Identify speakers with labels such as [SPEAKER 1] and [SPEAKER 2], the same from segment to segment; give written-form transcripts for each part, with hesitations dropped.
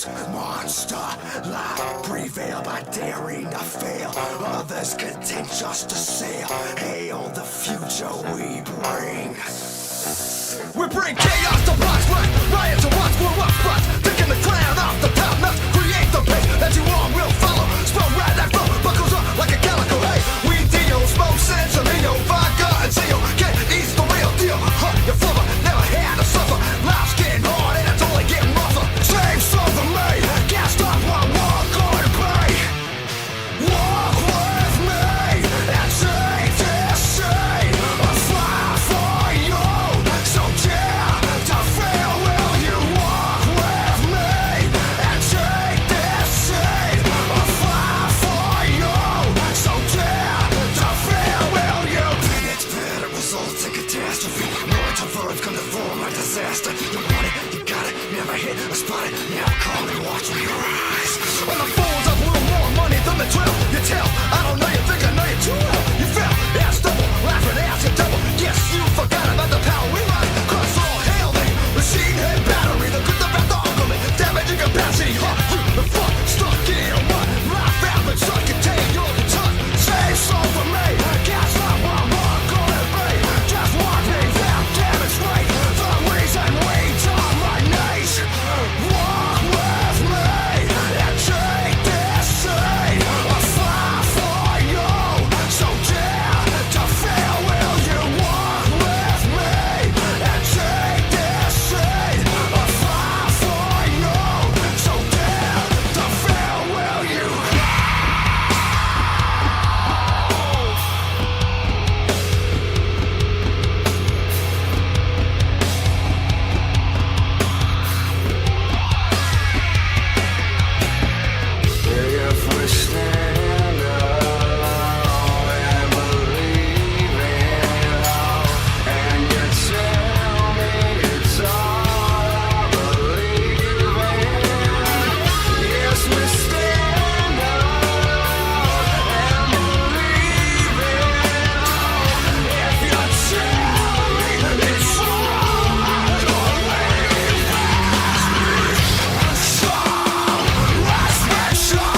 [SPEAKER 1] rise, monster, life, prevail by daring to fail. Others content just to sail. Hail the future we bring. We bring chaos to blocks, riots to watch, we're rough spots. Taking the crown off the top nuts, create the pace that you all will follow. Spell right that flow, buckles up like a calico. Hey, we deal, smoke sense, Leo, vodka, and Zio. Can't ease the real deal. Huh, your flubber, never had to suffer. Life's getting hard and it's only getting rougher. Same song for me, can't stop my walk on pay. Walk with me and take this seat. A fire for you, so dare to fail. Will you walk with me and take this seat? A fire for you, so dare to fail. Will you? It's better results in catastrophe. Words and verbs come to form like disaster. You want it, you got it, never hit or spot it. Now call and watch me rise. When the fool's up a little more money than the drill, you tell. I don't know, you think I know you too well. You fell, ass double, laughing ass you double. Yes, you forgot about the power we ride. Cause all hail the machine head battery. The good, the bad, the ugly, damaging capacity. Huh, you the fuck, stuck in a rut. Life average, suck, contain your guitar. Same song for me, can't stop what I'm gonna be. Just watch me down, demonstrate the reason we dominate. Walk with me and take this seat. A fire for you, so dare to fail. Will you walk with me and take this seat? A fire for you, so dare to fail. Will you? If we stand alone and believe in all, and you tell me it's all I believe in. Yes, we stand alone and believe in all. If you tell me it's all I believe in. So let's make sure.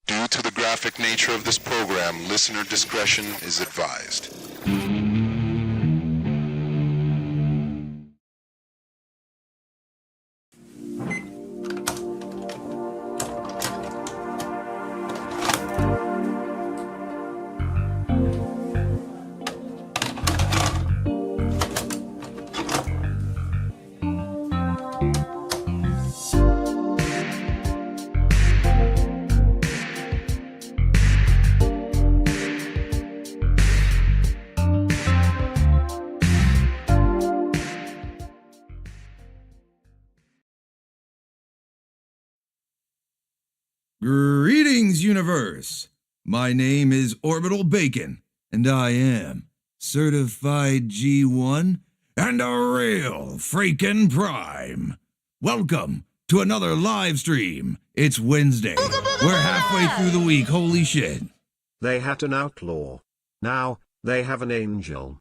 [SPEAKER 2] Due to the graphic nature of this program, listener discretion is advised.
[SPEAKER 3] Greetings, universe! My name is Orbital Bacon, and I am certified G1 and a real freaking prime. Welcome to another live stream. It's Wednesday. We're halfway through the week, holy shit.
[SPEAKER 4] They had an outlaw. Now, they have an angel.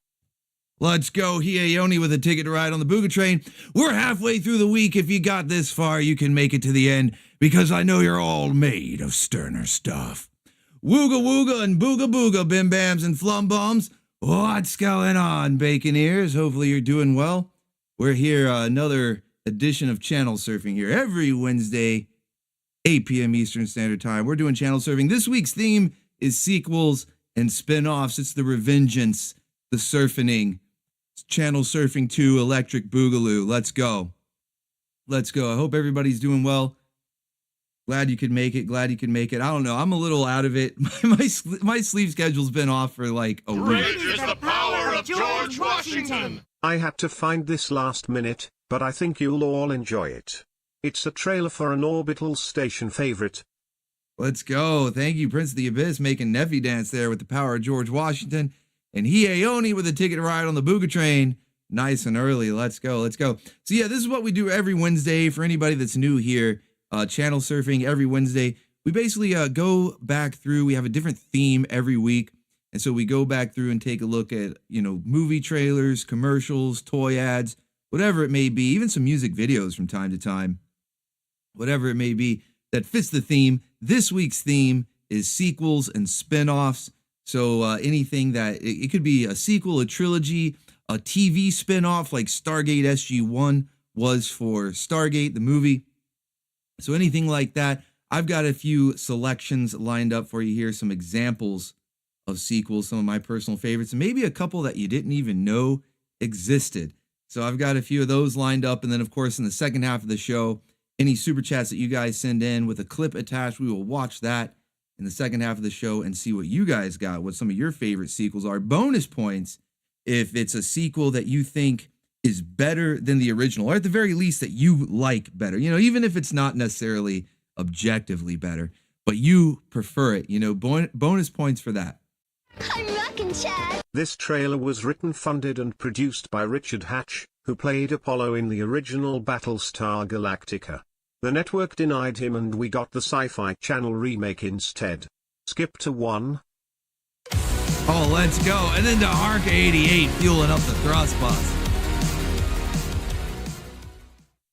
[SPEAKER 3] Let's go, Hieyoni with a ticket to ride on the BOOGA train. We're halfway through the week. If you got this far, you can make it to the end. because I know you're all made of sterner stuff. Wooga wooga and booga booga, bim bams and flum bums. What's going on, bacon ears? Hopefully you're doing well. We're here, another edition of Channel Surfing here every Wednesday, 8 p.m. Eastern Standard Time. We're doing channel surfing. This week's theme is sequels and spin-offs. It's the Revengeance, the Surfening, Channel Surfing 2, Electric Boogaloo. Let's go. Let's go. I hope everybody's doing well. Glad you could make it. Glad you could make it. I don't know. I'm a little out of it. My sleep schedule's been off for like a week.
[SPEAKER 5] Great is the power of George Washington.
[SPEAKER 4] I had to find this last minute, but I think you'll all enjoy it. It's a trailer for an Orbital station favorite.
[SPEAKER 3] Let's go. Thank you, Prince of the Abyss, making Neffy dance there with the power of George Washington. And Hieoni with a ticket to ride on the BOOGA train. Nice and early. Let's go. Let's go. So yeah, this is what we do every Wednesday. For anybody that's new here, channel surfing every Wednesday. We basically go back through. We have a different theme every week. And so we go back through and take a look at, movie trailers, commercials, toy ads, whatever it may be, even some music videos from time to time, whatever it may be that fits the theme. This week's theme is sequels and spin-offs. So anything that, it could be a sequel, a trilogy, a TV spin-off like Stargate SG-1 was for Stargate, the movie. So anything like that. I've got a few selections lined up for you here, some examples of sequels, some of my personal favorites, and maybe a couple that you didn't even know existed. So I've got a few of those lined up. And then, of course, in the second half of the show, any super chats that you guys send in with a clip attached, we will watch that in the second half of the show and see what you guys got, what some of your favorite sequels are. Bonus points if it's a sequel that you think is better than the original, or at the very least that you like better, even if it's not necessarily objectively better, but you prefer it, bonus points for that.
[SPEAKER 6] I'm rockin' Chad.
[SPEAKER 4] This trailer was written, funded and produced by Richard Hatch, who played Apollo in the original Battlestar Galactica. The network denied him and we got the Sci-Fi Channel remake instead. Skip to 1.
[SPEAKER 3] Oh, let's go. And then to Hark 88 fueling up the thrust bus.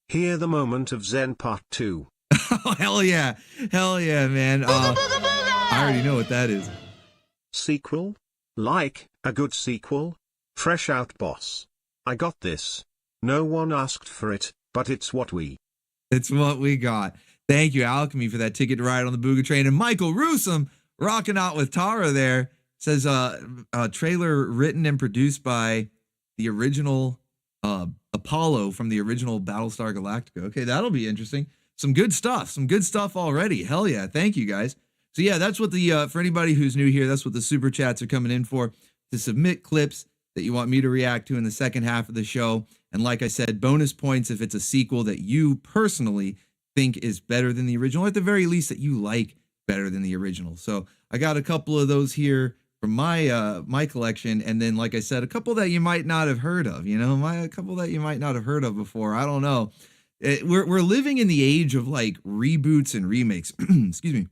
[SPEAKER 4] Hear the Moment of Zen Part 2.
[SPEAKER 3] Oh, hell yeah, man. I already know what that is.
[SPEAKER 4] Sequel? Like a good sequel? Fresh out, boss. I got this. No one asked for it, but it's what we got.
[SPEAKER 3] Thank you, Alchemy, for that ticket to ride on the BOOGA train. And Michael Rusum rocking out with Tara there says a trailer written and produced by the original Apollo from the original Battlestar Galactica. Okay, that'll be interesting. Some good stuff already. Hell yeah. Thank you guys. So yeah, that's what for anybody who's new here, that's what the super chats are coming in for, to submit clips that you want me to react to in the second half of the show. And like I said, bonus points if it's a sequel that you personally think is better than the original, or at the very least that you like better than the original. So I got a couple of those here from my collection, and then like I said, a couple that you might not have heard of, a couple that you might not have heard of before. I don't know. We're living in the age of like reboots and remakes. Excuse me.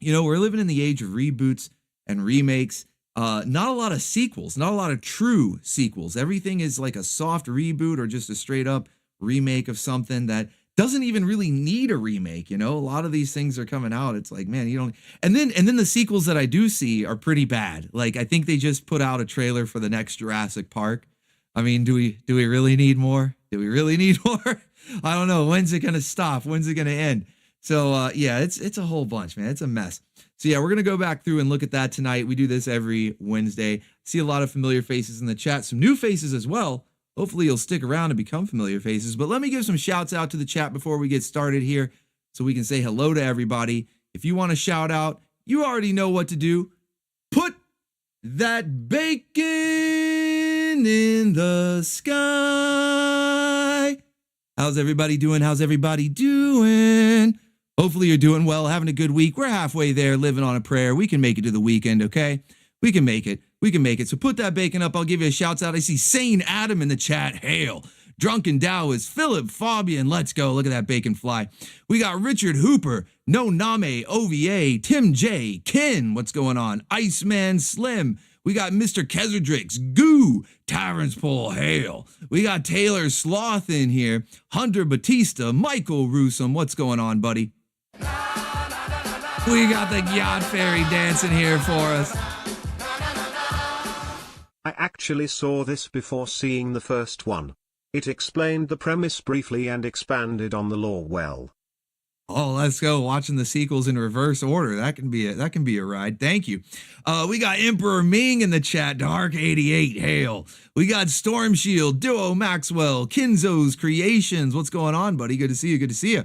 [SPEAKER 3] We're living in the age of reboots and remakes. Not a lot of sequels, not a lot of true sequels. Everything is like a soft reboot or just a straight up remake of something that doesn't even really need a remake. A lot of these things are coming out. It's like, man, you don't. And then the sequels that I do see are pretty bad. Like, I think they just put out a trailer for the next Jurassic Park. I mean, do we really need more? Do we really need more? I don't know. When's it going to stop? When's it going to end? So yeah, it's a whole bunch, man. It's a mess. So yeah, we're going to go back through and look at that tonight. We do this every Wednesday. See a lot of familiar faces in the chat, some new faces as well. Hopefully you'll stick around and become familiar faces. But let me give some shouts out to the chat before we get started here so we can say hello to everybody. If you want to shout out, you already know what to do. Put that bacon in the sky. How's everybody doing? How's everybody doing? Hopefully you're doing well, having a good week. We're halfway there, living on a prayer. We can make it to the weekend, okay? We can make it. We can make it. So put that bacon up. I'll give you a shout out. I see Sane Adam in the chat. Hail. Drunken Taoist, Philip, Fabian. Let's go. Look at that bacon fly. We got Richard Hooper, No Name, OVA, Tim J, Ken. What's going on? Iceman Slim. We got Mr. Kezardrix, Goo, Tyrant's Pole, hail. We got Taylor Sloth in here, Hunter Batista, Michael Rusum. What's going on, buddy? We got the Gyat Fairy dancing here for us.
[SPEAKER 4] I actually saw this before seeing the first one. It explained the premise briefly and expanded on the lore well.
[SPEAKER 3] Oh, let's go. Watching the sequels in reverse order. That can be a ride. Thank you. We got Emperor Ming in the chat. Dark88, hail. We got Storm Shield, Duo Maxwell, Kinzo's Creations. What's going on, buddy? Good to see you. Good to see you.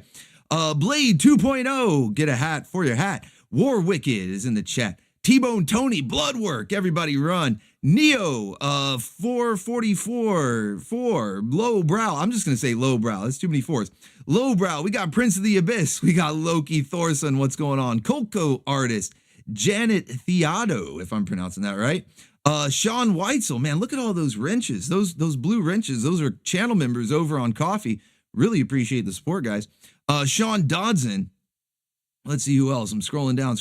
[SPEAKER 3] Blade 2.0, get a hat for your hat. War Wicked is in the chat. T-Bone Tony, Bloodwork, everybody run. Neo, 444, Lowbrow. I'm just going to say Lowbrow. That's too many fours. Lowbrow, we got Prince of the Abyss. We got Loki Thorson. What's going on? Coco Artist. Janet Theodo, if I'm pronouncing that right. Sean Weitzel, man, look at all those wrenches. Those blue wrenches. Those are channel members over on Coffee. Really appreciate the support, guys. Sean Dodson. Let's see who else. I'm scrolling down.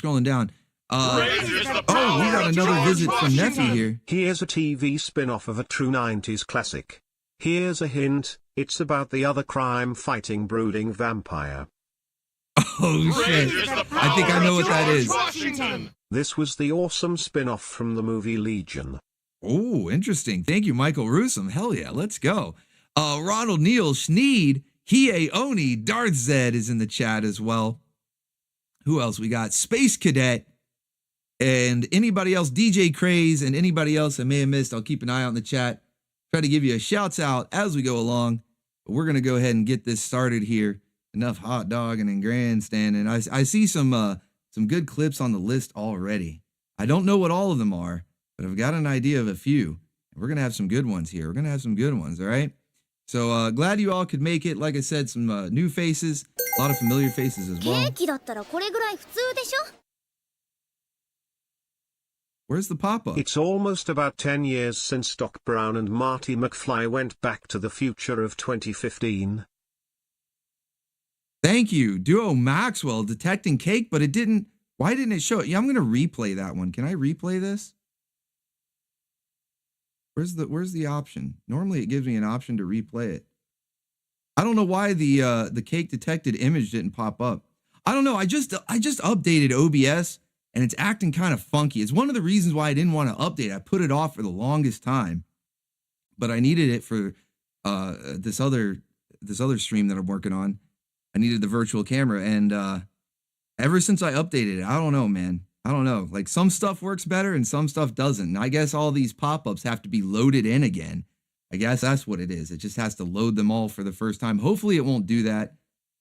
[SPEAKER 3] Oh, we got another visit from Neffy here.
[SPEAKER 4] Here's a TV spin-off of a true 90s classic. Here's a hint, it's about the other crime-fighting brooding vampire.
[SPEAKER 3] Oh shit, I think I know what that is.
[SPEAKER 4] This was the awesome spin-off from the movie Legion.
[SPEAKER 3] Oh, interesting. Thank you, Michael Rusum. Hell yeah, let's go. Ronald Neal Schneed, Hie Oni, Darth Zed is in the chat as well. Who else? We got Space Cadet. And anybody else, DJ Craze, and anybody else I may have missed, I'll keep an eye out in the chat. Try to give you a shouts out as we go along. But we're going to go ahead and get this started here. Enough hot dogging and grandstanding. I see some good clips on the list already. I don't know what all of them are, but I've got an idea of a few. We're going to have some good ones here. We're going to have some good ones, all right? So glad you all could make it. Like I said, some new faces, a lot of familiar faces as well. Where's the pop-up?
[SPEAKER 4] It's almost about 10 years since Doc Brown and Marty McFly went back to the future of 2015.
[SPEAKER 3] Thank you. Duo Maxwell detecting cake, but it didn't. Why didn't it show it? Yeah, I'm going to replay that one. Can I replay this? Where's the option? Normally it gives me an option to replay it. I don't know why the cake detected image didn't pop up. I don't know. I just updated OBS. And it's acting kind of funky. It's one of the reasons why I didn't want to update. I put it off for the longest time, but I needed it for this other stream that I'm working on. I needed the virtual camera, and ever since I updated it, I don't know, man. I don't know. Like some stuff works better and some stuff doesn't. And I guess all these pop-ups have to be loaded in again. I guess that's what it is. It just has to load them all for the first time. Hopefully it won't do that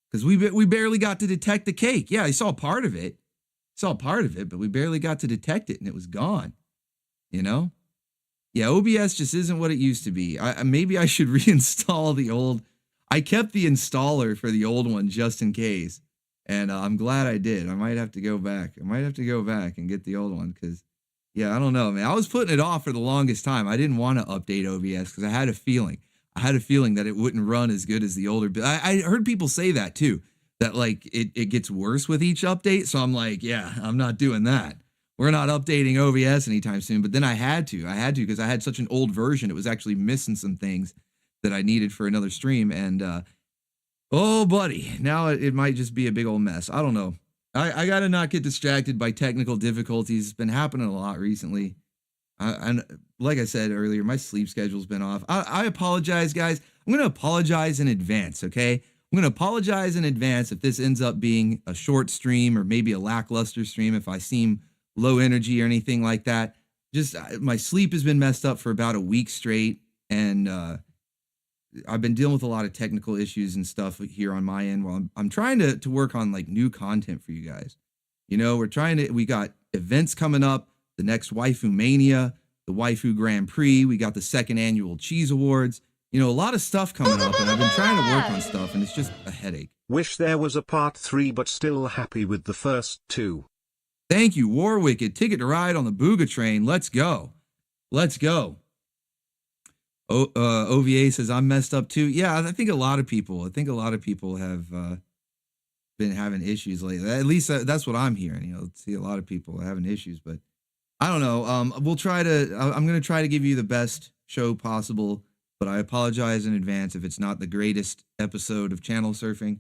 [SPEAKER 3] because we barely got to detect the cake. Yeah, I saw part of it. But we barely got to detect it and it was gone, you know? Yeah, OBS just isn't what it used to be. Maybe I should reinstall the old. I kept the installer for the old one just in case. And I'm glad I did. I might have to go back. And get the old one because, yeah, I don't know, man. I was putting it off for the longest time. I didn't want to update OBS because I had a feeling. That it wouldn't run as good as the older. I heard people say that too. That like it gets worse with each update. So I'm like, yeah, I'm not doing that. We're not updating OBS anytime soon. But then I had to because I had such an old version. It was actually missing some things that I needed for another stream. And oh, buddy, now it might just be a big old mess. I don't know. I got to not get distracted by technical difficulties. It's been happening a lot recently. And like I said earlier, my sleep schedule's been off. I apologize, guys. I'm going to apologize in advance, okay? I'm going to apologize in advance if this ends up being a short stream or maybe a lackluster stream if I seem low energy or anything like that. Just my sleep has been messed up for about a week straight, and I've been dealing with a lot of technical issues and stuff here on my end while I'm trying to work on like new content for you guys. You know, we got events coming up, the next Waifu Mania, the Waifu Grand Prix, we got the 2nd annual Cheese Awards. You know, a lot of stuff coming up, and I've been trying to work on stuff, and it's just a headache.
[SPEAKER 4] Wish there was a part 3, but still happy with the first 2.
[SPEAKER 3] Thank you, Warwicked. Ticket to ride on the Booga train. Let's go. OVA says, I'm messed up too. Yeah, I think a lot of people have been having issues lately. At least that's what I'm hearing. You know, see a lot of people having issues, but I don't know. I'm going to try to give you the best show possible. But I apologize in advance if it's not the greatest episode of channel surfing.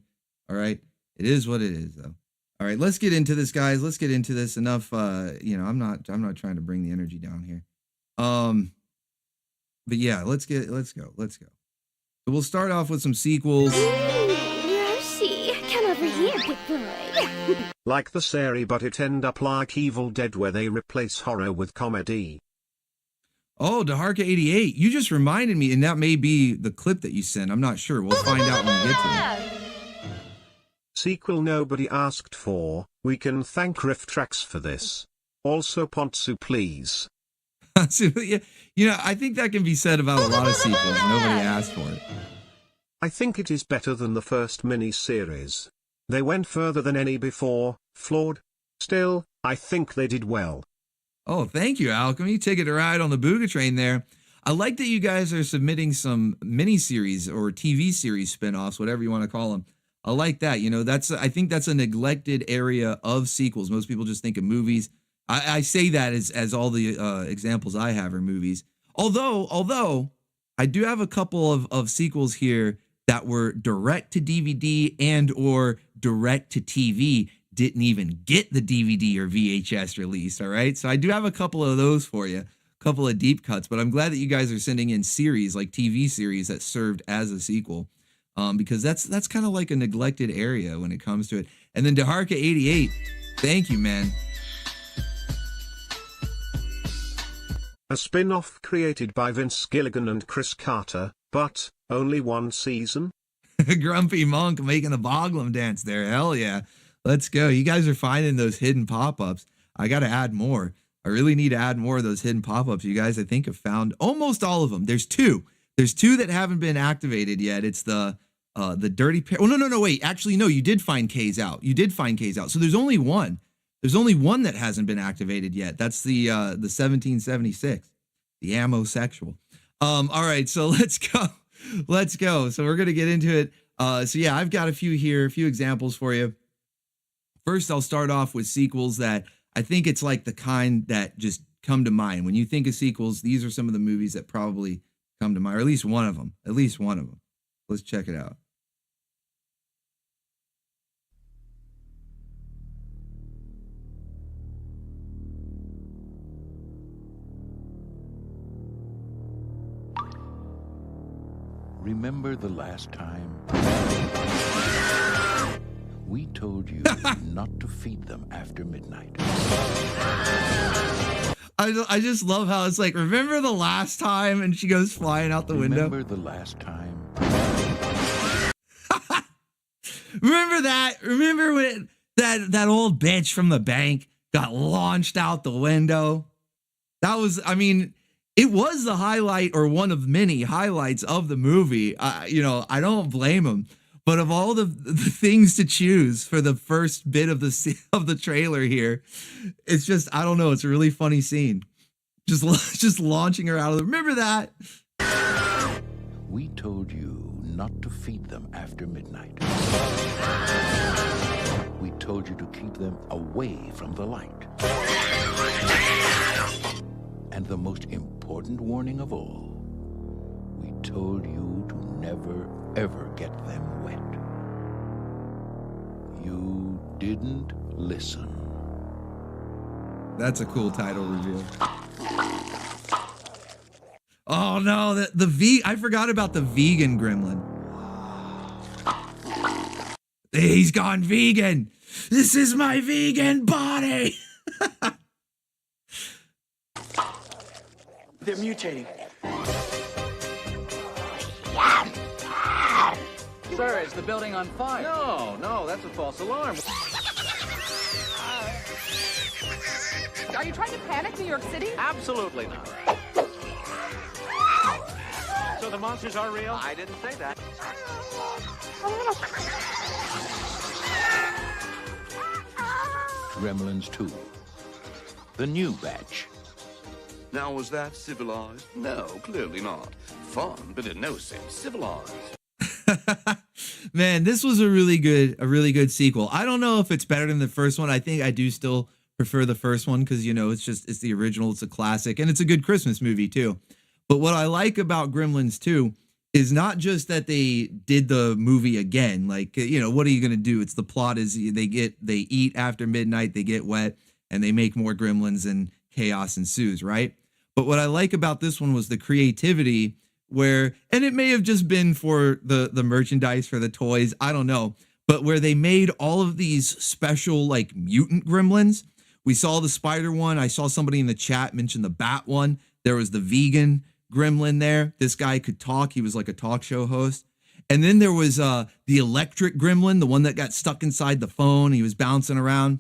[SPEAKER 3] All right. It is what it is, though. All right, let's get into this, guys. Let's get into this. Enough, I'm not trying to bring the energy down here. But yeah, let's go. So we'll start off with some sequels.
[SPEAKER 6] Yoshi, come over here, big boy.
[SPEAKER 4] Like the series, but it end up like Evil Dead where they replace horror with comedy.
[SPEAKER 3] Oh, Daharka 88. You just reminded me, and that may be the clip that you sent. I'm not sure. We'll find out when we get to it.
[SPEAKER 4] Sequel nobody asked for. We can thank RiffTrax for this. Also Pontsu, please.
[SPEAKER 3] I think that can be said about a lot of sequels. Nobody asked for it.
[SPEAKER 4] I think it is better than the first mini-series. They went further than any before, flawed. Still, I think they did well.
[SPEAKER 3] Oh, thank you, Alchemy. Taking a ride on the BOOGA train there. I like that you guys are submitting some mini-series or TV series spinoffs, whatever you want to call them. I like that. I think that's a neglected area of sequels. Most people just think of movies. I say that as all the examples I have are movies. Although I do have a couple of sequels here that were direct to DVD and or direct to TV, didn't even get the DVD or VHS release. All right. So I do have a couple of those for you, a couple of deep cuts, but I'm glad that you guys are sending in series like TV series that served as a sequel. Because that's kind of like a neglected area when it comes to it. And then Daharka 88, thank you, man.
[SPEAKER 4] A spin-off created by Vince Gilligan and Chris Carter, but only one season?
[SPEAKER 3] Grumpy Monk making the Boglum dance there. Hell yeah. Let's go. You guys are finding those hidden pop-ups. I got to add more. I really need to add more of those hidden pop-ups. You guys, I think, have found almost all of them. There's two. There's two that haven't been activated yet. It's the Dirty Pair. Oh, no, wait. Actually, no, you did find K's out. So there's only one. There's only one that hasn't been activated yet. That's the 1776, the ammo-sexual. All right, so let's go. So we're going to get into it. So yeah, I've got a few here, a few examples for you. First, I'll start off with sequels that I think it's like the kind that just come to mind. When you think of sequels, these are some of the movies that probably come to mind, or at least one of them. Let's check it out.
[SPEAKER 7] Remember the last time we told you not to feed them after midnight?
[SPEAKER 3] I just love how it's like, remember the last time, and she goes flying out the window.
[SPEAKER 7] Remember the last time?
[SPEAKER 3] Remember that? Remember when that old bitch from the bank got launched out the window? That was, it was the highlight or one of many highlights of the movie. I don't blame him. But of all the things to choose for the first bit of the trailer here, it's just, I don't know. It's a really funny scene. Just launching her out of the, remember that?
[SPEAKER 7] We told you not to feed them after midnight. We told you to keep them away from the light. And the most important warning of all, we told you to never, ever get them wet. You didn't listen.
[SPEAKER 3] That's a cool title reveal. Oh no, I forgot about the vegan gremlin. He's gone vegan. This is my vegan body.
[SPEAKER 8] They're mutating.
[SPEAKER 9] Sir, is the building on fire?
[SPEAKER 8] No, that's a false alarm.
[SPEAKER 10] Are you trying to panic New York City?
[SPEAKER 8] Absolutely not. So the monsters are real? I didn't say that.
[SPEAKER 7] Gremlins 2. The new batch.
[SPEAKER 11] Now, was that civilized? No, clearly not. Fun, but in no sense civilized.
[SPEAKER 3] Man, this was a really good sequel. I don't know if it's better than the first one. I think I do still prefer the first one because, it's the original, it's a classic, and it's a good Christmas movie too. But what I like about Gremlins 2 is not just that they did the movie again. Like, you know, what are you going to do? It's the plot is they eat after midnight, they get wet, and they make more gremlins and chaos ensues, right? But what I like about this one was the creativity where, and it may have just been for the merchandise, for the toys, I don't know, but where they made all of these special like mutant gremlins. We saw the spider one. I saw somebody in the chat mention the bat one. There was the vegan gremlin there. This guy could talk. He was like a talk show host. And then there was the electric gremlin, the one that got stuck inside the phone. He was bouncing around.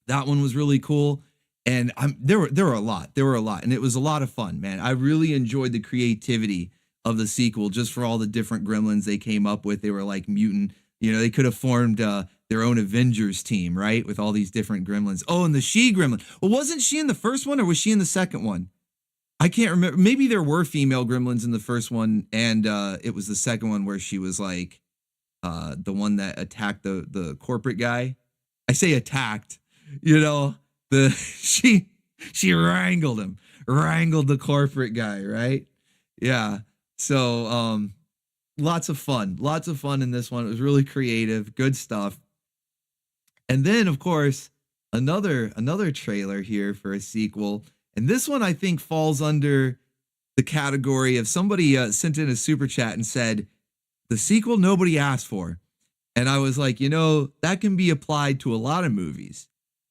[SPEAKER 3] That one was really cool. And there were a lot. And it was a lot of fun, man. I really enjoyed the creativity of the sequel just for all the different gremlins they came up with. They were like mutant. You know, they could have formed their own Avengers team, right? With all these different gremlins. Oh, and the she gremlin. Well, wasn't she in the first one or was she in the second one? I can't remember. Maybe there were female gremlins in the first one, and it was the second one where she was like the one that attacked the corporate guy. I say attacked, you know, she wrangled him, wrangled the corporate guy, right? Yeah. So lots of fun in this one. It was really creative, good stuff. And then, of course, another trailer here for a sequel. And this one, I think, falls under the category of somebody sent in a super chat and said, the sequel nobody asked for. And I was like, you know, that can be applied to a lot of movies.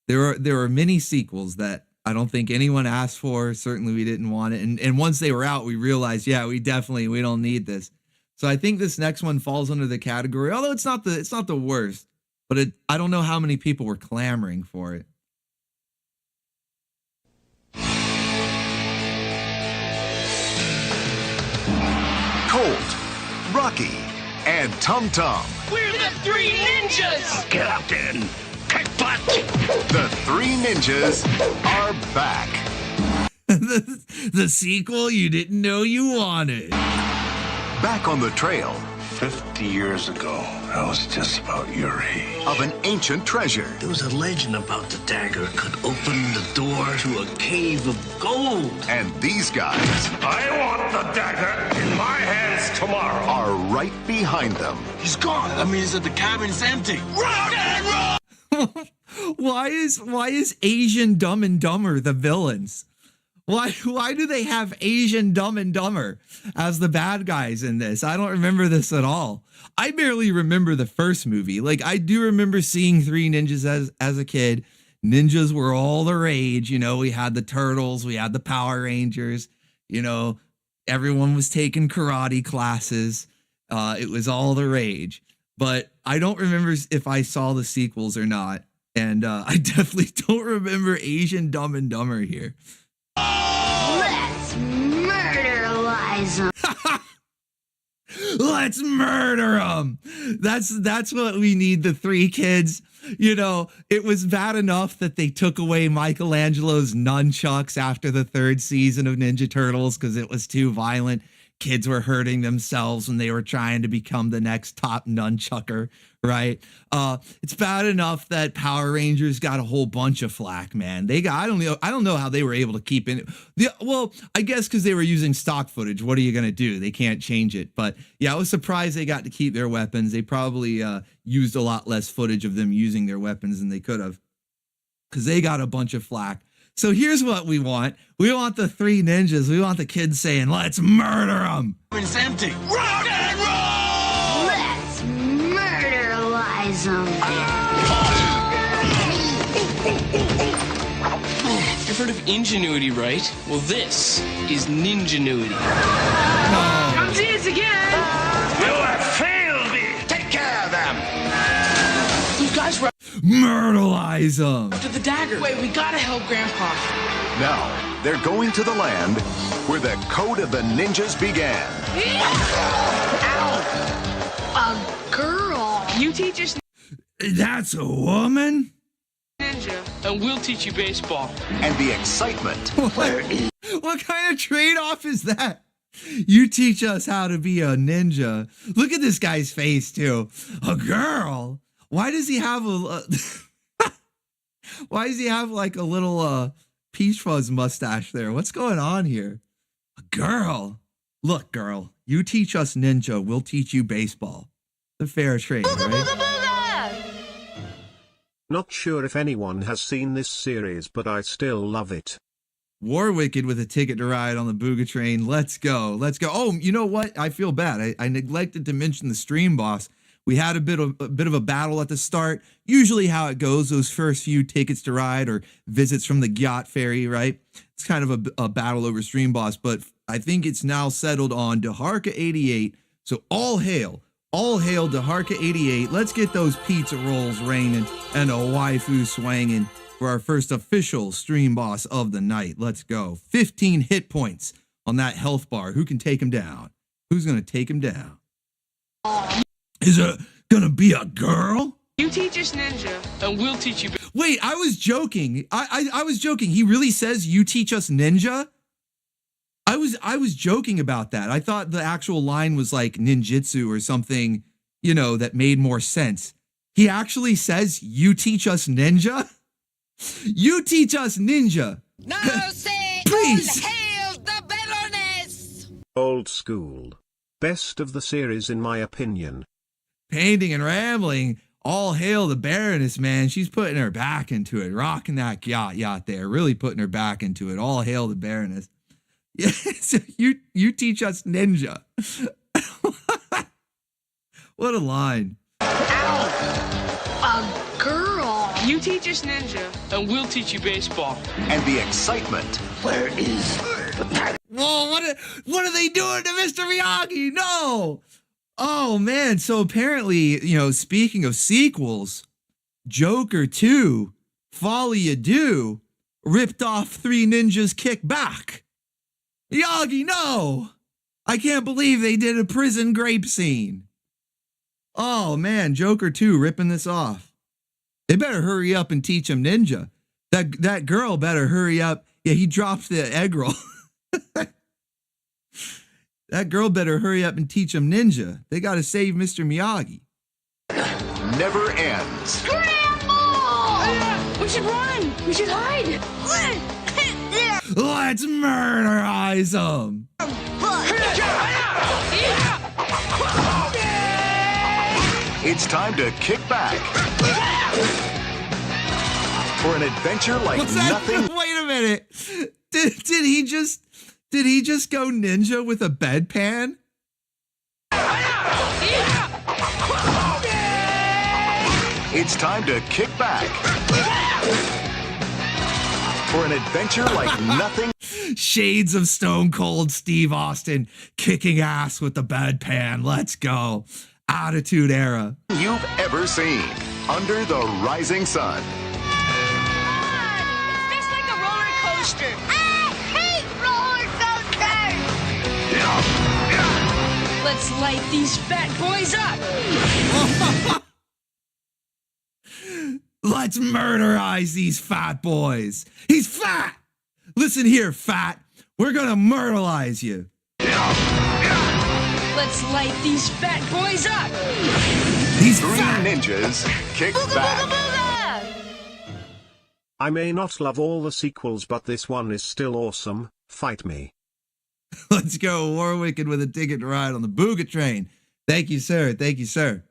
[SPEAKER 3] There are many sequels that I don't think anyone asked for. Certainly we didn't want it. And once they were out, we realized, yeah, we don't need this. So I think this next one falls under the category, although it's not the worst, but I don't know how many people were clamoring for it.
[SPEAKER 12] Colt, Rocky, and Tum Tum.
[SPEAKER 5] We're the three ninjas!
[SPEAKER 12] Get out then! Kick butt! The three ninjas are back.
[SPEAKER 3] the sequel you didn't know you wanted.
[SPEAKER 12] Back on the trail.
[SPEAKER 13] 50 years ago, I was just about Yuri.
[SPEAKER 12] Of an ancient treasure.
[SPEAKER 13] There was a legend about the dagger could open the door to a cave of gold.
[SPEAKER 12] And these guys...
[SPEAKER 13] I want the dagger in my hands tomorrow.
[SPEAKER 12] ...are right behind them.
[SPEAKER 13] He's gone. That means that the cabin's empty. Rock and roll!
[SPEAKER 3] Why is Asian Dumb and Dumber the villains? Why do they have Asian Dumb and Dumber as the bad guys in this? I don't remember this at all. I barely remember the first movie. Like, I do remember seeing Three Ninjas as a kid. Ninjas were all the rage. You know, we had the Turtles, we had the Power Rangers. You know, everyone was taking karate classes. It was all the rage. But I don't remember if I saw the sequels or not. And I definitely don't remember Asian Dumb and Dumber here.
[SPEAKER 6] Let's murderize them.
[SPEAKER 3] Let's murder them. That's what we need, the three kids. You know, it was bad enough that they took away Michelangelo's nunchucks after the third season of Ninja Turtles because it was too violent. Kids were hurting themselves when they were trying to become the next top nunchucker, right? It's bad enough that Power Rangers got a whole bunch of flack, man. I don't know how they were able to keep it. Well, I guess because they were using stock footage. What are you gonna do? They can't change it. But yeah, I was surprised they got to keep their weapons. They probably used a lot less footage of them using their weapons than they could have, because they got a bunch of flack. So here's what we want. We want the three ninjas. We want the kids saying, let's murder them.
[SPEAKER 13] It's empty.
[SPEAKER 5] Rock and roll!
[SPEAKER 6] Let's murderize them.
[SPEAKER 14] You've heard of ingenuity, right? Well, this is ningenuity.
[SPEAKER 5] Come see us again!
[SPEAKER 13] You have failed me. Take care of them.
[SPEAKER 14] You guys were
[SPEAKER 3] Myrtleize them.
[SPEAKER 14] to the dagger. Wait, we gotta help Grandpa.
[SPEAKER 12] Now, they're going to the land where the code of the ninjas began.
[SPEAKER 6] A girl.
[SPEAKER 14] You teach us
[SPEAKER 3] That's a woman?
[SPEAKER 14] ninja, and we'll teach you baseball.
[SPEAKER 12] And the excitement.
[SPEAKER 3] What kind of trade-off is that? You teach us how to be a ninja. Look at this guy's face, too. A girl? Why does he have why does he have like a little peach fuzz mustache there? What's going on here? A girl? Look, girl, you teach us ninja, we'll teach you baseball. The fair trade, right?
[SPEAKER 4] Not sure if anyone has seen this series, but I still love it.
[SPEAKER 3] Warwicked with a ticket to ride on the BOOGA train. Let's go. Let's go. Oh, you know what? I feel bad. I neglected to mention the stream boss. We had a bit of a battle at the start. Usually how it goes, those first few tickets to ride or visits from the Gyat Fairy, right? It's kind of a battle over stream boss, but I think it's now settled on Daharka 88. So all hail Daharka 88. Let's get those pizza rolls raining and a waifu swanging for our first official stream boss of the night. Let's go. 15 hit points on that health bar. Who can take him down? Who's going to take him down? Is it going to be a girl?
[SPEAKER 14] You teach us ninja, and we'll teach you.
[SPEAKER 3] Wait, I was joking. I was joking. He really says you teach us ninja? I was joking about that. I thought the actual line was like ninjutsu or something, you know, that made more sense. He actually says you teach us ninja? You teach us ninja.
[SPEAKER 5] Now say
[SPEAKER 3] please.
[SPEAKER 5] All hail the Baroness.
[SPEAKER 4] Old school. Best of the series in my opinion.
[SPEAKER 3] Painting and rambling. All hail the Baroness, man. She's putting her back into it. Rocking that yacht there. Really putting her back into it. All hail the Baroness. Yeah, so you teach us ninja. What a line.
[SPEAKER 5] A girl.
[SPEAKER 14] You teach us ninja, and we'll teach you baseball.
[SPEAKER 12] And the excitement.
[SPEAKER 5] Where is the pattern?
[SPEAKER 3] Whoa, what are they doing to Mr. Miyagi? No. Oh, man. So apparently, you know, speaking of sequels, Joker 2, Folly You Do, ripped off Three Ninjas Kick Back. Miyagi, no. I can't believe they did a prison grape scene. Oh, man. Joker 2 ripping this off. They better hurry up and teach him ninja. That girl better hurry up. Yeah, he dropped the egg roll. That girl better hurry up and teach him ninja. They got to save Mr. Miyagi.
[SPEAKER 12] Never ends.
[SPEAKER 5] Scramble! We should run. We should hide.
[SPEAKER 3] Let's murderize him.
[SPEAKER 12] It's time to kick back for an adventure like nothing.
[SPEAKER 3] Wait a minute. Did he just go ninja with a bedpan?
[SPEAKER 12] It's time to kick back for an adventure like nothing.
[SPEAKER 3] Shades of Stone Cold Steve Austin kicking ass with the bedpan. Let's go. Attitude Era.
[SPEAKER 12] You've ever seen under the rising sun.
[SPEAKER 5] It's like a roller coaster. I hate roller coasters.
[SPEAKER 14] Let's light these fat boys up.
[SPEAKER 3] Let's murderize these fat boys. He's fat. Listen here, fat. We're gonna murderize you.
[SPEAKER 14] Let's light these fat boys up.
[SPEAKER 3] These
[SPEAKER 12] Three
[SPEAKER 3] fat
[SPEAKER 12] ninjas kick back.
[SPEAKER 4] I may not love all the sequels, but this one is still awesome. Fight me.
[SPEAKER 3] Let's go, Warwicked with a ticket to ride on the BOOGA train. Thank you, sir. Thank you, sir.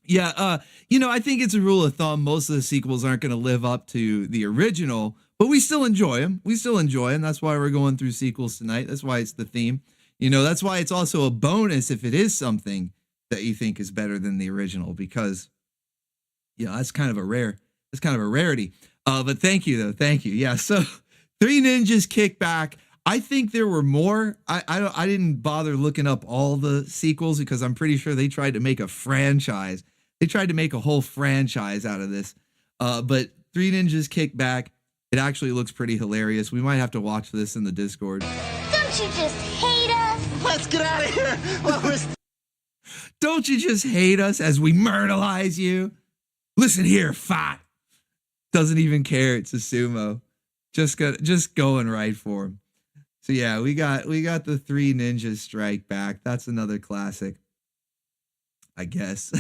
[SPEAKER 3] Yeah, you know, I think it's a rule of thumb. Most of the sequels aren't going to live up to the original, but we still enjoy them. We still enjoy them. That's why we're going through sequels tonight. That's why it's the theme. You know, that's why it's also a bonus if it is something that you think is better than the original, because, you know, that's kind of a rarity. But thank you, though. Thank you. Yeah, so Three Ninjas Kick Back. I think there were more. I didn't bother looking up all the sequels because I'm pretty sure they tried to make a franchise. They tried to make a whole franchise out of this. But Three Ninjas Kick Back, it actually looks pretty hilarious. We might have to watch this in the Discord.
[SPEAKER 6] Don't you just hate us?
[SPEAKER 5] Let's get out of here.
[SPEAKER 3] Don't you just hate us as we murderize you? Listen here, fat. Doesn't even care. It's a sumo. Just going right for him. So yeah, we got the Three Ninjas Strike Back. That's another classic, I guess.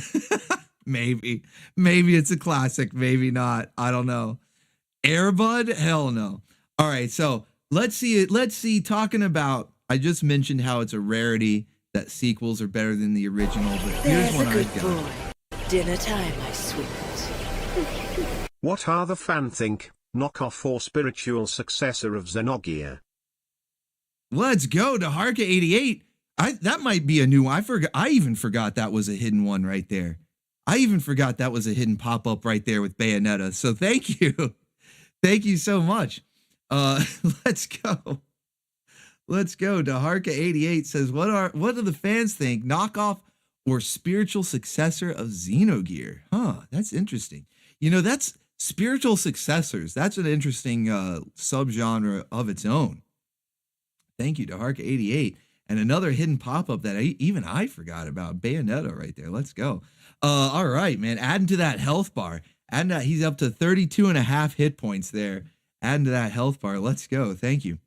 [SPEAKER 3] Maybe it's a classic, maybe not. I don't know. Airbud? Hell no. All right, so let's see. Talking about, I just mentioned how it's a rarity that sequels are better than the original, but here's one I've got.
[SPEAKER 15] Dinner time, my sweet.
[SPEAKER 4] What are the fan think, knockoff or spiritual successor of Xenogear?
[SPEAKER 3] Let's go to Harka88. That might be a new one. I even forgot that was a hidden one right there. I even forgot that was a hidden pop-up right there with Bayonetta. So thank you. Thank you so much. Let's go. Let's go. Daharka88 says, what do the fans think? Knockoff or spiritual successor of Xenogear? Huh, that's interesting. You know, that's spiritual successors. That's an interesting subgenre of its own. Thank you, Daharka88. And another hidden pop-up that even I forgot about. Bayonetta right there. Let's go. All right, man. Adding to that health bar. Adding that, he's up to 32.5 hit points there. Adding to that health bar. Let's go. Thank you.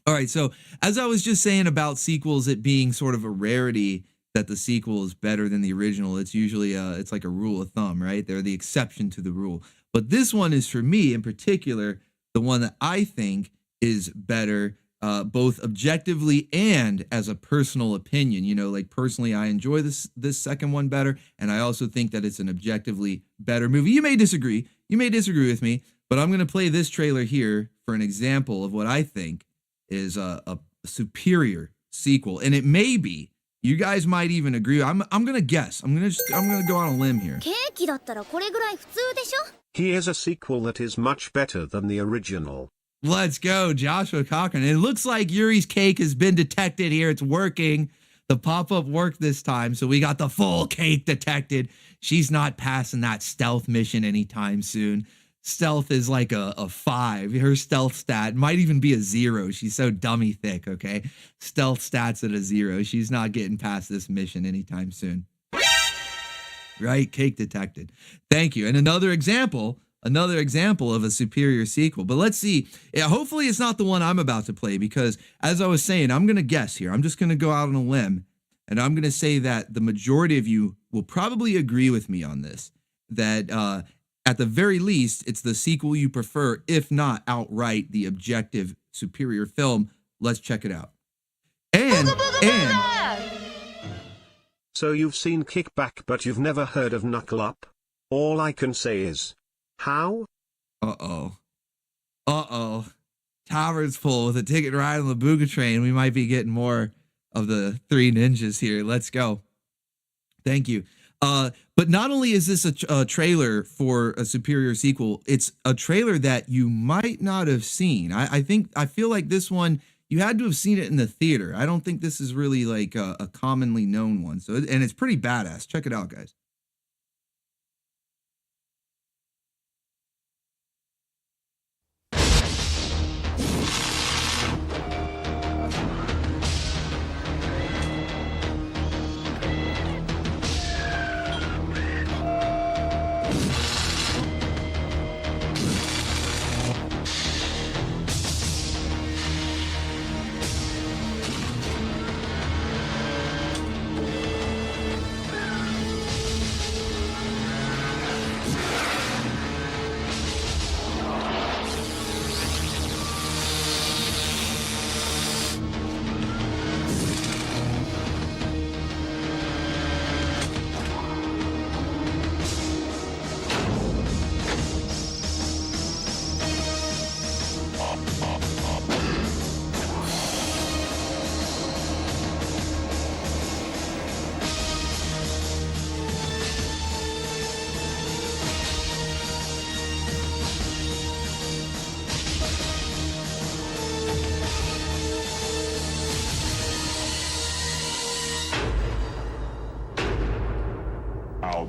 [SPEAKER 3] All right, so as I was just saying about sequels, it being sort of a rarity that the sequel is better than the original. It's usually it's like a rule of thumb, right? They're the exception to the rule. But this one is, for me in particular, the one that I think is better, both objectively and as a personal opinion. You know, like personally, I enjoy this second one better, and I also think that it's an objectively better movie. You may disagree. You may disagree with me, but I'm going to play this trailer here for an example of what I think is a superior sequel, and it may be. You guys might even agree. I'm gonna guess. I'm gonna go on a limb here.
[SPEAKER 4] Here's a sequel that is much better than the original.
[SPEAKER 3] Let's go, Joshua Cochran. It looks like Yuri's cake has been detected here. It's working. The pop-up worked this time, so we got the full cake detected. She's not passing that stealth mission anytime soon. Stealth is like a 5. Her stealth stat might even be a 0. She's so dummy thick, okay? Stealth stats at a 0. She's not getting past this mission anytime soon. Right? Cake detected. Thank you. And another example of a superior sequel. But let's see. Yeah, hopefully it's not the one I'm about to play, because as I was saying, I'm going to guess here. I'm just going to go out on a limb, and I'm going to say that the majority of you will probably agree with me on this, that at the very least, it's the sequel you prefer, if not outright the objective superior film. Let's check it out. And
[SPEAKER 4] so you've seen Kickback, but you've never heard of Knuckle Up? All I can say is, how?
[SPEAKER 3] Uh-oh. Tavern's full with a ticket ride on the BOOGA train. We might be getting more of the Three Ninjas here. Let's go. Thank you. But not only is this a trailer for a superior sequel, it's a trailer that you might not have seen. I feel like this one, you had to have seen it in the theater. I don't think this is really like a commonly known one. So, and it's pretty badass. Check it out, guys.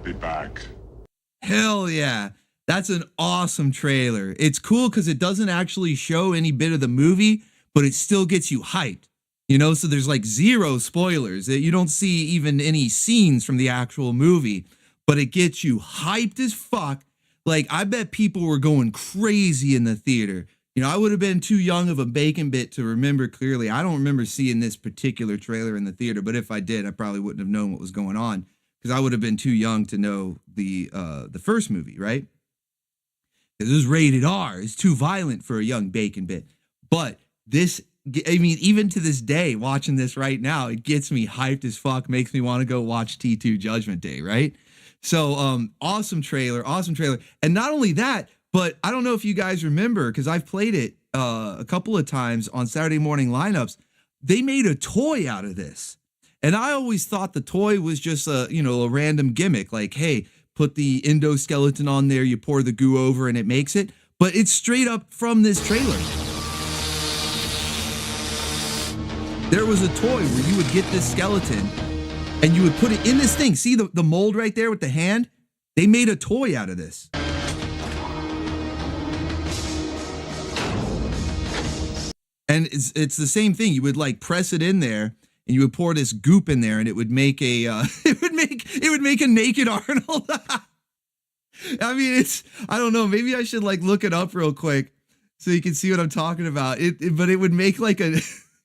[SPEAKER 16] Be back.
[SPEAKER 3] Hell yeah. That's an awesome trailer. It's cool because it doesn't actually show any bit of the movie, but it still gets you hyped. You know, so there's like 0 spoilers. You don't see even any scenes from the actual movie, but it gets you hyped as fuck. Like, I bet people were going crazy in the theater. You know, I would have been too young of a bacon bit to remember clearly. I don't remember seeing this particular trailer in the theater, but if I did, I probably wouldn't have known what was going on, because I would have been too young to know the first movie, right? Because it was rated R. It's too violent for a young bacon bit. But this I mean, even to this day, watching this right now, it gets me hyped as fuck, makes me want to go watch T2 Judgment Day, right? So awesome trailer. And not only that, but I don't know if you guys remember, because I've played it a couple of times on Saturday morning lineups. They made a toy out of this. And I always thought the toy was just a random gimmick, like, hey, put the endoskeleton on there, you pour the goo over and it makes it. But it's straight up from this trailer. There was a toy where you would get this skeleton and you would put it in this thing. See the mold right there with the hand? They made a toy out of this. And it's the same thing. You would like press it in there and you would pour this goop in there and it would make a it would make a naked Arnold. I mean, I don't know, maybe I should like look it up real quick so you can see what I'm talking about. But it would make like a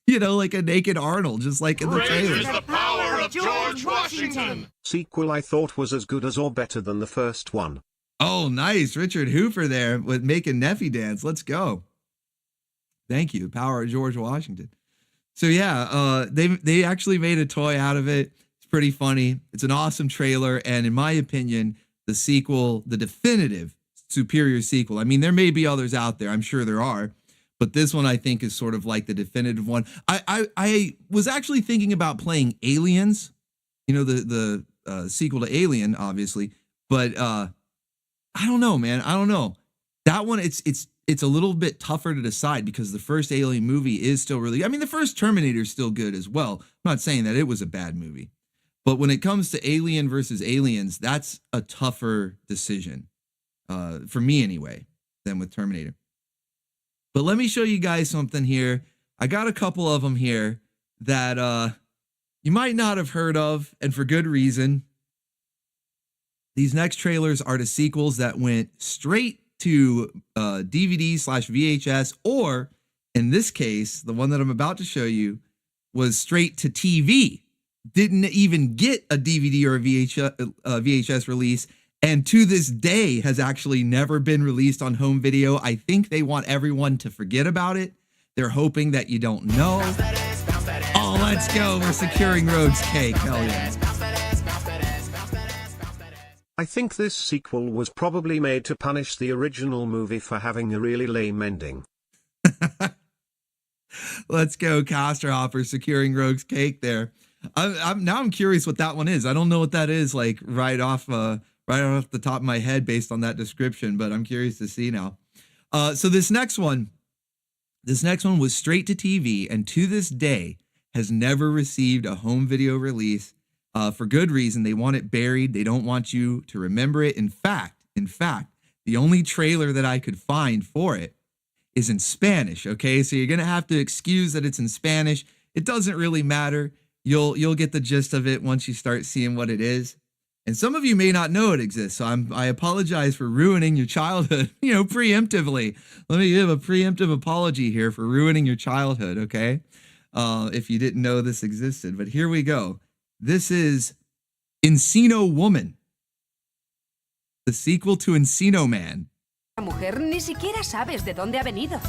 [SPEAKER 3] like a naked Arnold, just like in the trailer.
[SPEAKER 12] The power of George Washington.
[SPEAKER 4] Sequel I thought was as good as or better than the first one.
[SPEAKER 3] Oh, nice. Richard Hooper there with making Neffy dance. Let's go. Thank you. Power of George Washington. So yeah, they actually made a toy out of it. It's pretty funny. It's an awesome trailer. And in my opinion, the sequel, the definitive superior sequel. I mean, there may be others out there. I'm sure there are. But this one, I think, is sort of like the definitive one. I was actually thinking about playing Aliens, the sequel to Alien, obviously. But I don't know, man. I don't know. That one, it's a little bit tougher to decide because the first Alien movie is still really. I mean, the first Terminator is still good as well. I'm not saying that it was a bad movie. But when it comes to Alien versus Aliens, that's a tougher decision, for me anyway, than with Terminator. But let me show you guys something here. I got a couple of them here that you might not have heard of, and for good reason. These next trailers are the sequels that went straight to DVD/VHS, or in this case, the one that I'm about to show you was straight to TV. Didn't even get a DVD or a VHS release. And to this day has actually never been released on home video. I think they want everyone to forget about it. They're hoping that you don't know. Oh, let's go. We're securing Rhodes cake. Hell yeah.
[SPEAKER 4] I think this sequel was probably made to punish the original movie for having a really lame ending.
[SPEAKER 3] Let's go, Caster Hopper, securing Rogue's cake there. I'm curious what that one is. I don't know what that is, like right off the top of my head based on that description, but I'm curious to see now. So this next one was straight to TV, and to this day has never received a home video release. For good reason. They want it buried. They don't want you to remember it. In fact, the only trailer that I could find for it is in Spanish. Okay, so you're gonna have to excuse that it's in Spanish. It doesn't really matter. You'll get the gist of it once you start seeing what it is. And some of you may not know it exists, so I apologize for ruining your childhood, preemptively. Let me give a preemptive apology here for ruining your childhood, okay? If you didn't know this existed, but here we go. This is Encino Woman, the sequel to Encino Man.
[SPEAKER 15] La mujer ni siquiera sabes de dónde ha venido.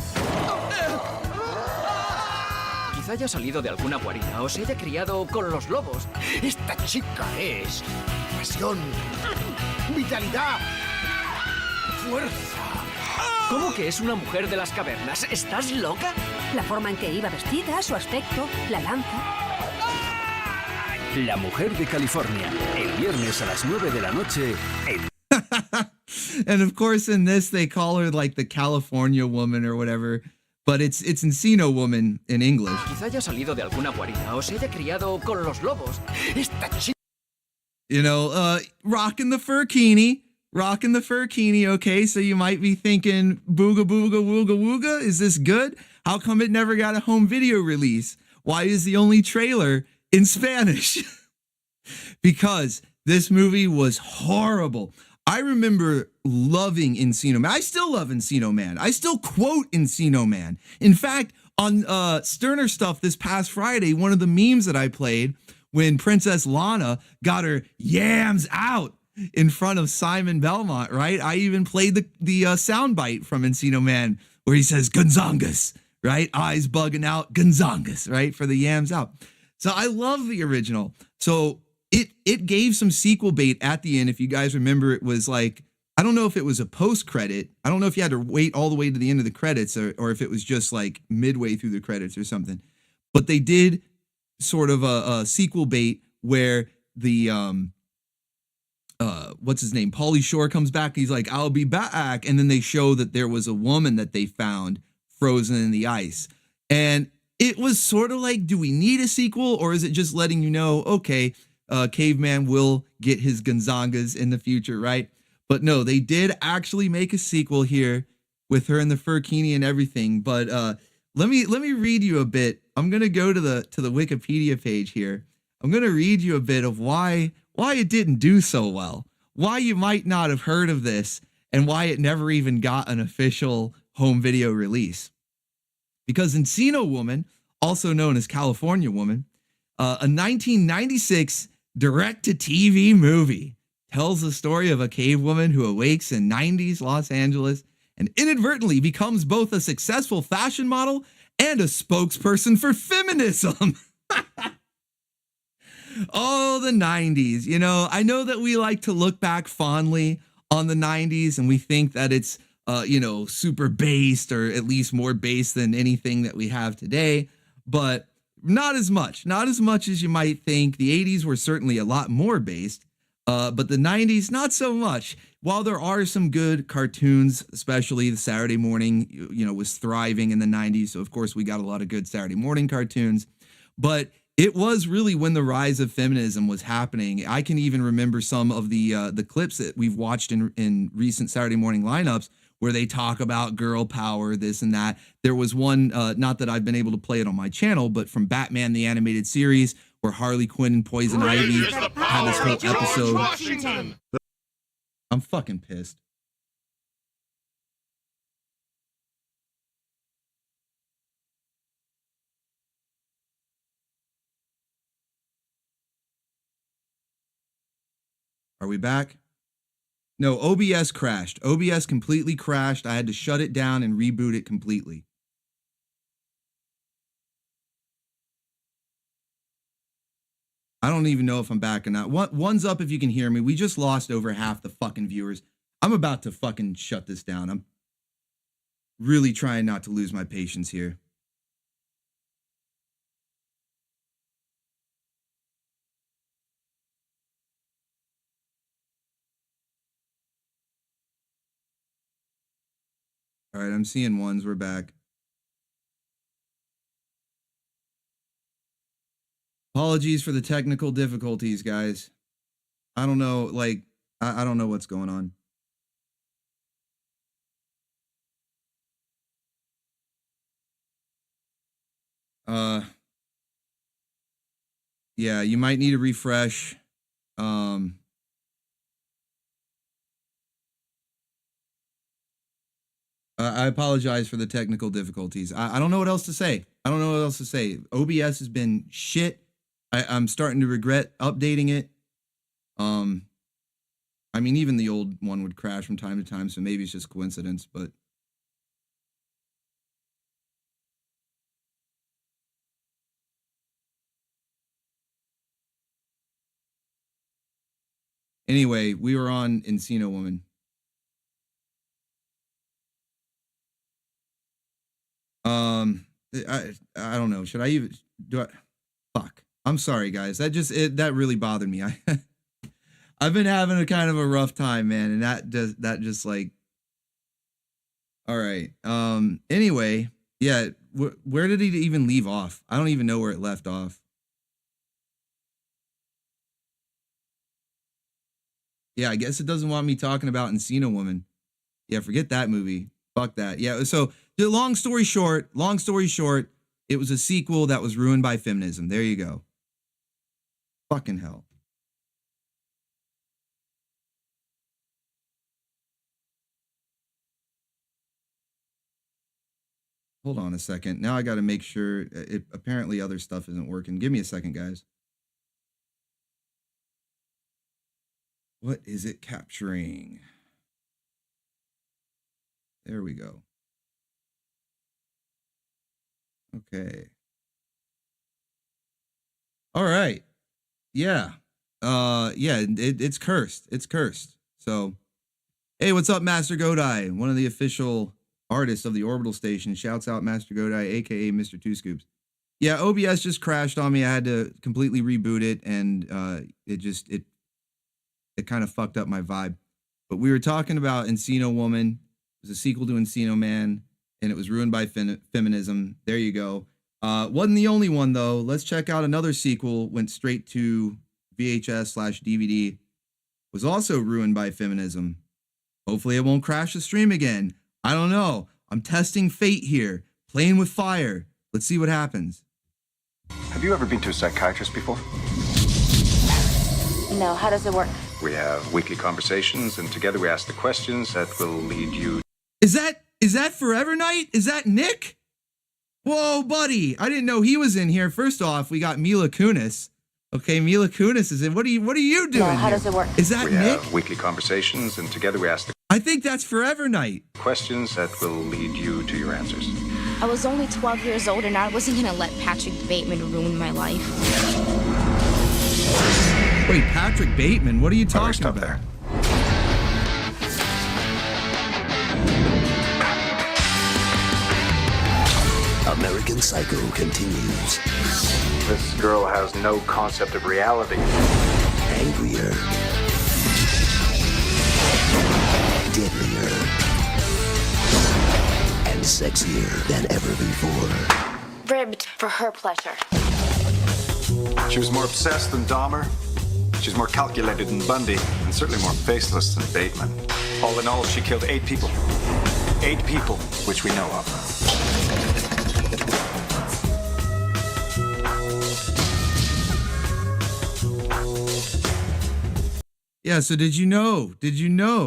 [SPEAKER 9] Quizá haya salido de alguna guarida o se haya criado con los lobos.
[SPEAKER 17] Esta chica es pasión, vitalidad, fuerza.
[SPEAKER 9] ¿Cómo que es una mujer de las cavernas? ¿Estás loca?
[SPEAKER 15] La forma en que iba vestida, su aspecto, la lanza.
[SPEAKER 18] La mujer de California, el viernes a las 9 de la noche en...
[SPEAKER 3] And of course in this they call her like the California woman or whatever, but it's Encino Woman in English.
[SPEAKER 9] Quizá haya salido de alguna guarida o se haya criado con los lobos. Esta chica...
[SPEAKER 3] Rocking the furkini, okay? So you might be thinking, booga booga wooga wooga, is this good? How come it never got a home video release? Why is the only trailer in Spanish? Because this movie was horrible. I remember loving Encino Man. I still love Encino Man. I still quote Encino Man. In fact, on Sterner Stuff this past Friday, one of the memes that I played when Princess Lana got her yams out in front of Simon Belmont, right? I even played the soundbite from Encino Man where he says Gonzangas, right? Eyes bugging out, Gonzangas, right? For the yams out. So I love the original. So it gave some sequel bait at the end. If you guys remember, it was like, I don't know if it was a post credit. I don't know if you had to wait all the way to the end of the credits or if it was just like midway through the credits or something. But they did sort of a sequel bait where the what's his name? Pauly Shore comes back. He's like, I'll be back. And then they show that there was a woman that they found frozen in the ice. And it was sort of like, do we need a sequel, or is it just letting you know, okay, Caveman will get his Gonzangas in the future, right? But no, they did actually make a sequel here with her in the furkini and everything. But let me read you a bit. I'm gonna go to the Wikipedia page here. I'm gonna read you a bit of why it didn't do so well, why you might not have heard of this, and why it never even got an official home video release. Because Encino Woman, also known as California Woman, a 1996 direct-to-TV movie, tells the story of a cave woman who awakes in 90s Los Angeles and inadvertently becomes both a successful fashion model and a spokesperson for feminism. Oh, the 90s. You know, I know that we like to look back fondly on the 90s and we think that it's, super based, or at least more based than anything that we have today, but not as much as you might think. The 80s were certainly a lot more based, but the 90s, not so much. While there are some good cartoons, especially the Saturday morning, was thriving in the 90s. So of course we got a lot of good Saturday morning cartoons, but it was really when the rise of feminism was happening. I can even remember some of the clips that we've watched in recent Saturday morning lineups where they talk about girl power, this and that. There was one, not that I've been able to play it on my channel, but from Batman the Animated Series, where Harley Quinn and Poison Ivy had this whole episode. I'm fucking pissed. Are we back? No, OBS crashed. OBS completely crashed. I had to shut it down and reboot it completely. I don't even know if I'm back or not. One's up if you can hear me. We just lost over half the fucking viewers. I'm about to fucking shut this down. I'm really trying not to lose my patience here. All right, I'm seeing ones. We're back. Apologies for the technical difficulties, guys. I don't know, I don't know what's going on. Yeah, you might need a refresh. I apologize for the technical difficulties. I don't know what else to say. I don't know what else to say. OBS has been shit. I'm starting to regret updating it. I mean, even the old one would crash from time to time, so maybe it's just coincidence, but anyway, we were on Encino Woman. I don't know. Should I even do I? Fuck. I'm sorry, guys. That really bothered me. I've been having a kind of a rough time, man, and that just like. All right. Anyway, yeah. Where did he even leave off? I don't even know where it left off. Yeah, I guess it doesn't want me talking about Encino Woman. Yeah, forget that movie. Fuck that. Yeah. So, long story short, it was a sequel that was ruined by feminism. There you go. Fucking hell. Hold on a second. Now I got to make sure. Apparently other stuff isn't working. Give me a second, guys. What is it capturing? There we go. Okay. All right. Yeah. It's cursed. It's cursed. So, hey, what's up, Master Godai? One of the official artists of the Orbital station. Shouts out Master Godai, aka Mr. Two Scoops. Yeah, OBS just crashed on me. I had to completely reboot it, and it kind of fucked up my vibe. But we were talking about Encino Woman. It was a sequel to Encino Man, and it was ruined by feminism. There you go. Wasn't the only one, though. Let's check out another sequel. Went straight to VHS/DVD. Was also ruined by feminism. Hopefully it won't crash the stream again. I don't know. I'm testing fate here. Playing with fire. Let's see what happens.
[SPEAKER 19] Have you ever been to a psychiatrist before?
[SPEAKER 20] No, how does it work?
[SPEAKER 19] We have weekly conversations, and together we ask the questions that will lead you.
[SPEAKER 3] Is that Forever Night? Is that Nick? Whoa, buddy! I didn't know he was in here. First off, we got Mila Kunis. Okay, Mila Kunis is in. What are you doing?
[SPEAKER 20] No, how does it work?
[SPEAKER 3] Is that
[SPEAKER 19] we
[SPEAKER 3] Nick?
[SPEAKER 19] Have weekly conversations, and together we ask the
[SPEAKER 3] I think that's Forever Night.
[SPEAKER 19] Questions that will lead you to your answers.
[SPEAKER 20] I was only 12 years old, and I wasn't gonna let Patrick Bateman ruin my life.
[SPEAKER 3] Wait, Patrick Bateman? What are you talking about?
[SPEAKER 19] There.
[SPEAKER 1] American Psycho continues.
[SPEAKER 19] This girl has no concept of reality.
[SPEAKER 1] Angrier. Deadlier. And sexier than ever before.
[SPEAKER 20] Ribbed for her pleasure.
[SPEAKER 19] She was more obsessed than Dahmer. She's more calculated than Bundy, and certainly more faceless than Bateman. All in all, she killed 8 people. 8 people, which we know of.
[SPEAKER 3] Yeah, so did you know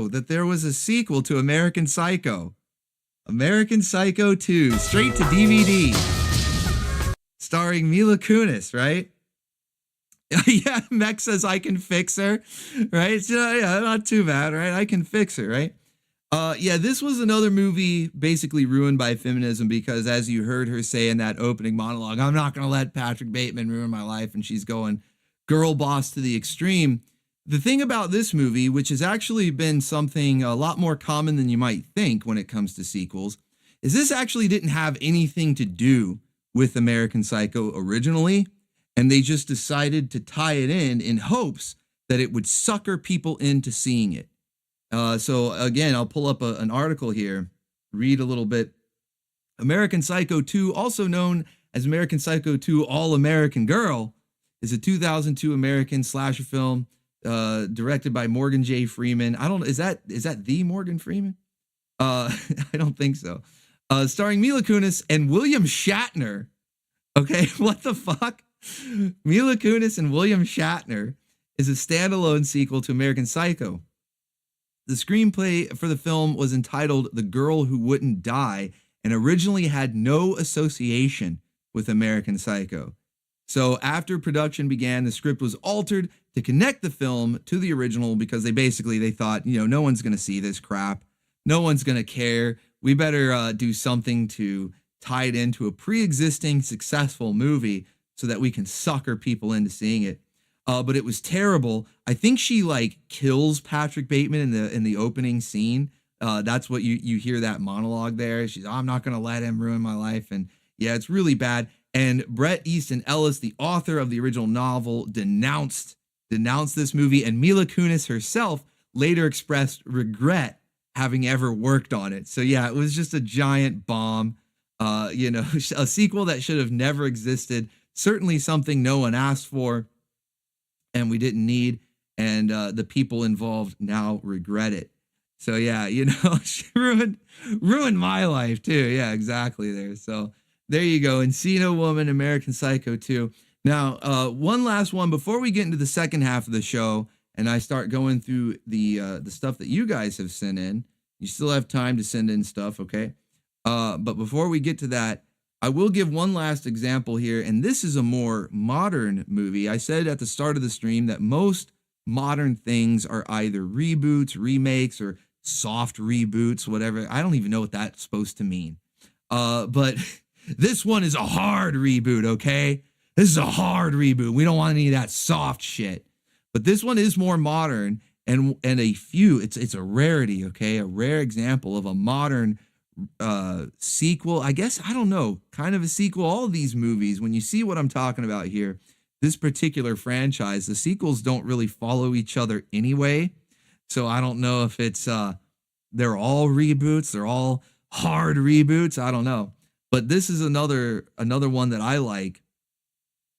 [SPEAKER 3] that there was a sequel to American Psycho? American Psycho 2, straight to DVD. Starring Mila Kunis, right? Yeah, Mech says I can fix her, right? So, yeah, not too bad, right? I can fix her, right? Yeah, this was another movie basically ruined by feminism because, as you heard her say in that opening monologue, I'm not going to let Patrick Bateman ruin my life, and she's going girl boss to the extreme. The thing about this movie, which has actually been something a lot more common than you might think when it comes to sequels, is this actually didn't have anything to do with American Psycho originally, and they just decided to tie it in hopes that it would sucker people into seeing it. So again, I'll pull up an article here, read a little bit. American Psycho 2, also known as American Psycho 2 All American Girl, is a 2002 American slasher film directed by Morgan J. Freeman. Is that the Morgan Freeman? I don't think so. Starring Mila Kunis and William Shatner. Okay, what the fuck? Mila Kunis and William Shatner is a standalone sequel to American Psycho. The screenplay for the film was entitled The Girl Who Wouldn't Die and originally had no association with American Psycho. So after production began, the script was altered to connect the film to the original because they thought, no one's going to see this crap. No one's going to care. We better do something to tie it into a pre-existing successful movie so that we can sucker people into seeing it. But it was terrible. I think she kills Patrick Bateman in the opening scene. That's what you hear that monologue there. She's, I'm not going to let him ruin my life. And yeah, it's really bad. And Bret Easton Ellis, the author of the original novel, denounced this movie. And Mila Kunis herself later expressed regret having ever worked on it. So yeah, it was just a giant bomb. A sequel that should have never existed. Certainly something no one asked for and we didn't need, and the people involved now regret it. So yeah, she ruined my life too. Yeah, exactly there. So there you go. Encino Woman, American Psycho 2. Now, one last one before we get into the second half of the show and I start going through the stuff that you guys have sent in. You still have time to send in stuff, okay? But before we get to that, I will give one last example here, and this is a more modern movie. I said at the start of the stream that most modern things are either reboots, remakes, or soft reboots, whatever. I don't even know what that's supposed to mean. But This one is a hard reboot, okay? This is a hard reboot. We don't want any of that soft shit. But this one is more modern and it's a rarity, okay? A rare example of a modern sequel. I guess, I don't know, kind of a sequel. All of these movies, when you see what I'm talking about here, this particular franchise, the sequels don't really follow each other anyway. So I don't know if it's they're all reboots, they're all hard reboots. I don't know. But this is another one that I like.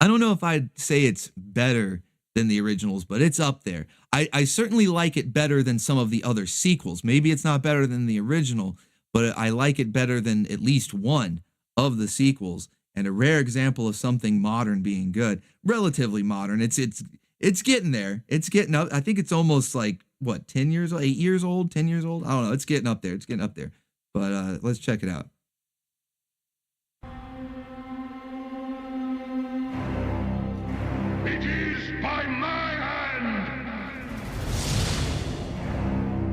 [SPEAKER 3] I don't know if I'd say it's better than the originals, but it's up there. I certainly like it better than some of the other sequels. Maybe it's not better than the original, but I like it better than at least one of the sequels. And a rare example of something modern being good, relatively modern. It's getting there. It's getting up. I think it's almost like what, 10 years old, 8 years old, 10 years old. I don't know. It's getting up there. It's getting up there. But let's check it out.
[SPEAKER 16] It is by my hand.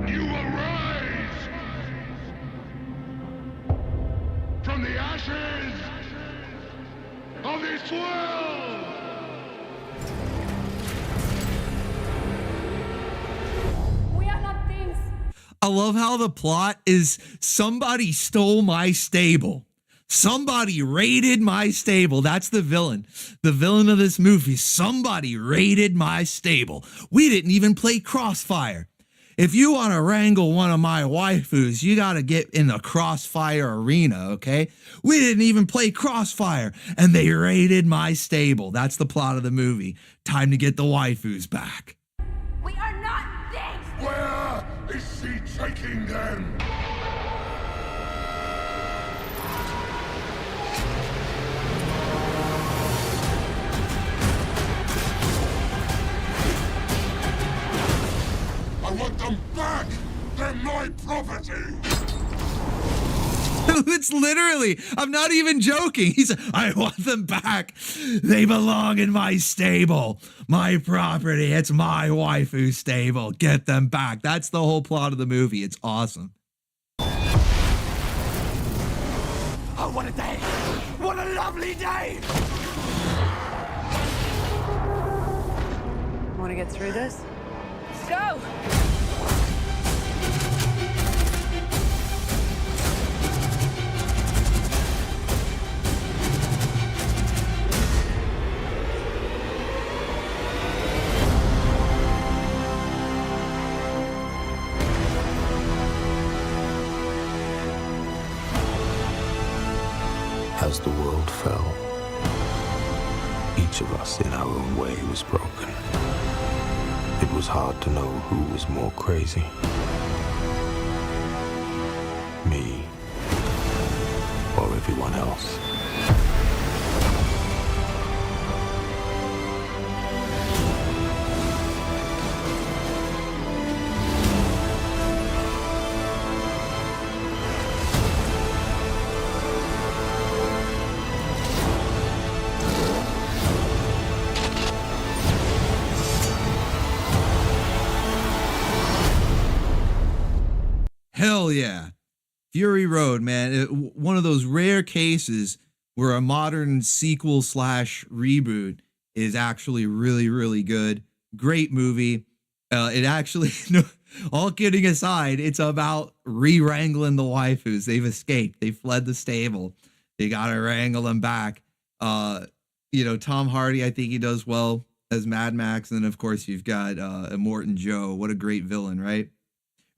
[SPEAKER 16] You arise from the ashes of this world.
[SPEAKER 10] We are not things.
[SPEAKER 3] I love how the plot is somebody stole my stable. Somebody raided my stable. That's the villain. The villain of this movie. Somebody raided my stable. We didn't even play Crossfire. If you want to wrangle one of my waifus, you got to get in the Crossfire arena, okay? We didn't even play Crossfire, and they raided my stable. That's the plot of the movie. Time to get the waifus back.
[SPEAKER 10] We are not things.
[SPEAKER 16] Where is she taking them? I want them back! They're my property!
[SPEAKER 3] It's literally, I'm not even joking. He's, I want them back. They belong in my stable, my property. It's my waifu stable. Get them back. That's the whole plot of the movie. It's awesome.
[SPEAKER 1] Oh, what a day! What a lovely day!
[SPEAKER 10] Want to get through this? Go!
[SPEAKER 7] As the world fell, each of us in our own way was broken. It was hard to know who was more crazy. Me or everyone else.
[SPEAKER 3] Hell yeah. Fury Road, man. One of those rare cases where a modern sequel / reboot is actually really, really good. Great movie. It actually, no, all kidding aside, it's about re-wrangling the waifus. They've escaped. They fled the stable. They got to wrangle them back. Tom Hardy, I think he does well as Mad Max. And then, of course, you've got Immortan Joe. What a great villain, right?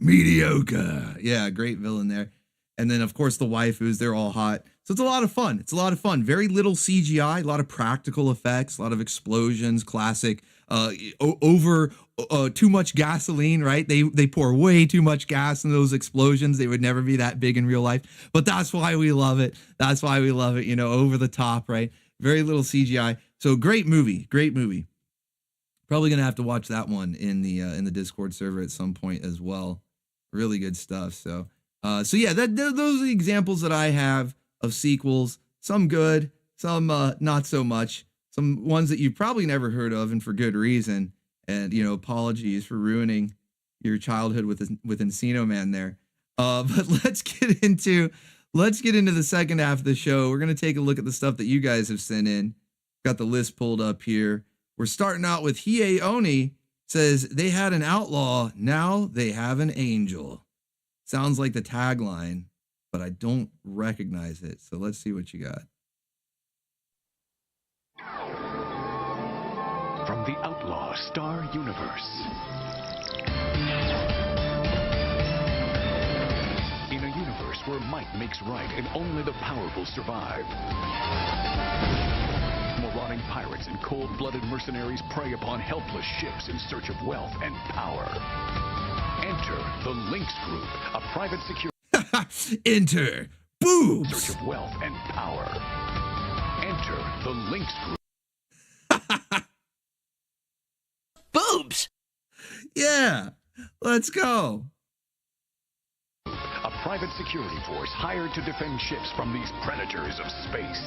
[SPEAKER 3] Mediocre. Yeah, great villain there. And then, of course, the waifus, they're all hot. So it's a lot of fun. It's a lot of fun. Very little CGI, a lot of practical effects, a lot of explosions, classic, too much gasoline, right? They pour way too much gas in those explosions. They would never be that big in real life. But that's why we love it. That's why we love it, over the top, right? Very little CGI. So great movie. Great movie. Probably going to have to watch that one in the Discord server at some point as well. Really good stuff. So yeah, those are the examples that I have of sequels. Some good, some not so much. Some ones that you've probably never heard of, and for good reason. And apologies for ruining your childhood with Encino Man there. But let's get into let's get into the second half of the show. We're going to take a look at the stuff that you guys have sent in. Got the list pulled up here. We're starting out with Hiei Oni. Says they had an outlaw, now they have an angel. Sounds like the tagline, but I don't recognize it. So let's see what you got.
[SPEAKER 21] From the Outlaw Star Universe. In a universe where might makes right and only the powerful survive. Marauding pirates and cold-blooded mercenaries prey upon helpless ships in search of wealth and power. Enter the Lynx Group, a private security...
[SPEAKER 3] Enter boobs!
[SPEAKER 21] Search of wealth and power. Enter the Lynx Group.
[SPEAKER 22] Boobs!
[SPEAKER 3] Yeah, let's go.
[SPEAKER 21] A private security force hired to defend ships from these predators of space.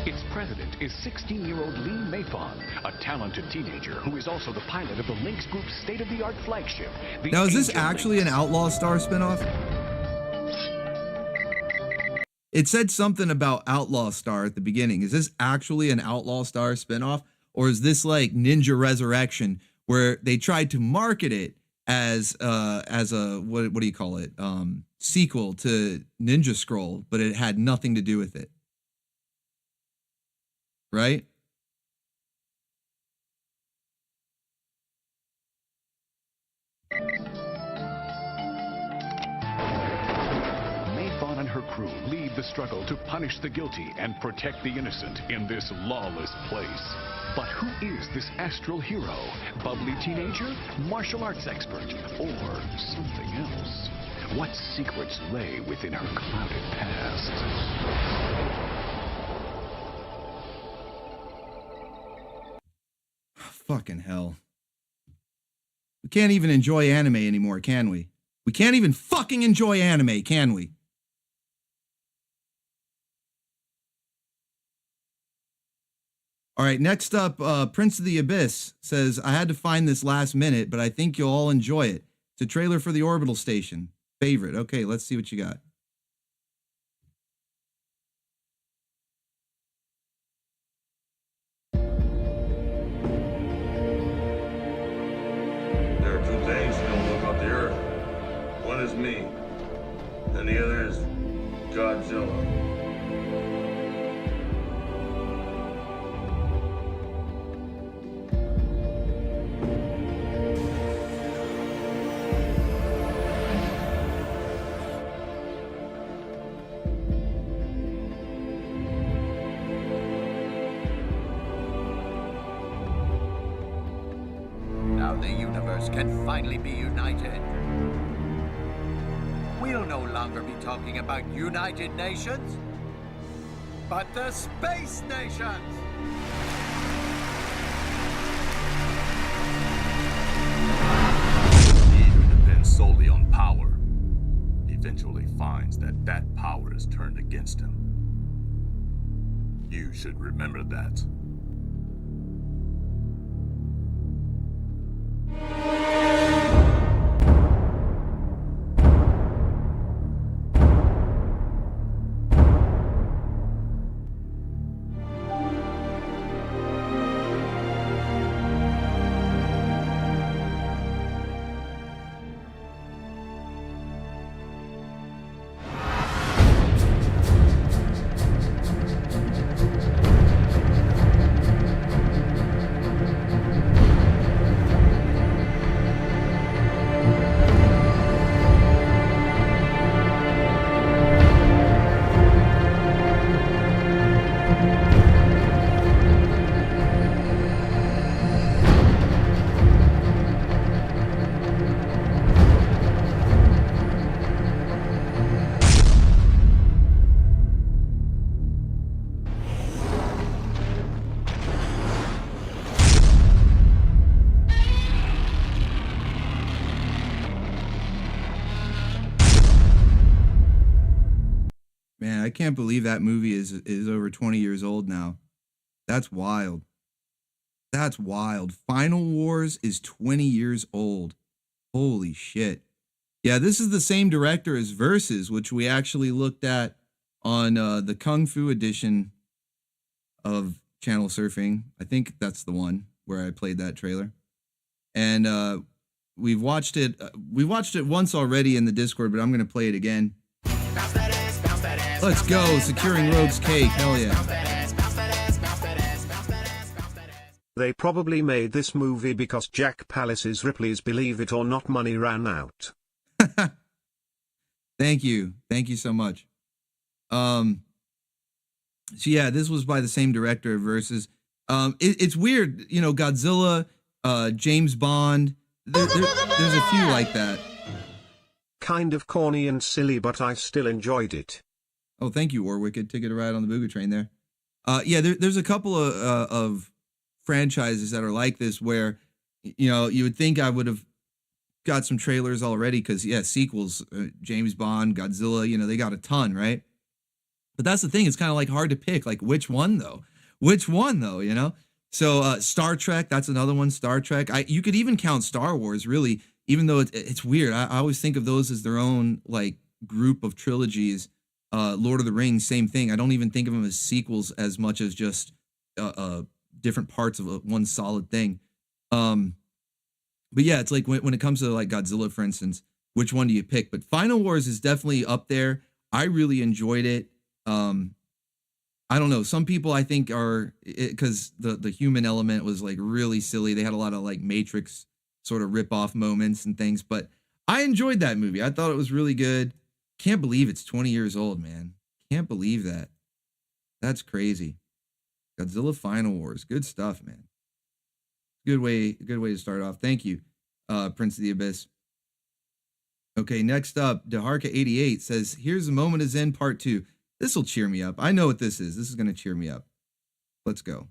[SPEAKER 21] Its president is 16-year-old Lee Mayfawn, a talented teenager who is also the pilot of the Lynx Group's state-of-the-art flagship.
[SPEAKER 3] Now, is this actually an Outlaw Star spinoff? It said something about Outlaw Star at the beginning. Is this actually an Outlaw Star spinoff? Or is this like Ninja Resurrection, where they tried to market it as a, what do you call it? Sequel to Ninja Scroll, but it had nothing to do with it. Right?
[SPEAKER 21] Mayfawn and her crew lead the struggle to punish the guilty and protect the innocent in this lawless place. But who is this astral hero? Bubbly teenager? Martial arts expert? Or something else? What secrets lay within her clouded past?
[SPEAKER 3] Fucking hell. We can't even enjoy anime anymore, can we? We can't even fucking enjoy anime, can we? All right, next up, Prince of the Abyss says, I had to find this last minute, but I think you'll all enjoy it. It's a trailer for the Orbital Station. Favorite. Okay, let's see what you got.
[SPEAKER 23] There are two things that don't look up the earth. One is me, and the other is Godzilla.
[SPEAKER 17] Now the universe can finally be united. We'll no longer be talking about United Nations, but the Space Nations!
[SPEAKER 11] He who depends solely on power eventually finds that that power is turned against him. You should remember that.
[SPEAKER 3] Man, I can't believe that movie is over 20 years old now. That's wild. That's wild. Final Wars is 20 years old. Holy shit. Yeah, this is the same director as Versus, which we actually looked at on the Kung Fu edition of Channel Surfing. I think that's the one where I played that trailer. And we've watched it. We watched it once already in the Discord, but I'm going to play it again. Let's go. Securing Rogue's Cake. Hell yeah.
[SPEAKER 4] They probably made this movie because Jack Pallas's Ripley's Believe It or Not money ran out.
[SPEAKER 3] Thank you. Thank you so much. So yeah, this was by the same director of Versus. It's weird, you know, Godzilla, James Bond. There's a few like that.
[SPEAKER 4] Kind of corny and silly, but I still enjoyed it.
[SPEAKER 3] Oh, thank you, Orwicked. Ticket to ride on the BOOGA train there. Yeah, there's a couple of franchises that are like this where, you know, you would think I would have got some trailers already because, yeah, sequels, James Bond, Godzilla, you know, they got a ton, right? But that's the thing. It's kind of like hard to pick, like, which one, though? Which one, though, you know? So Star Trek, that's another one, Star Trek. You could even count Star Wars, really, even though it's weird. I always think of those as their own, like, group of trilogies. Lord of the Rings, same thing. I don't even think of them as sequels as much as just different parts of one solid thing. But yeah, it's like when it comes to like Godzilla, for instance, which one do you pick? But Final Wars is definitely up there. I really enjoyed it. I don't know. Some people I think are, because the human element was like really silly. They had a lot of like Matrix sort of rip-off moments and things. But I enjoyed that movie. I thought it was really good. Can't believe it's 20 years old, man. Can't believe that. That's crazy. Godzilla Final Wars. Good stuff, man. Good way to start off. Thank you, Prince of the Abyss. Okay, next up, Deharka88 says, here's the Moment of Zen Part 2. This will cheer me up. I know what this is. This is going to cheer me up. Let's go.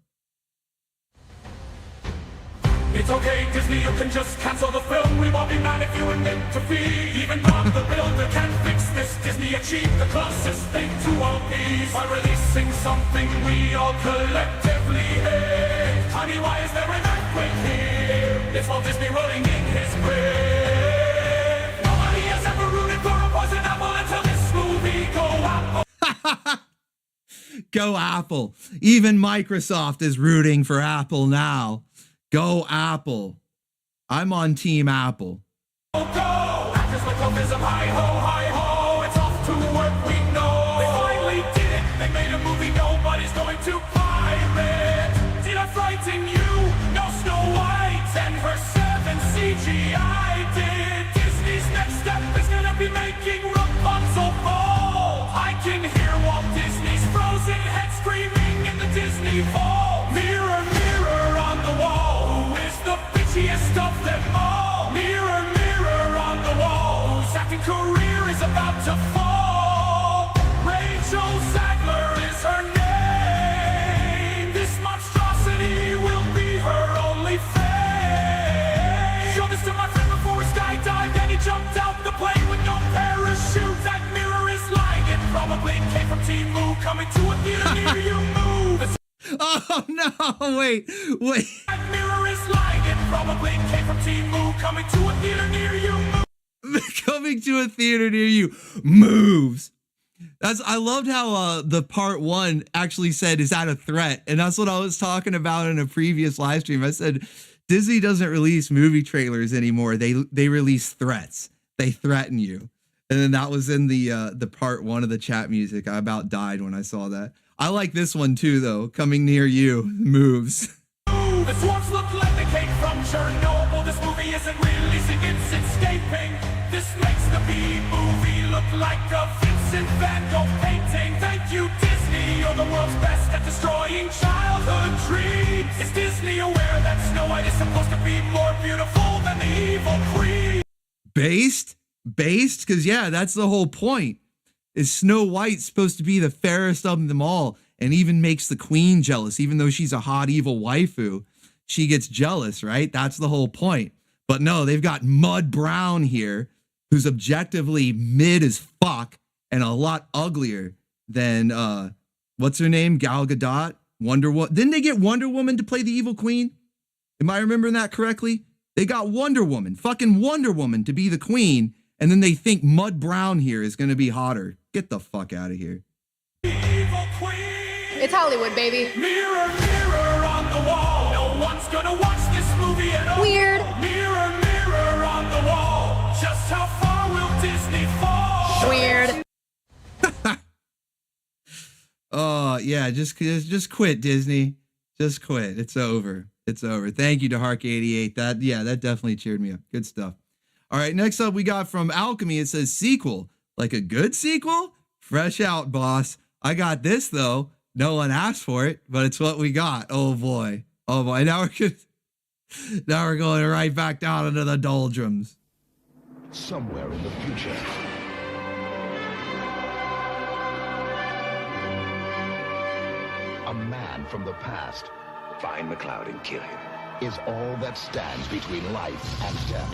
[SPEAKER 1] It's okay, Disney, you can just cancel the film. We won't be mad if you admit defeat. Even Bob the Builder can't fix this. Disney achieved the closest thing to One Piece by releasing something we all collectively hate. Honey, why is there an earthquake here? It's Walt Disney rolling in his grave. Nobody has ever rooted for a poison apple until this movie. Go Apple.
[SPEAKER 3] Go Apple. Even Microsoft is rooting for Apple now. Go Apple. I'm on Team Apple.
[SPEAKER 1] Go! Actors like Lopez of hi-ho, it's off to work, we know. They finally did it, they made a movie nobody's going to pirate. Did I frighten you? No Snow White and her 7 CGI did. Disney's next step is gonna be making Rapunzel fall. I can hear Walt Disney's frozen head screaming in the Disney Vault. Mirror, mirror on the wall, who is the bitchiest of them all? Mirror, mirror on the wall, whose acting career is about to fall? Rachel Zegler is her name. This monstrosity will be her only fame. Show this to my friend before he skydived and he jumped out the plane with no parachute. That mirror is lying. It probably came from Team Moo, coming to a theater near you. Move.
[SPEAKER 3] Oh no! Wait.
[SPEAKER 1] That mirror is lying. It probably came from Team Moo, coming to a theater near you.
[SPEAKER 3] Coming to a theater near you. Moves. I loved how the part 1 actually said, is that a threat? And that's what I was talking about in a previous live stream. I said, Disney doesn't release movie trailers anymore. They release threats. They threaten you. And then that was in the part 1 of the chat music. I about died when I saw that. I like this one too, though. Coming near you. Moves.
[SPEAKER 1] The swarms look like they came from Chernobyl. This movie isn't releasing, it's escaping. This makes the B-movie look like a Vincent Van Gogh painting. Thank you, Disney. You're the world's best at destroying childhood dreams. Is Disney aware that Snow White is supposed to be more beautiful than the evil queen?
[SPEAKER 3] Based? Because, yeah, that's the whole point. Is Snow White supposed to be the fairest of them all, and even makes the queen jealous, even though she's a hot, evil waifu. She gets jealous, right? That's the whole point. But no, they've got Mud Brown here, who's objectively mid as fuck and a lot uglier than, what's her name? Gal Gadot? Wonder Woman. Didn't they get Wonder Woman to play the evil queen? Am I remembering that correctly? They got Wonder Woman, fucking Wonder Woman, to be the queen, and then they think Mud Brown here is gonna be hotter. Get the fuck out of here.
[SPEAKER 10] It's Hollywood, baby.
[SPEAKER 1] Mirror, mirror on the wall. No one's gonna watch this movie at all.
[SPEAKER 10] Weird.
[SPEAKER 1] Mirror, mirror on the wall. Just how far will Disney fall?
[SPEAKER 10] Weird.
[SPEAKER 3] Oh yeah, just quit, Disney. Just quit. It's over. It's over. Thank you to Hark88. That definitely cheered me up. Good stuff. All right, next up we got from Alchemy. It says sequel. Like a good sequel? Fresh out, boss. I got this though. No one asked for it, but it's what we got. Oh boy. Oh boy. Now we're going right back down into the doldrums.
[SPEAKER 21] Somewhere in the future, a man from the past,
[SPEAKER 2] Find McCloud and kill him.
[SPEAKER 21] is all that stands between life and death.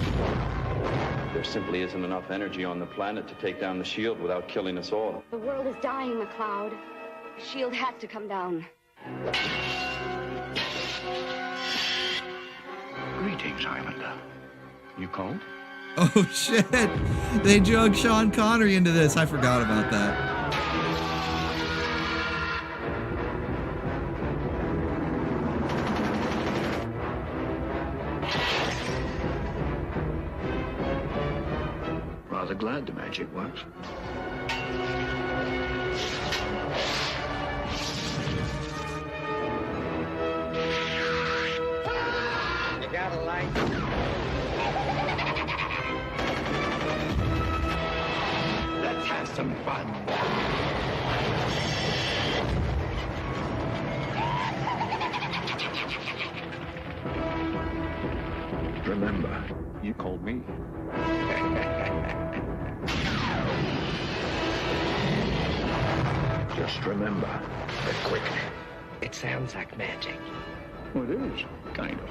[SPEAKER 8] There simply isn't enough energy on the planet to take down the shield without killing us all.
[SPEAKER 6] The world is dying, McCloud. The shield has to come down.
[SPEAKER 2] Greetings, Highlander. You cold?
[SPEAKER 3] Oh shit. They drug Sean Connery into this. I forgot about that.
[SPEAKER 2] Rather glad the magic works.
[SPEAKER 17] You got a light?
[SPEAKER 2] Let's have some fun.
[SPEAKER 21] Remember, you called me.
[SPEAKER 2] Just remember, the quickening. It sounds like magic.
[SPEAKER 21] Well, it is, kind of.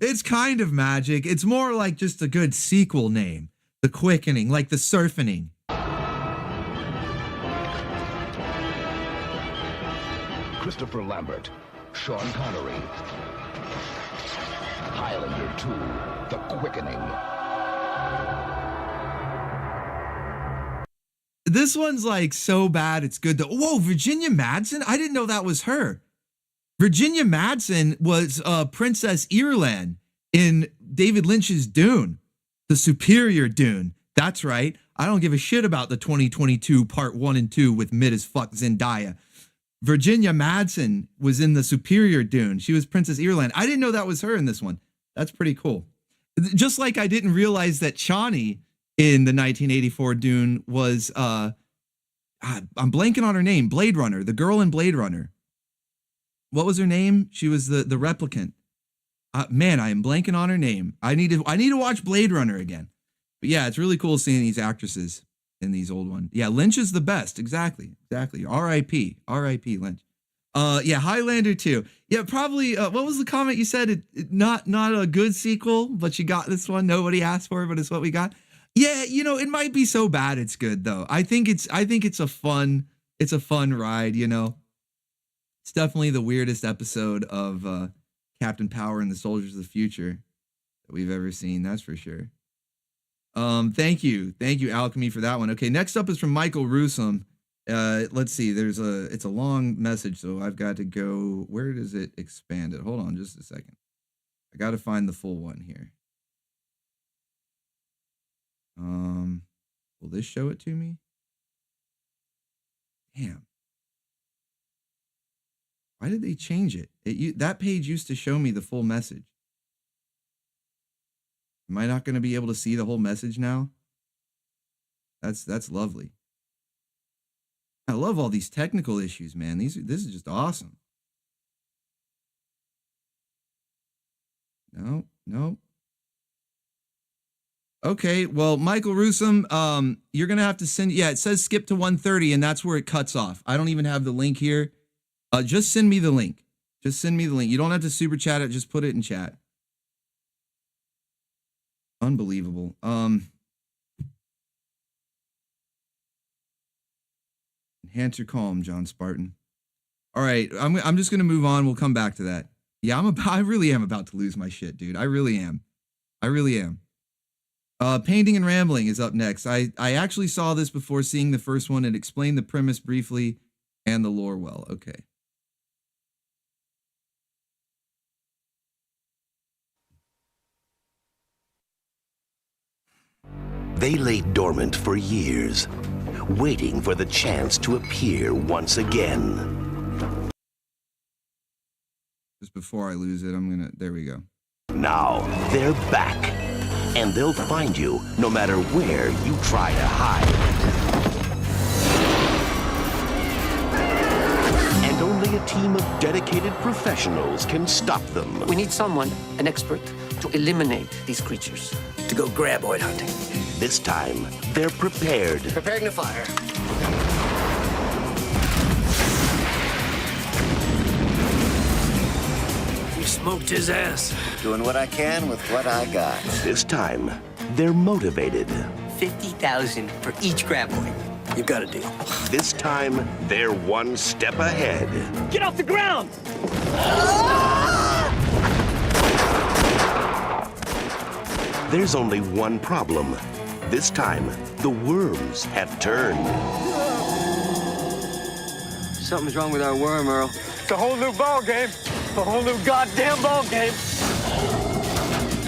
[SPEAKER 3] It's kind of magic. It's more like just a good sequel name. The Quickening, like the Surfening.
[SPEAKER 21] Christopher Lambert, Sean Connery, Highlander II, The Quickening.
[SPEAKER 3] This one's like so bad it's good though. Whoa, Virginia Madsen? I didn't know that was her. Virginia Madsen was Princess Irulan in David Lynch's Dune, the superior Dune. That's right. I don't give a shit about the 2022 part 1 and 2 with mid as fuck Zendaya. Virginia Madsen was in the superior Dune. She was Princess Irulan. I didn't know that was her in this one. That's pretty cool. Just like I didn't realize that Chani in the 1984 Dune was, I'm blanking on her name, Blade Runner, the girl in Blade Runner. What was her name? She was the replicant. Man, I am blanking on her name. I need to watch Blade Runner again. But yeah, it's really cool seeing these actresses in these old ones. Yeah, Lynch is the best. Exactly. R.I.P. Lynch. Yeah, Highlander 2. Yeah, probably. What was the comment you said? Not a good sequel, but you got this one. Nobody asked for it, but it's what we got. Yeah, you know, it might be so bad it's good though. I think it's a fun ride. You know, it's definitely the weirdest episode of Captain Power and the Soldiers of the Future that we've ever seen. That's for sure. Thank you, Alchemy, for that one. Okay, next up is from Michael Rusum. Let's see. It's a long message, so I've got to go. Where does it expand it? Hold on, just a second. I got to find the full one here. Will this show it to me? Damn. Why did they change it? That page used to show me the full message. Am I not going to be able to see the whole message now? That's lovely. I love all these technical issues, man. This is just awesome. No. Okay, well, Michael Rusum, you're going to have to send, yeah, it says skip to 130, and that's where it cuts off. I don't even have the link here. Just send me the link. You don't have to super chat it, just put it in chat. Unbelievable. Enhance your calm, John Spartan. All right, I'm just going to move on. We'll come back to that. Yeah, I really am about to lose my shit, dude. I really am. I really am. Painting and Rambling is up next. I actually saw this before seeing the first one and explained the premise briefly and the lore well. Okay.
[SPEAKER 5] They lay dormant for years, waiting for the chance to appear once again.
[SPEAKER 3] Just before I lose it, there we go.
[SPEAKER 5] Now, they're back, and they'll find you no matter where you try to hide. And only a team of dedicated professionals can stop them.
[SPEAKER 2] We need someone, an expert, to eliminate these creatures. To go graboid hunting.
[SPEAKER 5] This time, they're prepared.
[SPEAKER 2] Preparing to fire.
[SPEAKER 13] You smoked his ass.
[SPEAKER 5] Doing what I can with what I got. This time, they're motivated.
[SPEAKER 2] 50,000 for each graboid.
[SPEAKER 13] You got a deal.
[SPEAKER 5] This time, they're one step ahead.
[SPEAKER 2] Get off the ground!
[SPEAKER 5] There's only one problem. This time, the worms have turned.
[SPEAKER 2] Something's wrong with our worm, Earl. It's a whole new ball game. A whole new goddamn ball game.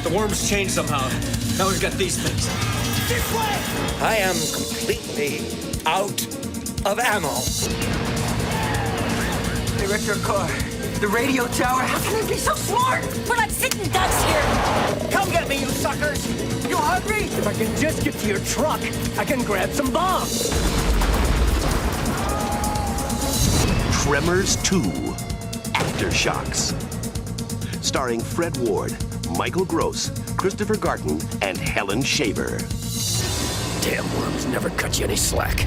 [SPEAKER 13] The worms changed somehow. Now we've got these things.
[SPEAKER 2] This way!
[SPEAKER 13] I am completely out of ammo.
[SPEAKER 2] They wrecked our car. The radio tower. How can they be so smart?
[SPEAKER 15] We're like sitting ducks here.
[SPEAKER 2] Come get me, you suckers! You hungry?
[SPEAKER 13] If I can just get to your truck, I can grab some bombs.
[SPEAKER 5] Tremors 2, Aftershocks. Starring Fred Ward, Michael Gross, Christopher Garten, and Helen Shaver.
[SPEAKER 13] Damn worms never cut you any slack.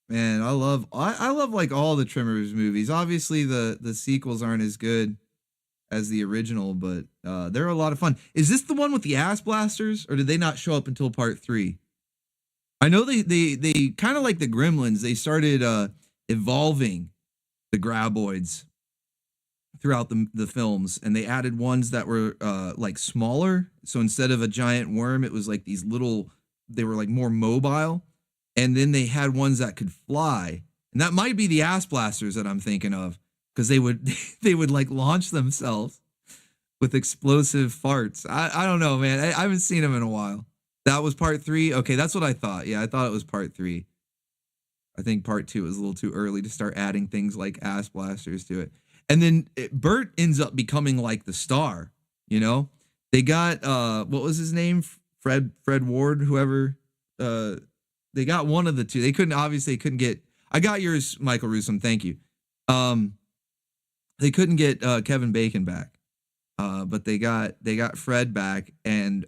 [SPEAKER 3] Man, I love like all the Tremors movies. Obviously, the sequels aren't as good as the original, but they're a lot of fun. Is this the one with the ass blasters, or did they not show up until part 3? I know they kind of like the Gremlins. They started evolving the graboids throughout the films, and they added ones that were like smaller. So instead of a giant worm, it was like these little. They were like more mobile. And then they had ones that could fly. And that might be the ass blasters that I'm thinking of. Because they would like launch themselves with explosive farts. I don't know, man. I haven't seen them in a while. That was part 3. Okay, that's what I thought. Yeah, I thought it was part 3. I think part 2 was a little too early to start adding things like ass blasters to it. And then Bert ends up becoming like the star, you know? They got, what was his name? Fred Ward, whoever, they got one of the two. They couldn't get. I got yours, Michael Russom. Thank you. They couldn't get Kevin Bacon back, but they got Fred back and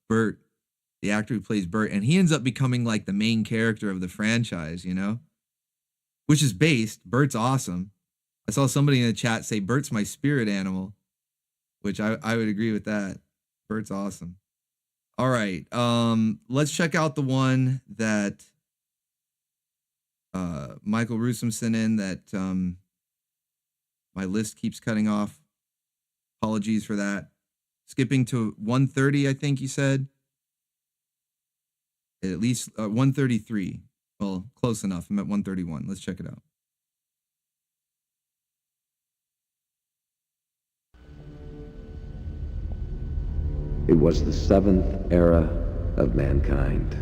[SPEAKER 3] Bert, the actor who plays Bert, and he ends up becoming like the main character of the franchise. You know, which is based. Bert's awesome. I saw somebody in the chat say Bert's my spirit animal, which I would agree with that. Bert's awesome. All right, let's check out the one that Michael Russom sent in that my list keeps cutting off. Apologies for that. Skipping to 130, I think you said. At least 133. Well, close enough. I'm at 131. Let's check it out.
[SPEAKER 14] It was the 7th era of mankind.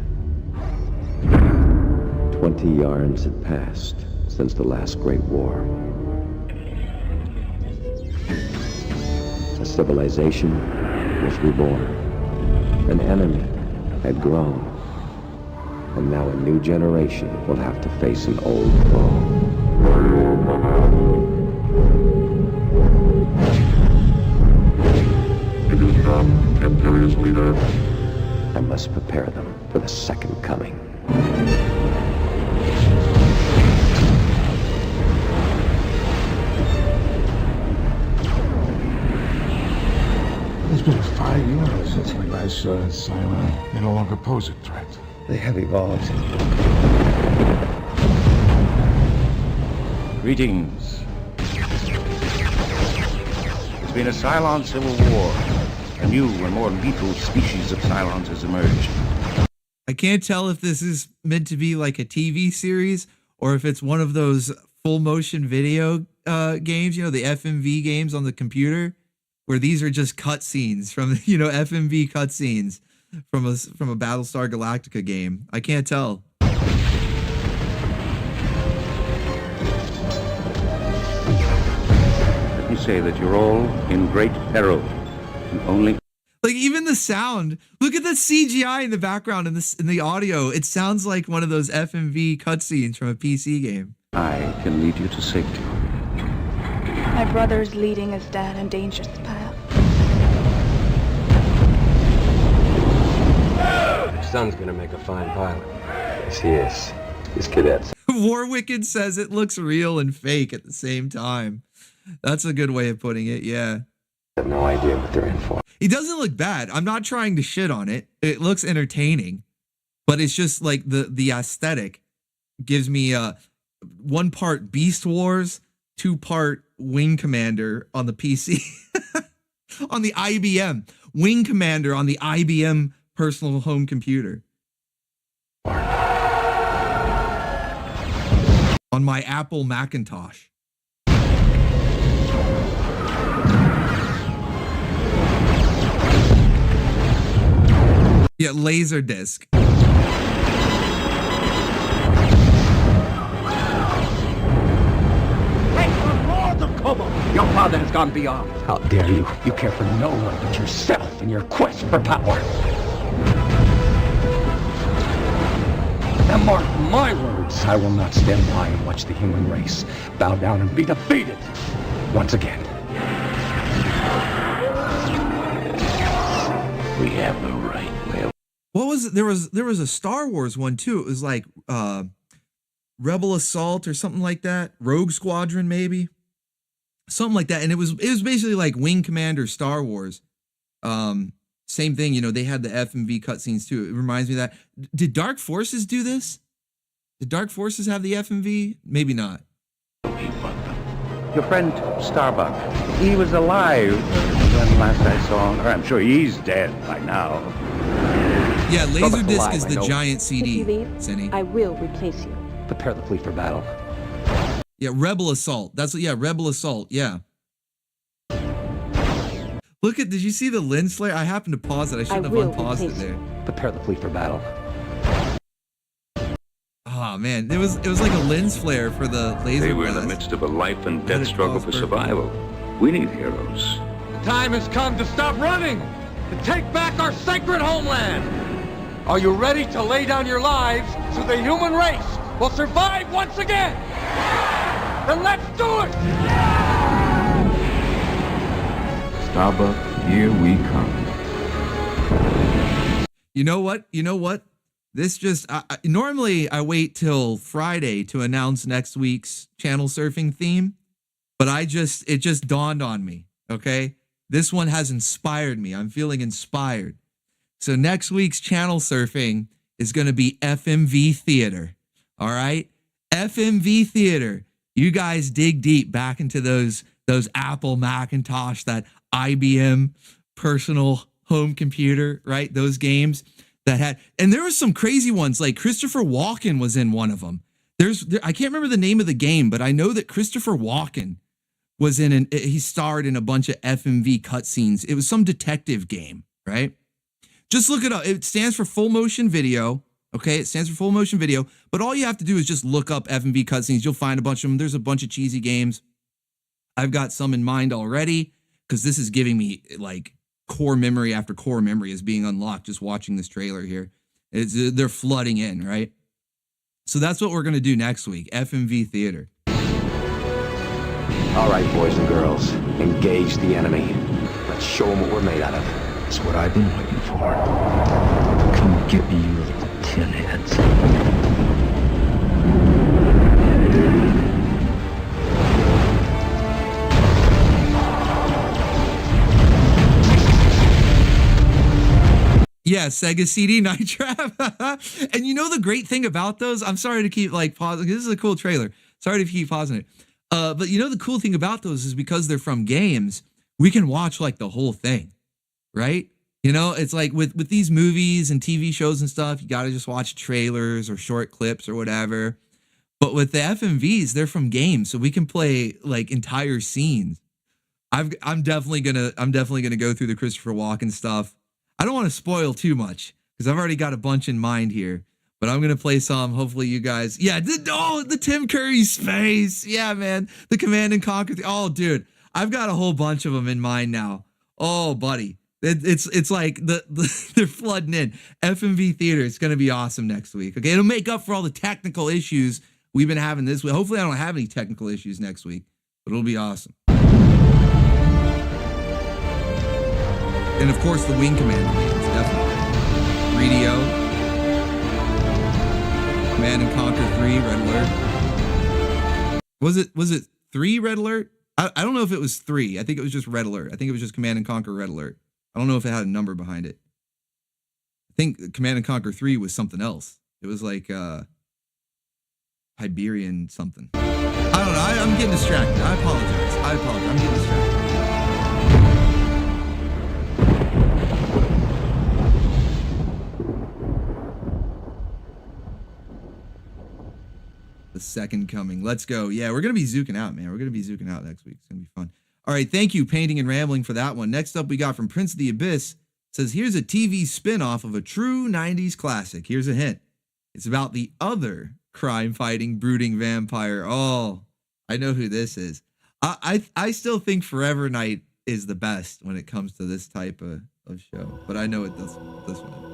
[SPEAKER 14] 20 yards had passed since the last Great War. A civilization was reborn. An enemy had grown. And now a new generation will have to face an old foe. Imperious leader. I must prepare them for the second coming.
[SPEAKER 16] It's been 5 years since we last saw Cylon. They no longer pose a threat.
[SPEAKER 14] They have evolved. Greetings.
[SPEAKER 7] It's been a Cylon civil war. A new and more lethal species of Cylons has emerged.
[SPEAKER 3] I can't tell if this is meant to be like a TV series or if it's one of those full motion video games, you know, the FMV games on the computer, where these are just cutscenes from, you know, FMV cutscenes from a Battlestar Galactica game. I can't tell.
[SPEAKER 7] Let me say that you're all in great peril. You only...
[SPEAKER 3] Like even the sound, look at the CGI in the background and in the audio. It sounds like one of those FMV cutscenes from a PC game.
[SPEAKER 7] I can lead you to safety.
[SPEAKER 9] My brother's leading his dad on dangerous path.
[SPEAKER 14] Your son's gonna make a fine pilot. Yes, he is. These cadets.
[SPEAKER 3] Warwicked says it looks real and fake at the same time. That's a good way of putting it, yeah.
[SPEAKER 14] I have no idea what they're in for.
[SPEAKER 3] He doesn't look bad. I'm not trying to shit on it. It looks entertaining, but it's just like the aesthetic gives me 1 part Beast Wars, 2 part Wing Commander on the PC, on the IBM Wing Commander on the IBM personal home computer, on my Apple Macintosh. Yeah, Laserdisc.
[SPEAKER 14] Your father has gone beyond. How dare you? You care for no one but yourself in your quest for power. Now mark my words. I will not stand by and watch the human race bow down and be defeated once again.
[SPEAKER 7] We have the right.
[SPEAKER 3] What was it? There was a Star Wars one too. It was like Rebel Assault or something like that. Rogue Squadron maybe. Something like that. And it was basically like Wing Commander Star Wars. Same thing, you know, they had the FMV cutscenes too. It reminds me of that. Did Dark Forces do this? Did Dark Forces have the FMV? Maybe not.
[SPEAKER 7] Your friend Starbuck, he was alive when last I saw him. Or I'm sure he's dead by now.
[SPEAKER 3] Yeah, Laserdisc is the giant CD.
[SPEAKER 9] If you leave,
[SPEAKER 3] Cindy.
[SPEAKER 9] I will replace you.
[SPEAKER 14] Prepare the fleet for battle.
[SPEAKER 3] Yeah, Rebel Assault. That's what, yeah, Rebel Assault, yeah. Look at, did you see the lens flare? I happened to pause it. I shouldn't have unpaused it there.
[SPEAKER 14] Prepare the fleet for battle.
[SPEAKER 3] Oh man, it was like a lens flare for the laser.
[SPEAKER 7] They were in the midst of a life and death struggle for survival. We need heroes.
[SPEAKER 17] The time has come to stop running, to take back our sacred homeland. Are you ready to lay down your lives so the human race will survive once again? Then let's do it!
[SPEAKER 7] Starbuck, here we come.
[SPEAKER 3] You know what? This just, normally I wait till Friday to announce next week's channel surfing theme, but it just dawned on me, okay? This one has inspired me. I'm feeling inspired. So next week's channel surfing is going to be FMV Theater, all right? FMV Theater. You guys dig deep back into those Apple Macintosh, that IBM personal home computer, right? Those games that had, and there were some crazy ones, like Christopher Walken was in one of them. I can't remember the name of the game, but I know that Christopher Walken was he starred in a bunch of FMV cutscenes. It was some detective game, right? Just look it up. It stands for full motion video. Okay, it stands for full motion video, but all you have to do is just look up FMV cutscenes. You'll find a bunch of them. There's a bunch of cheesy games. I've got some in mind already because this is giving me like core memory after core memory is being unlocked just watching this trailer here. They're flooding in, right? So that's what we're going to do next week, FMV Theater.
[SPEAKER 14] All right, boys and girls, engage the enemy. Let's show them what we're made out of.
[SPEAKER 16] That's what I've been waiting for. Come get me, you little tin heads.
[SPEAKER 3] Yeah, Sega CD Night Trap. And you know the great thing about those? I'm sorry to keep like pausing. This is a cool trailer. Sorry to keep pausing it. But you know the cool thing about those is because they're from games, we can watch like the whole thing, right? You know, it's like with these movies and TV shows and stuff, you got to just watch trailers or short clips or whatever. But with the FMVs, they're from games, so we can play like entire scenes. I'm definitely gonna go through the Christopher Walken stuff. I don't want to spoil too much because I've already got a bunch in mind here. But I'm gonna play some. Hopefully, you guys. Yeah, the Tim Curry space. Yeah, man. The Command and Conquer. Oh, dude, I've got a whole bunch of them in mind now. Oh, buddy, it's like they're flooding in. FMV theater. It's gonna be awesome next week. Okay, it'll make up for all the technical issues we've been having this week. Hopefully, I don't have any technical issues next week, but it'll be awesome. And of course, the Wing Commander games, definitely. 3DO. Command and Conquer 3 Red Alert. Was it 3 Red Alert? I don't know if it was 3. I think it was just Red Alert. I think it was just Command and Conquer Red Alert. I don't know if it had a number behind it. I think Command and Conquer 3 was something else. It was like Iberian something. I don't know. I'm getting distracted. I apologize. I'm getting distracted. The Second Coming. Let's go. Yeah, we're going to be zooking out, man. We're going to be zooking out next week. It's going to be fun. All right. Thank you, Painting and Rambling, for that one. Next up, we got from Prince of the Abyss. Says, here's a TV spinoff of a true 90s classic. Here's a hint. It's about the other crime-fighting, brooding vampire. Oh, I know who this is. I still think Forever Night is the best when it comes to this type of show. But I know it does this one.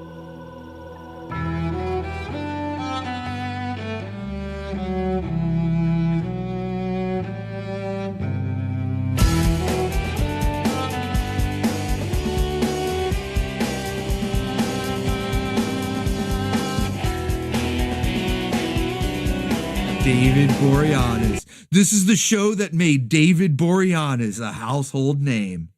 [SPEAKER 3] David Boreanaz. This is the show that made David Boreanaz a household name.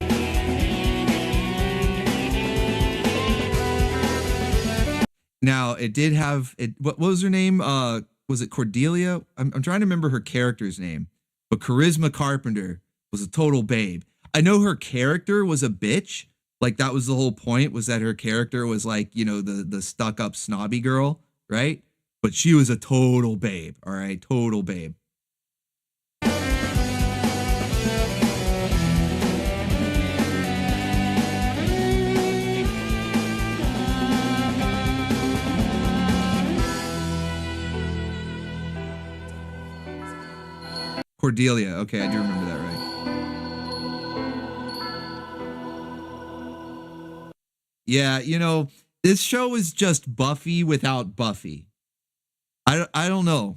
[SPEAKER 3] Now, it did have it. What was her name? Was it Cordelia? I'm trying to remember her character's name. But Charisma Carpenter was a total babe. I know her character was a bitch. Like, that was the whole point, was that her character was like, you know, the stuck-up snobby girl, right? But she was a total babe, all right? Total babe. Cordelia. Okay, I do remember that, right. Yeah, you know, this show is just Buffy without Buffy. I don't know.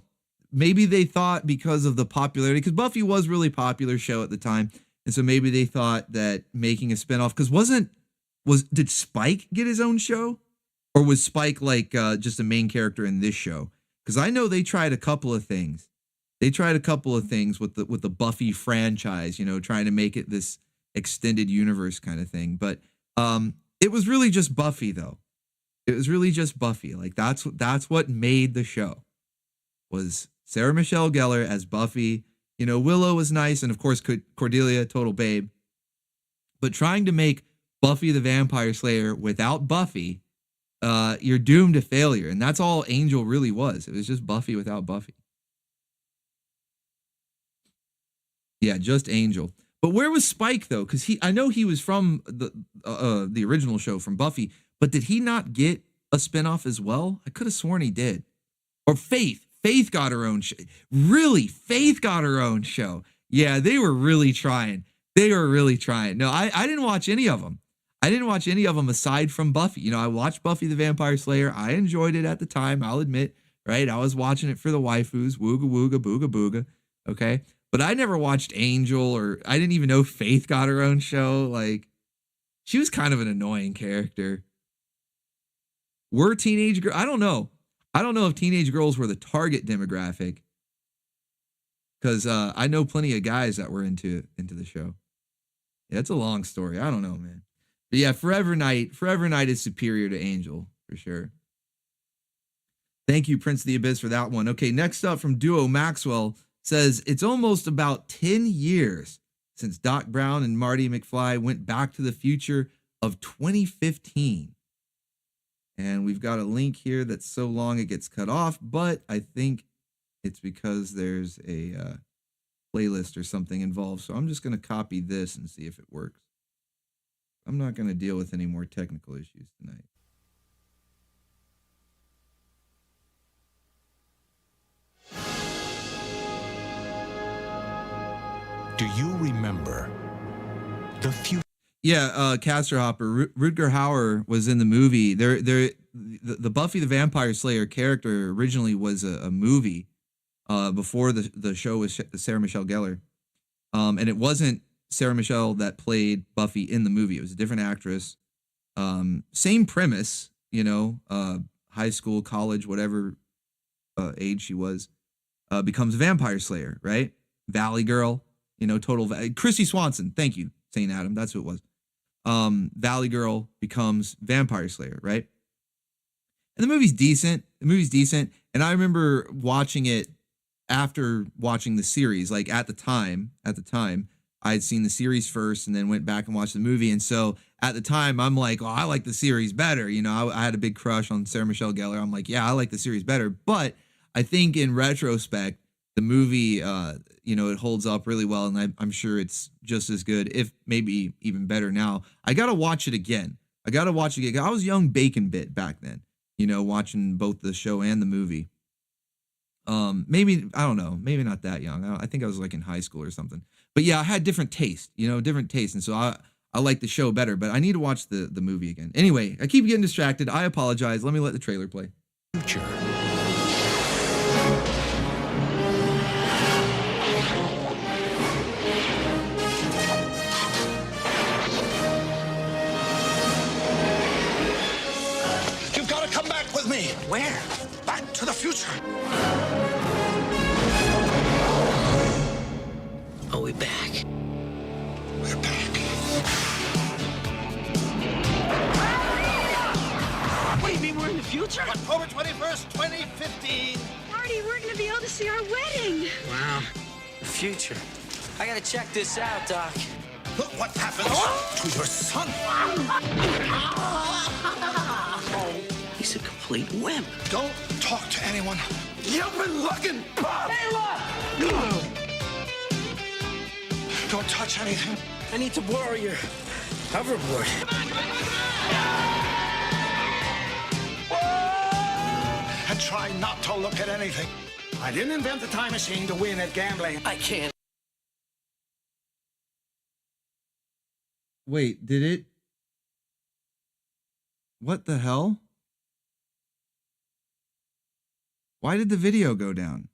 [SPEAKER 3] Maybe they thought because of the popularity, because Buffy was really popular show at the time, and so maybe they thought that making a spinoff, because did Spike get his own show, or was Spike like just a main character in this show? Because I know they tried a couple of things. They tried a couple of things with the Buffy franchise, you know, trying to make it this extended universe kind of thing. But it was really just Buffy, though. It was really just Buffy. Like, that's what made the show, was Sarah Michelle Gellar as Buffy. You know, Willow was nice, and of course Cordelia, total babe. But trying to make Buffy the Vampire Slayer without Buffy, you're doomed to failure. And that's all Angel really was. It was just Buffy without Buffy. Yeah, just Angel. But where was Spike, though? Because I know he was from the original show from Buffy, but did he not get a spinoff as well? I could have sworn he did. Or Faith. Faith got her own show. Really? Faith got her own show. Yeah, they were really trying. They were really trying. No, I didn't watch any of them. I didn't watch any of them aside from Buffy. You know, I watched Buffy the Vampire Slayer. I enjoyed it at the time, I'll admit, right? I was watching it for the waifus. Wooga wooga, booga booga. Okay? But I never watched Angel, or I didn't even know Faith got her own show. Like, she was kind of an annoying character. Were teenage girls? I don't know. I don't know if teenage girls were the target demographic, because I know plenty of guys that were into the show. Yeah, it's a long story. I don't know, man. But yeah, Forever Night is superior to Angel for sure. Thank you, Prince of the Abyss, for that one. Okay, next up from Duo Maxwell says, it's almost about 10 years since Doc Brown and Marty McFly went back to the future of 2015. And we've got a link here that's so long it gets cut off, but I think it's because there's a playlist or something involved. So I'm just going to copy this and see if it works. I'm not going to deal with any more technical issues tonight.
[SPEAKER 21] Do you remember the future?
[SPEAKER 3] Yeah, Caster Hopper. Rutger Hauer was in the movie. The Buffy the Vampire Slayer character originally was a movie before the show was Sarah Michelle Gellar. And it wasn't Sarah Michelle that played Buffy in the movie. It was a different actress. Same premise, you know, high school, college, whatever age she was, becomes a vampire slayer, right? Valley Girl, you know, Chrissy Swanson. Thank you, St. Adam. That's who it was. Valley Girl becomes vampire slayer, right? And the movie's decent. And I remember watching it after watching the series. Like at the time, I had seen the series first and then went back and watched the movie. And so at the time, I'm like, oh, I like the series better. You know, I had a big crush on Sarah Michelle Gellar. I'm like, yeah, I like the series better. But I think in retrospect, the movie, you know, it holds up really well. And I'm sure it's just as good, if maybe even better now. I got to watch it again. I was young bacon bit back then, you know, watching both the show and the movie. Maybe, I don't know, maybe not that young. I think I was like in high school or something. But yeah, I had different taste. And so I like the show better, but I need to watch the movie again. Anyway, I keep getting distracted. I apologize. Let me let the trailer play.
[SPEAKER 21] Future.
[SPEAKER 1] You've got to come back with me. Where? Back to the future.
[SPEAKER 22] Are we back?
[SPEAKER 1] We're back.
[SPEAKER 22] What do you mean we're in the future?
[SPEAKER 1] October 21st, 2015.
[SPEAKER 6] Marty, we're gonna be able to see our wedding.
[SPEAKER 22] Wow. The future. I gotta check this out, Doc.
[SPEAKER 1] Look what happens to your son.
[SPEAKER 22] He's a complete wimp.
[SPEAKER 1] Don't talk to anyone. You've been looking, Bob.
[SPEAKER 22] Hey, look!
[SPEAKER 1] Don't touch anything.
[SPEAKER 22] I need to borrow your hoverboard.
[SPEAKER 1] And try not to look at anything. I didn't invent the time machine to win at gambling.
[SPEAKER 22] I can't.
[SPEAKER 3] Wait, did it? What the hell? Why did the video go down?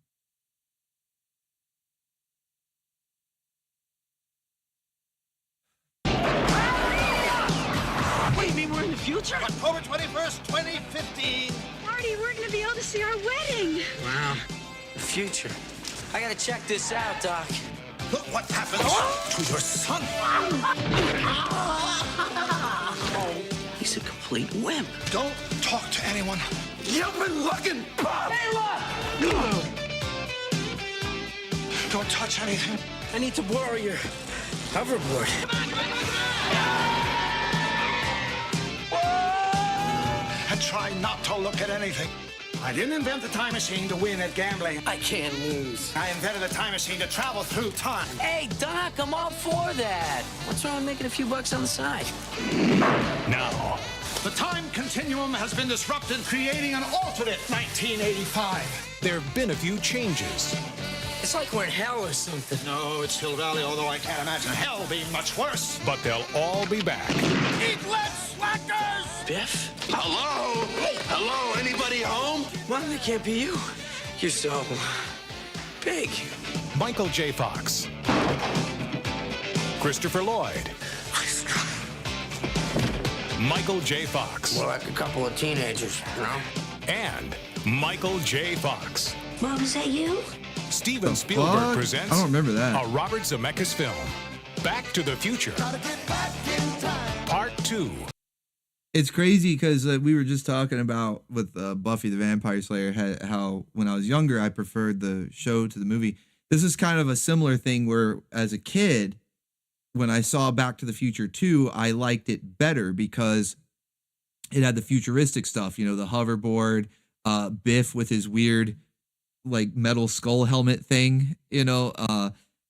[SPEAKER 22] What do you mean we're in the future?
[SPEAKER 1] October 21st, 2015.
[SPEAKER 6] Marty, we're gonna be able to see our wedding.
[SPEAKER 22] Wow. The future. I gotta check this out, Doc.
[SPEAKER 1] Look what happens to your son.
[SPEAKER 22] He's a complete wimp.
[SPEAKER 1] Don't talk to anyone. You've been looking, Bob.
[SPEAKER 22] Hey, look!
[SPEAKER 1] Don't touch anything.
[SPEAKER 22] I need to borrow your hoverboard.
[SPEAKER 1] And try not to look at anything. I didn't invent the time machine to win at gambling.
[SPEAKER 22] I can't lose.
[SPEAKER 1] I invented the time machine to travel through time.
[SPEAKER 22] Hey, Doc, I'm all for that. What's wrong with making a few bucks on the side?
[SPEAKER 21] Now,
[SPEAKER 1] The time continuum has been disrupted, creating an alternate 1985.
[SPEAKER 21] there have been a few changes.
[SPEAKER 22] It's like we're in hell or something.
[SPEAKER 1] No, it's Hill Valley, although I can't imagine hell being much worse.
[SPEAKER 21] But they'll all be back.
[SPEAKER 1] Eat less, slackers!
[SPEAKER 22] Biff?
[SPEAKER 5] Hello? Hello? Anybody home?
[SPEAKER 22] Mom, that can't be you. You're so big.
[SPEAKER 21] Michael J. Fox. Christopher Lloyd. Michael J. Fox.
[SPEAKER 22] More like a couple of teenagers, you know?
[SPEAKER 21] And Michael J. Fox.
[SPEAKER 6] Mom, is that you?
[SPEAKER 21] Steven Spielberg presents
[SPEAKER 3] I don't remember that.
[SPEAKER 21] a Robert Zemeckis film, Back to the Future, Part 2.
[SPEAKER 3] It's crazy because we were just talking about with Buffy the Vampire Slayer, how when I was younger, I preferred the show to the movie. This is kind of a similar thing where as a kid, when I saw Back to the Future 2, I liked it better because it had the futuristic stuff, you know, the hoverboard, Biff with his weird like metal skull helmet thing, you know.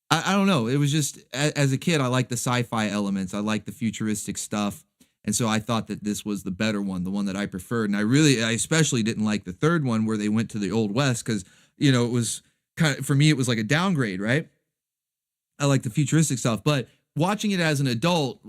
[SPEAKER 3] I don't know. It was just, as a kid, I liked the sci-fi elements. I liked the futuristic stuff. And so I thought that this was the better one, the one that I preferred. And I especially didn't like the third one where they went to the Old West because, you know, it was kind of, for me, it was like a downgrade, right? I like the futuristic stuff, but watching it as an adult,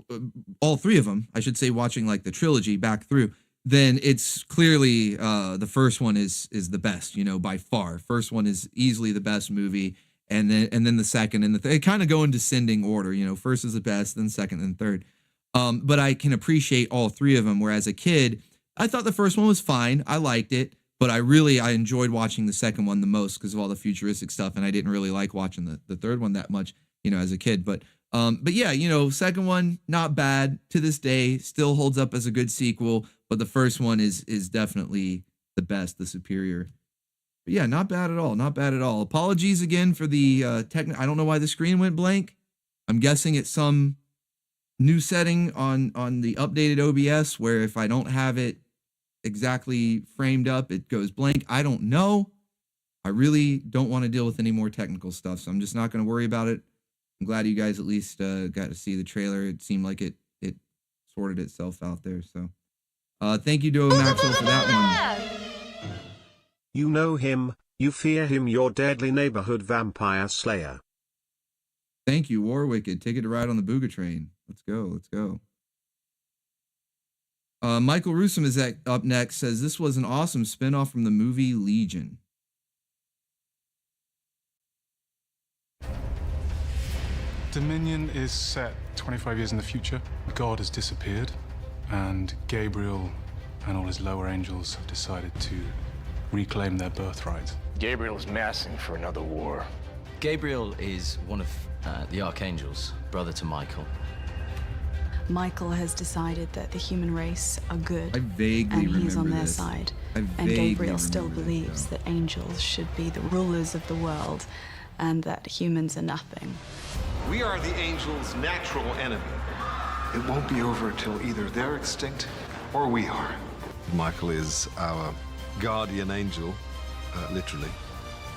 [SPEAKER 3] all three of them, I should say, watching like the trilogy back through, then it's clearly the first one is the best, you know, by far. First one is easily the best movie. And then the second and the third, they kind of go in descending order, you know, first is the best, then second, then third. But I can appreciate all three of them. Whereas a kid, I thought the first one was fine. I liked it, but I enjoyed watching the second one the most because of all the futuristic stuff. And I didn't really like watching the third one that much, you know, as a kid. But yeah, you know, second one, not bad to this day, still holds up as a good sequel. But the first one is definitely the best, the superior. But yeah, not bad at all. Not bad at all. Apologies again for the I don't know why the screen went blank. I'm guessing it's some new setting on the updated OBS where if I don't have it exactly framed up, it goes blank. I don't know. I really don't want to deal with any more technical stuff, so I'm just not going to worry about it. I'm glad you guys at least got to see the trailer. It seemed like it sorted itself out there. So thank you, Duo Maxwell, for that one.
[SPEAKER 4] You know him, you fear him, your deadly neighborhood vampire slayer.
[SPEAKER 3] Thank you, Warwicked. Ticket to ride on the Booga train. Let's go. Let's go. Michael Rusum is up next. Says this was an awesome spinoff from the movie Legion.
[SPEAKER 12] Dominion is set 25 years in the future. God has disappeared, and Gabriel and all his lower angels have decided to reclaim their birthright.
[SPEAKER 18] Gabriel is massing for another war.
[SPEAKER 20] Gabriel is one of the archangels, brother to Michael.
[SPEAKER 9] Michael has decided that the human race are good,
[SPEAKER 3] I vaguely
[SPEAKER 9] and
[SPEAKER 3] remember
[SPEAKER 9] he's on their
[SPEAKER 3] this.
[SPEAKER 9] side.
[SPEAKER 3] I
[SPEAKER 9] And
[SPEAKER 3] vaguely
[SPEAKER 9] Gabriel still
[SPEAKER 3] remember
[SPEAKER 9] believes that angels should be the rulers of the world, and that humans are nothing.
[SPEAKER 24] We are the angels' natural enemy. It won't be over till either they're extinct or we are.
[SPEAKER 25] Michael is our guardian angel, literally.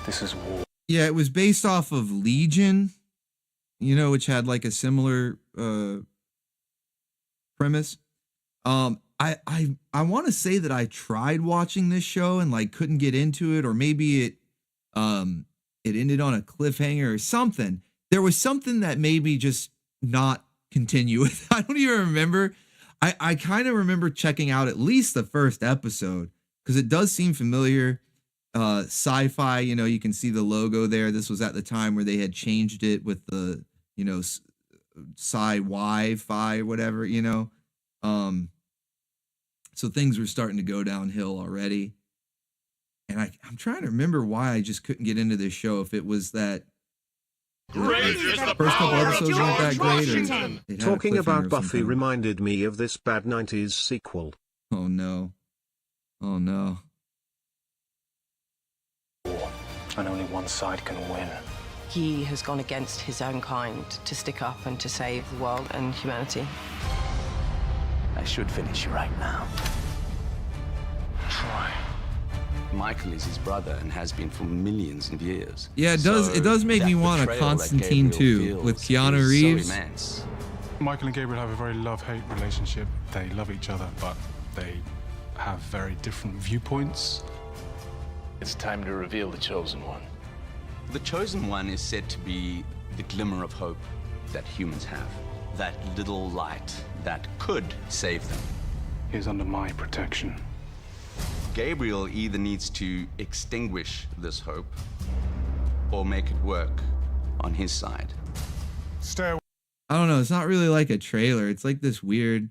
[SPEAKER 24] This is war.
[SPEAKER 3] Yeah, it was based off of Legion, you know, which had like a similar premise. I want to say that I tried watching this show and like couldn't get into it, or maybe it ended on a cliffhanger or something. There was something that made me just not continue with. I don't even remember. I kind of remember checking out at least the first episode because it does seem familiar. Sci-fi, you know, you can see the logo there. This was at the time where they had changed it with the, you know, sci-fi, whatever, you know. So things were starting to go downhill already. And I'm trying to remember why I just couldn't get into this show. If it was that the first couple episodes weren't that great, or it had a
[SPEAKER 4] Talking
[SPEAKER 3] cliffhanger
[SPEAKER 4] about
[SPEAKER 3] or
[SPEAKER 4] Buffy
[SPEAKER 3] something.
[SPEAKER 4] reminded me of this bad 90s sequel.
[SPEAKER 3] Oh no. Oh no.
[SPEAKER 18] And only one side can win.
[SPEAKER 26] He has gone against his own kind to stick up and to save the world and humanity.
[SPEAKER 5] I should finish you right now.
[SPEAKER 18] Try.
[SPEAKER 27] Michael is his brother and has been for millions of years.
[SPEAKER 3] Yeah, it does make me want a Constantine too, with Keanu Reeves.
[SPEAKER 12] Michael and Gabriel have a very love-hate relationship. They love each other, but they have very different viewpoints.
[SPEAKER 18] It's time to reveal the Chosen One.
[SPEAKER 27] The Chosen One is said to be the glimmer of hope that humans have. That little light that could save them.
[SPEAKER 12] He is under my protection.
[SPEAKER 27] Gabriel either needs to extinguish this hope or make it work on his side.
[SPEAKER 12] Stay away.
[SPEAKER 3] I don't know. It's not really like a trailer. It's like this weird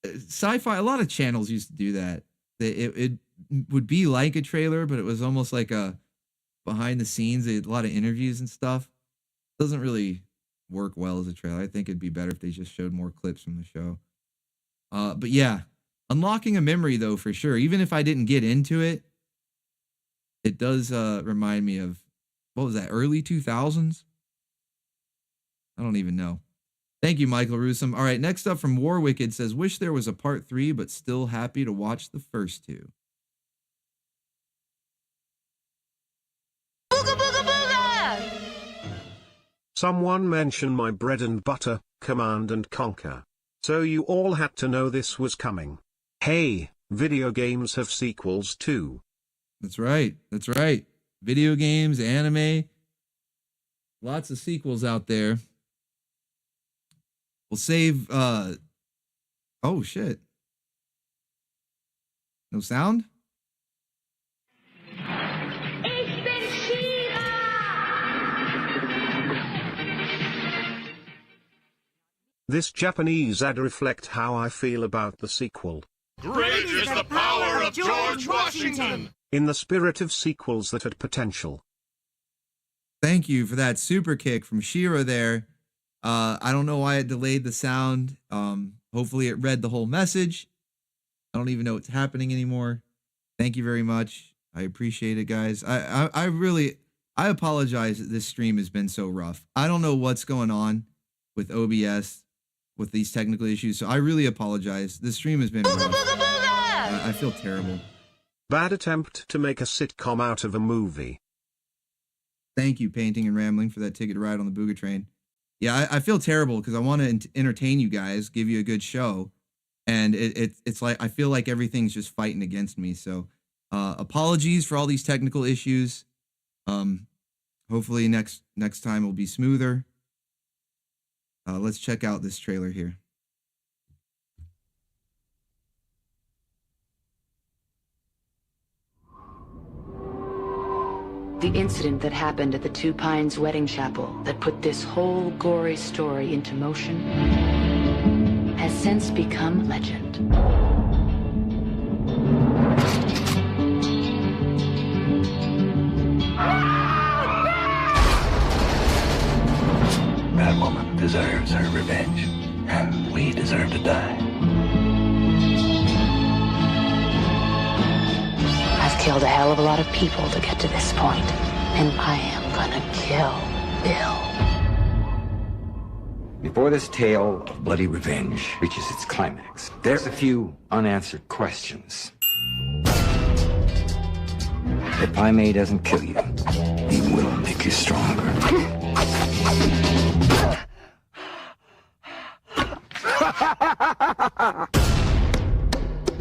[SPEAKER 3] sci-fi. A lot of channels used to do that. It would be like a trailer, but it was almost like a behind the scenes. They had a lot of interviews and stuff. Doesn't really work well as a trailer. I think it'd be better if they just showed more clips from the show. But yeah, unlocking a memory though, for sure. Even if I didn't get into it, it does remind me of, what was that, early 2000s? I don't even know.
[SPEAKER 2] Thank you, Michael Rusum. All right, next up from Warwicked says, wish there was a part 3, but still happy to watch the first 2.
[SPEAKER 6] Booga booga booga!
[SPEAKER 4] Someone mentioned my bread and butter, Command and Conquer. So you all had to know this was coming. Hey, video games have sequels too.
[SPEAKER 2] That's right. That's right. Video games, anime, lots of sequels out there. We'll save, oh shit. No sound?
[SPEAKER 4] This Japanese ad reflect how I feel about the sequel.
[SPEAKER 1] Great is the power of George Washington!
[SPEAKER 4] In the spirit of sequels that had potential.
[SPEAKER 2] Thank you for that super kick from Shira there. I don't know why it delayed the sound. Hopefully it read the whole message. I don't even know what's happening anymore. Thank you very much. I appreciate it, guys. I apologize that this stream has been so rough. I don't know what's going on with OBS with these technical issues, so I really apologize. This stream has been rough. I feel terrible.
[SPEAKER 4] Bad attempt to make a sitcom out of a movie.
[SPEAKER 2] Thank you, Painting and Rambling, for that ticket to ride on the Booga train. Yeah, I feel terrible because I want to entertain you guys, give you a good show, and it's like I feel like everything's just fighting against me. So apologies for all these technical issues. Hopefully next time will be smoother. Let's check out this trailer here.
[SPEAKER 8] The incident that happened at the Two Pines wedding chapel that put this whole gory story into motion has since become legend.
[SPEAKER 10] That woman deserves her revenge, and we deserve to die.
[SPEAKER 8] I've killed a hell of a lot of people to get to this point, and I am gonna kill Bill.
[SPEAKER 10] Before this tale of bloody revenge reaches its climax, there's a few unanswered questions. If Pai Mei doesn't kill you, he will make you stronger.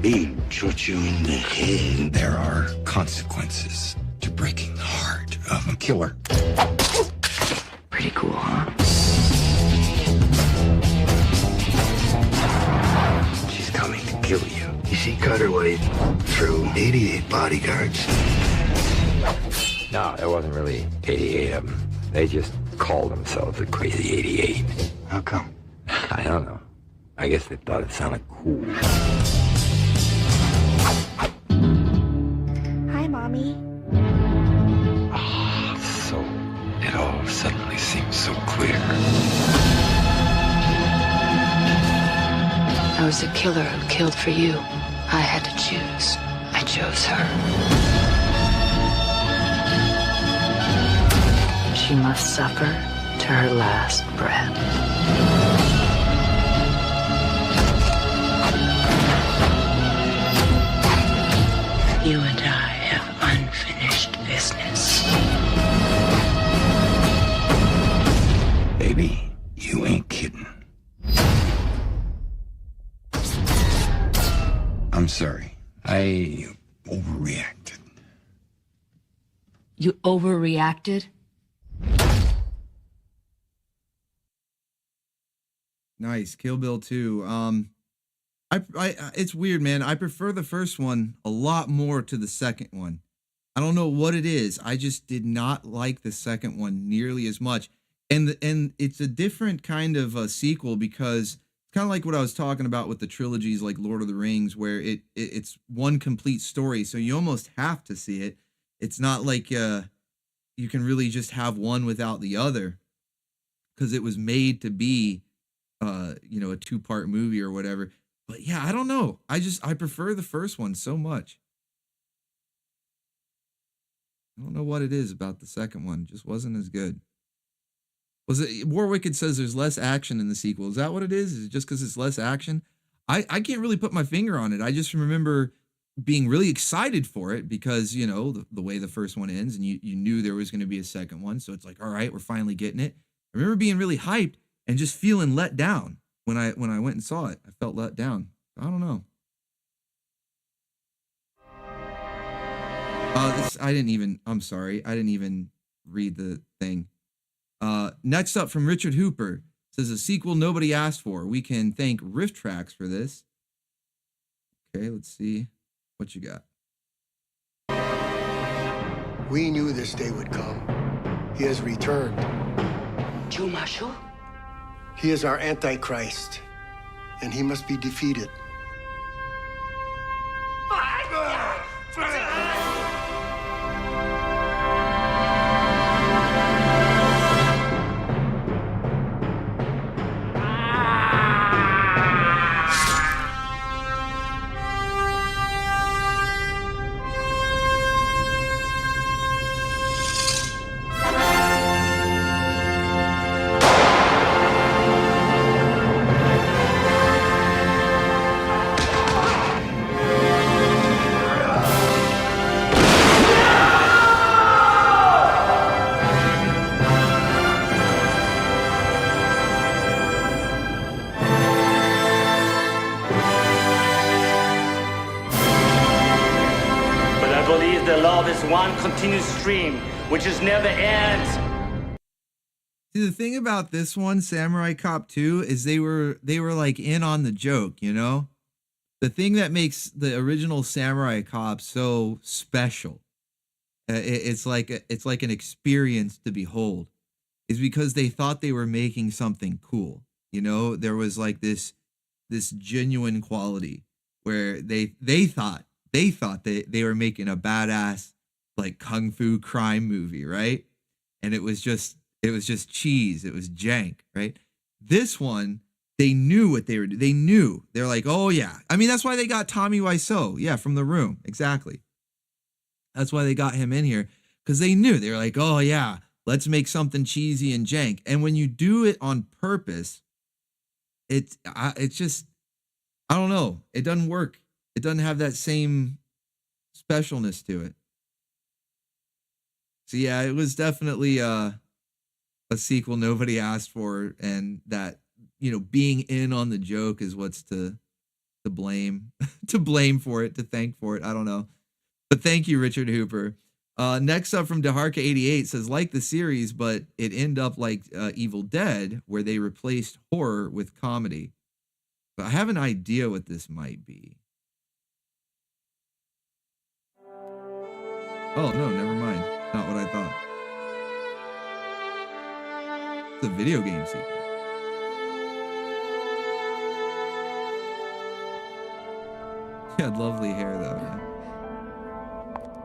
[SPEAKER 10] He shot you in the head. There are consequences to breaking the heart of a killer.
[SPEAKER 8] Pretty cool, huh?
[SPEAKER 10] She's coming to kill you. She cut her way through 88 bodyguards. No, there wasn't really 88 of them. They just called themselves the Crazy 88. How come? I don't know. I guess they thought it sounded cool.
[SPEAKER 6] Hi, Mommy.
[SPEAKER 10] So it all suddenly seems so clear.
[SPEAKER 8] I was a killer who killed for you. I had to choose. I chose her. She must suffer to her last breath. You and I have unfinished business.
[SPEAKER 10] Baby, you ain't kidding. I'm sorry. I overreacted.
[SPEAKER 8] You overreacted?
[SPEAKER 2] Nice. Kill Bill 2. It's weird, man. I prefer the first one a lot more to the second one. I don't know what it is. I just did not like the second one nearly as much. And it's a different kind of a sequel because it's kind of like what I was talking about with the trilogies like Lord of the Rings, where it's one complete story. So you almost have to see it. It's not like you can really just have one without the other because it was made to be a 2-part movie or whatever. But yeah, I don't know. I prefer the first one so much. I don't know what it is about the second one. It just wasn't as good. Was it War Wicked says there's less action in the sequel? Is that what it is? Is it just because it's less action? I can't really put my finger on it. I just remember being really excited for it because, you know, the way the first one ends and you knew there was going to be a second one. So it's like, all right, we're finally getting it. I remember being really hyped and just feeling let down when I went and saw it. I felt let down. I don't know. I'm sorry. I didn't even read the thing. Next up from Richard Hooper says a sequel nobody asked for. We can thank Rift Tracks for this. Okay, let's see what you got.
[SPEAKER 7] We knew this day would come. He has returned.
[SPEAKER 22] Jumashu?
[SPEAKER 7] He is our Antichrist, and he must be defeated.
[SPEAKER 11] One continuous stream, which is never ends.
[SPEAKER 2] See, the thing about this one, Samurai Cop 2, is they were like in on the joke, you know? The thing that makes the original Samurai Cop so special, it's like an experience to behold, is because they thought they were making something cool. You know, there was like this genuine quality where they thought they were making a badass like kung fu crime movie, right? And it was just cheese. It was jank, right? This one, they knew what they were doing. They knew. They're like, oh yeah. I mean, that's why they got Tommy Wiseau. Yeah, from The Room. Exactly. That's why they got him in here. Because they knew. They were like, oh yeah, let's make something cheesy and jank. And when you do it on purpose, it's just, I don't know. It doesn't work. It doesn't have that same specialness to it. So yeah, it was definitely a sequel nobody asked for, and that, you know, being in on the joke is what's to blame for it, to thank for it. I don't know. But thank you, Richard Hooper. Next up from Deharka88 says, like the series, but it ended up like Evil Dead, where they replaced horror with comedy. But I have an idea what this might be. Oh, no, never mind. Not what I thought. It's a video game sequel. She had lovely hair, though. Yeah.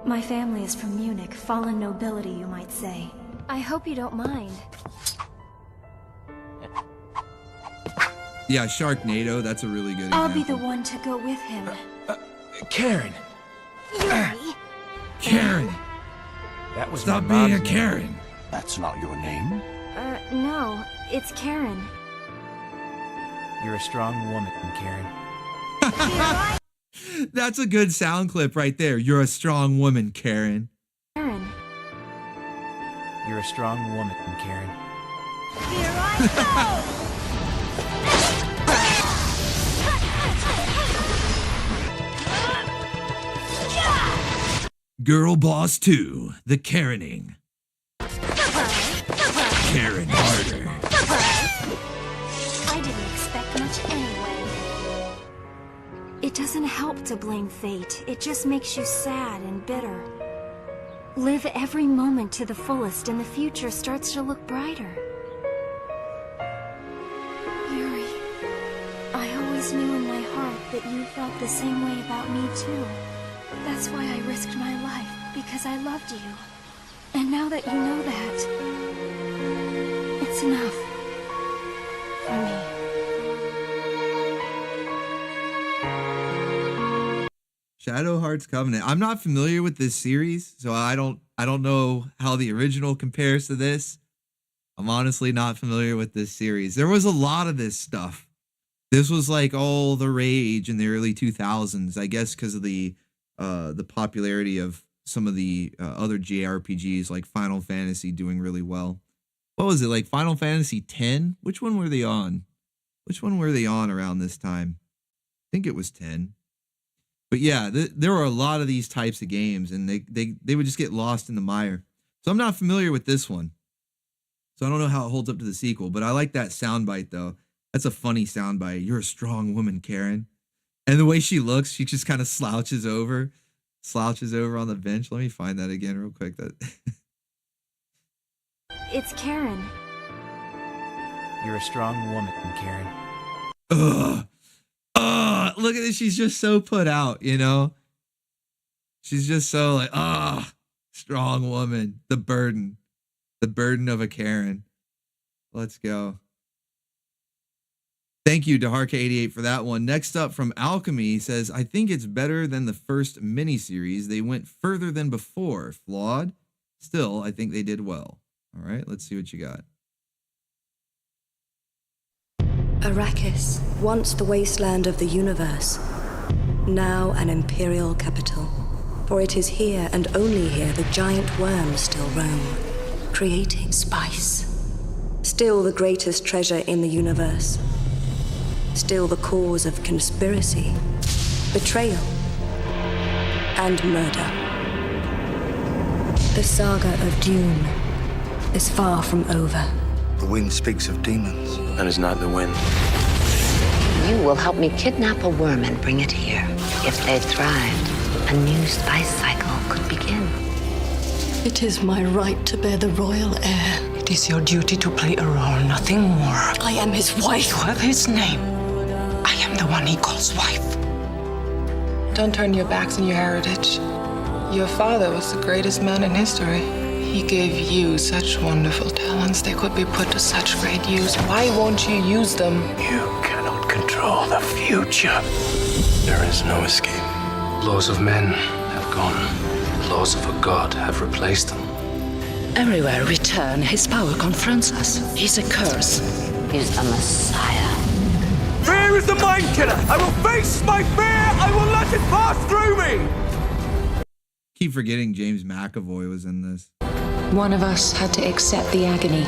[SPEAKER 13] My family is from Munich, fallen nobility, you might say. I hope you don't mind.
[SPEAKER 2] Yeah, Sharknado, that's a really good
[SPEAKER 13] I'll
[SPEAKER 2] example.
[SPEAKER 13] be the one to go with him.
[SPEAKER 3] Karen!
[SPEAKER 13] Yuri!
[SPEAKER 3] Karen!
[SPEAKER 18] That was
[SPEAKER 3] Stop
[SPEAKER 18] my
[SPEAKER 3] being a
[SPEAKER 18] mom's
[SPEAKER 3] Karen!
[SPEAKER 18] name. That's not your name?
[SPEAKER 13] No, it's Karen.
[SPEAKER 15] You're a strong woman, Karen.
[SPEAKER 2] That's a good sound clip right there. You're a strong woman, Karen.
[SPEAKER 13] Karen.
[SPEAKER 15] You're a strong woman, Karen.
[SPEAKER 13] Here I
[SPEAKER 3] Girl Boss 2, The Karening. Karen harder.
[SPEAKER 13] I didn't expect much anyway. It doesn't help to blame fate. It just makes you sad and bitter. Live every moment to the fullest and the future starts to look brighter. Yuri, I always knew in my heart that you felt the same way about me too. That's why I risked my life, because I loved you. And now that you know that, it's enough for me.
[SPEAKER 2] Shadow Hearts Covenant. I'm not familiar with this series, so I don't know how the original compares to this. I'm honestly not familiar with this series. There was a lot of this stuff. This was like all the rage in the early 2000s, I guess, because of the popularity of some of the other JRPGs like Final Fantasy doing really well. What was it, like Final Fantasy X? Which one were they on? Which one were they on around this time? I think it was 10. But yeah, there were a lot of these types of games, and they would just get lost in the mire. So I'm not familiar with this one. So I don't know how it holds up to the sequel, but I like that soundbite though. That's a funny soundbite. You're a strong woman, Karen. And the way she looks, she just kind of slouches over on the bench. Let me find that again real quick.
[SPEAKER 13] It's Karen.
[SPEAKER 15] You're a strong woman, Karen.
[SPEAKER 2] Look at this. She's just so put out, you know? She's just so like, strong woman. The burden of a Karen. Let's go. Thank you to Harka88 for that one. Next up from Alchemy says, I think it's better than the first miniseries. They went further than before. Flawed? Still, I think they did well. All right, let's see what you got.
[SPEAKER 14] Arrakis, once the wasteland of the universe, now an imperial capital. For it is here and only here the giant worms still roam, creating spice. Still the greatest treasure in the universe. Still the cause of conspiracy, betrayal, and murder. The saga of Dune is far from over.
[SPEAKER 18] The wind speaks of demons.
[SPEAKER 10] That is not the wind.
[SPEAKER 8] You will help me kidnap a worm and bring it here. If they thrived, a new spice cycle could begin.
[SPEAKER 16] It is my right to bear the royal heir.
[SPEAKER 22] It is your duty to play a role, nothing more.
[SPEAKER 16] I am his wife.
[SPEAKER 22] You have his name. I am the one he calls wife. Don't turn your backs on your heritage. Your father was the greatest man in history. He gave you such wonderful talents. They could be put to such great use. Why won't you use them?
[SPEAKER 10] You cannot control the future. There is no escape.
[SPEAKER 22] Laws of men have gone. Laws of a god have replaced them.
[SPEAKER 8] Everywhere we turn, his power confronts us. He's a curse. He's the Messiah.
[SPEAKER 11] Fear is the mind killer. I will face my fear. I will let it pass through me.
[SPEAKER 2] Keep forgetting James McAvoy was in this.
[SPEAKER 8] One of us had to accept the agony.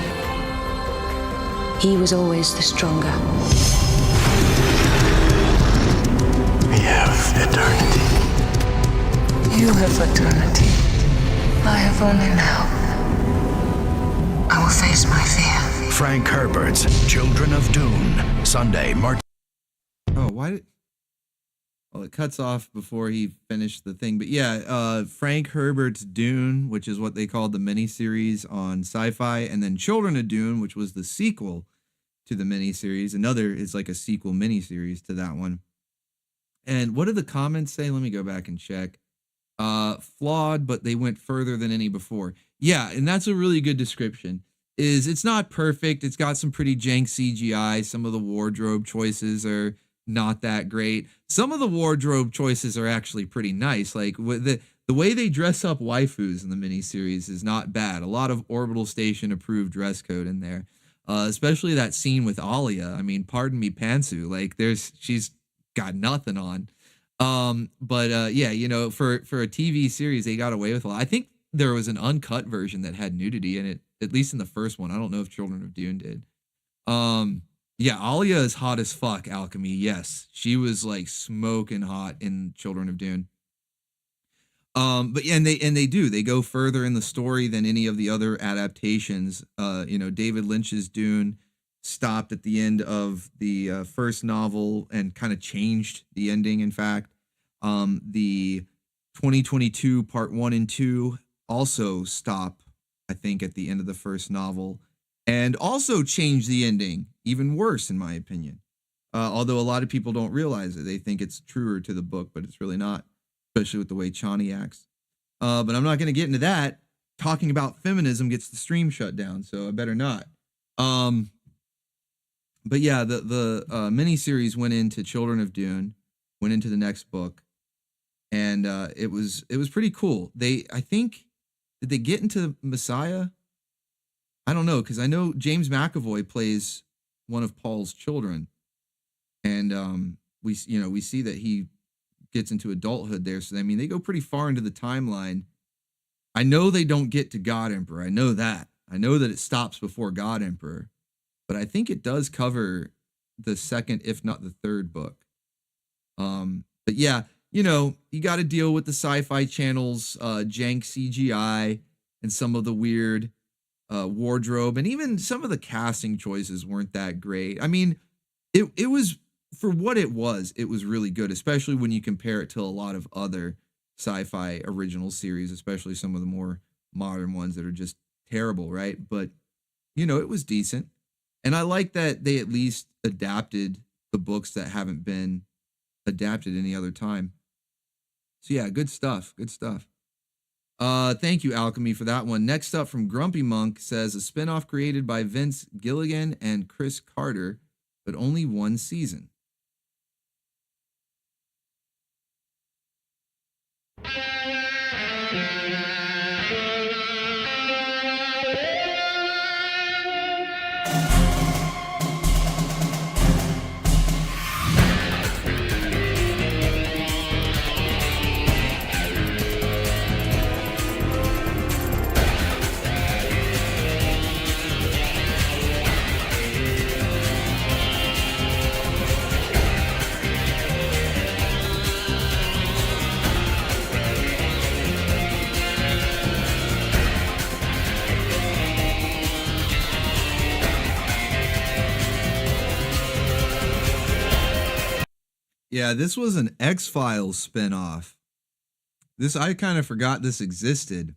[SPEAKER 8] He was always the stronger.
[SPEAKER 10] We have eternity.
[SPEAKER 22] You have eternity. I have only now. I will face my fear.
[SPEAKER 18] Frank Herbert's Children of Dune, Sunday, March.
[SPEAKER 2] Oh, why did... Well, it cuts off before he finished the thing. But yeah, Frank Herbert's Dune, which is what they called the miniseries on Sci-Fi, and then Children of Dune, which was the sequel to the miniseries. Another is like a sequel miniseries to that one. And what did the comments say? Let me go back and check. Flawed, but they went further than any before. Yeah, and that's a really good description. It's not perfect. It's got some pretty jank CGI. Some of the wardrobe choices are not that great. Some of the wardrobe choices are actually pretty nice. Like the way they dress up waifus in the miniseries is not bad. A lot of Orbital Station approved dress code in there. Especially that scene with Alia. I mean, pardon me, pantsu. Like she's got nothing on. Yeah, you know, for a TV series, they got away with a lot. I think there was an uncut version that had nudity in it, at least in the first one. I don't know if Children of Dune did. Yeah, Alia is hot as fuck, Alchemy. Yes, she was like smoking hot in Children of Dune. But yeah, they go further in the story than any of the other adaptations. You know, David Lynch's Dune stopped at the end of the first novel and kind of changed the ending. In fact, the 2022 part 1 and 2 also stop, I think, at the end of the first novel, and also changed the ending, even worse in my opinion. Although a lot of people don't realize it. They think it's truer to the book, but it's really not, especially with the way Chani acts. But I'm not going to get into that. Talking about feminism gets the stream shut down, so I better not. But yeah, the miniseries went into Children of Dune, went into the next book, and it was pretty cool. I think, did they get into Messiah? I don't know, because I know James McAvoy plays one of Paul's children, and we see that he gets into adulthood there. So I mean, they go pretty far into the timeline. I know they don't get to God Emperor. I know that. I know that it stops before God Emperor, but I think it does cover the second, if not the third book. But yeah, you know, you got to deal with the Sci-Fi Channel's jank CGI and some of the weird wardrobe, and even some of the casting choices weren't that great. I mean, it was, for what it was really good, especially when you compare it to a lot of other sci-fi original series, especially some of the more modern ones that are just terrible, right? But, you know, it was decent. And I like that they at least adapted the books that haven't been adapted any other time. So yeah, good stuff. Good stuff. Thank you, Alchemy, for that one. Next up from Grumpy Monk says, a spinoff created by Vince Gilligan and Chris Carter, but only one season. Yeah, this was an X-Files spinoff. I kind of forgot this existed.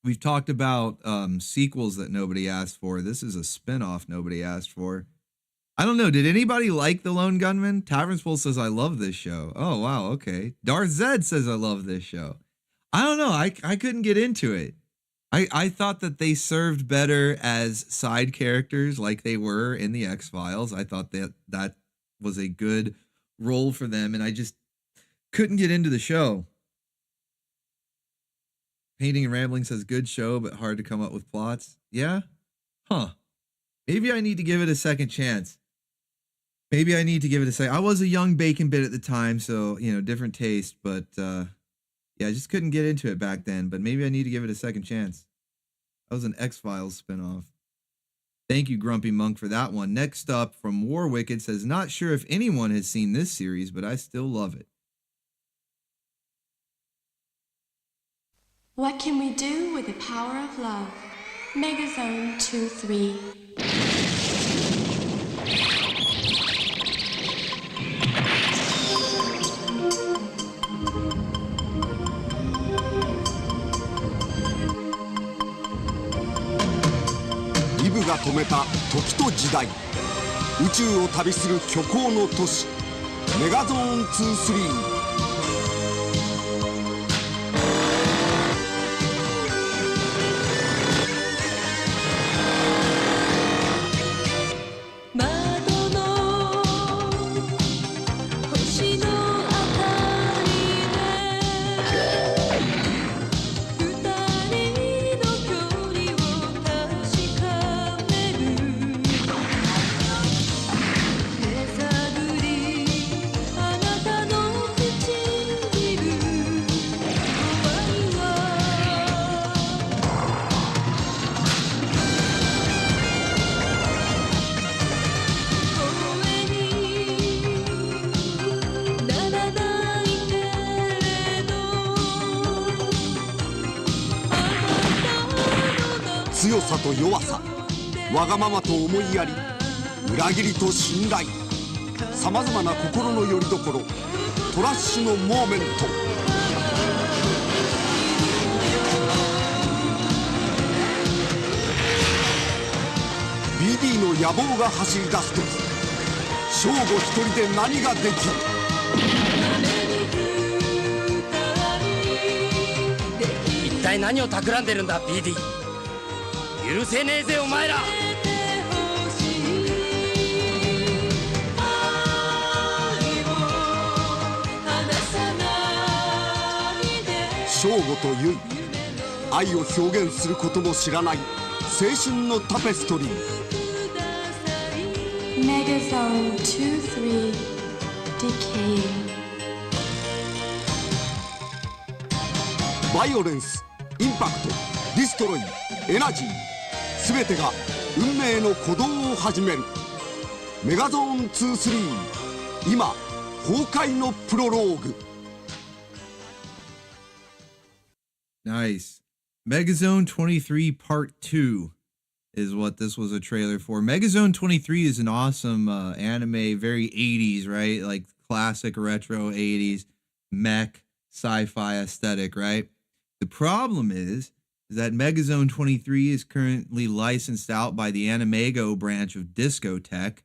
[SPEAKER 2] We've talked about sequels that nobody asked for. This is a spinoff nobody asked for. I don't know. Did anybody like The Lone Gunman? Tavernspool says, I love this show. Oh, wow. Okay. Darth Zed says, I love this show. I don't know. I couldn't get into it. I thought that they served better as side characters like they were in the X-Files. I thought that was a good role for them, and I just couldn't get into the show. Painting and Rambling says, good show, but hard to come up with plots. Yeah? Huh. Maybe I need to give it a second chance. I was a young bacon bit at the time, so, you know, different taste, but yeah, I just couldn't get into it back then, but maybe I need to give it a second chance. That was an X-Files spinoff. Thank you, Grumpy Monk, for that one. Next up from War Wicked says, not sure if anyone has seen this series, but I still love it.
[SPEAKER 13] What can we do with the power of love? Megazone 2-3.
[SPEAKER 9] が止めた時と時代、宇宙を旅する虚構の都市メガゾーン23。強さと弱さ、わがままと思いやり、裏切りと信頼、さまざまな心の拠り所、トラッシュのモーメント。BD の野望が走り出すとき、正吾一人で何ができる。
[SPEAKER 17] 一体何を企んでるんだ BD。許せねえぜお前ら。
[SPEAKER 9] 正吾と結衣、愛を表現することも知らない青春のタペストリー。
[SPEAKER 13] Megazone 2-3 decaying.
[SPEAKER 9] バイオレンス、インパクト、ディストロイ、エナジー、すべてが運命の鼓動を始める。メガゾーン2-3、今崩壊のプロローグ。
[SPEAKER 2] Nice. Megazone 23 Part 2 is what this was a trailer for. Megazone 23 is an awesome anime, very 80s, right? Like classic retro 80s mech sci-fi aesthetic, right? The problem is that Megazone 23 is currently licensed out by the Animego branch of Discotech.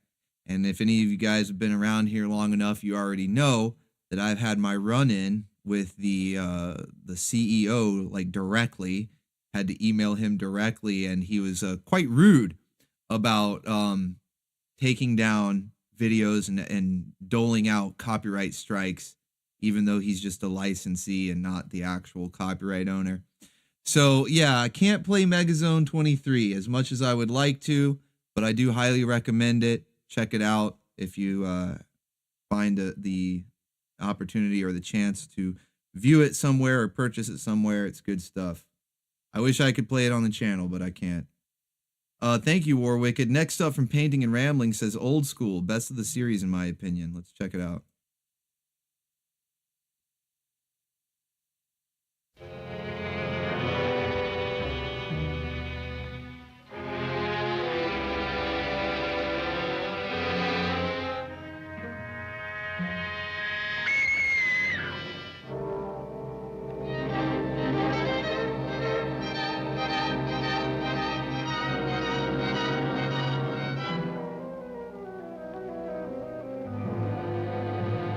[SPEAKER 2] And if any of you guys have been around here long enough, you already know that I've had my run-in with the CEO, like directly. Had to email him directly, and he was quite rude about taking down videos and doling out copyright strikes, even though he's just a licensee and not the actual copyright owner. So yeah, I can't play Megazone 23 as much as I would like to, but I do highly recommend it. Check it out if you find the opportunity or the chance to view it somewhere or purchase it somewhere. It's good stuff. I wish I could play it on the channel, but I can't. Thank you, Warwicked. Next up from Painting and Rambling says Old School, best of the series in my opinion. Let's check it out.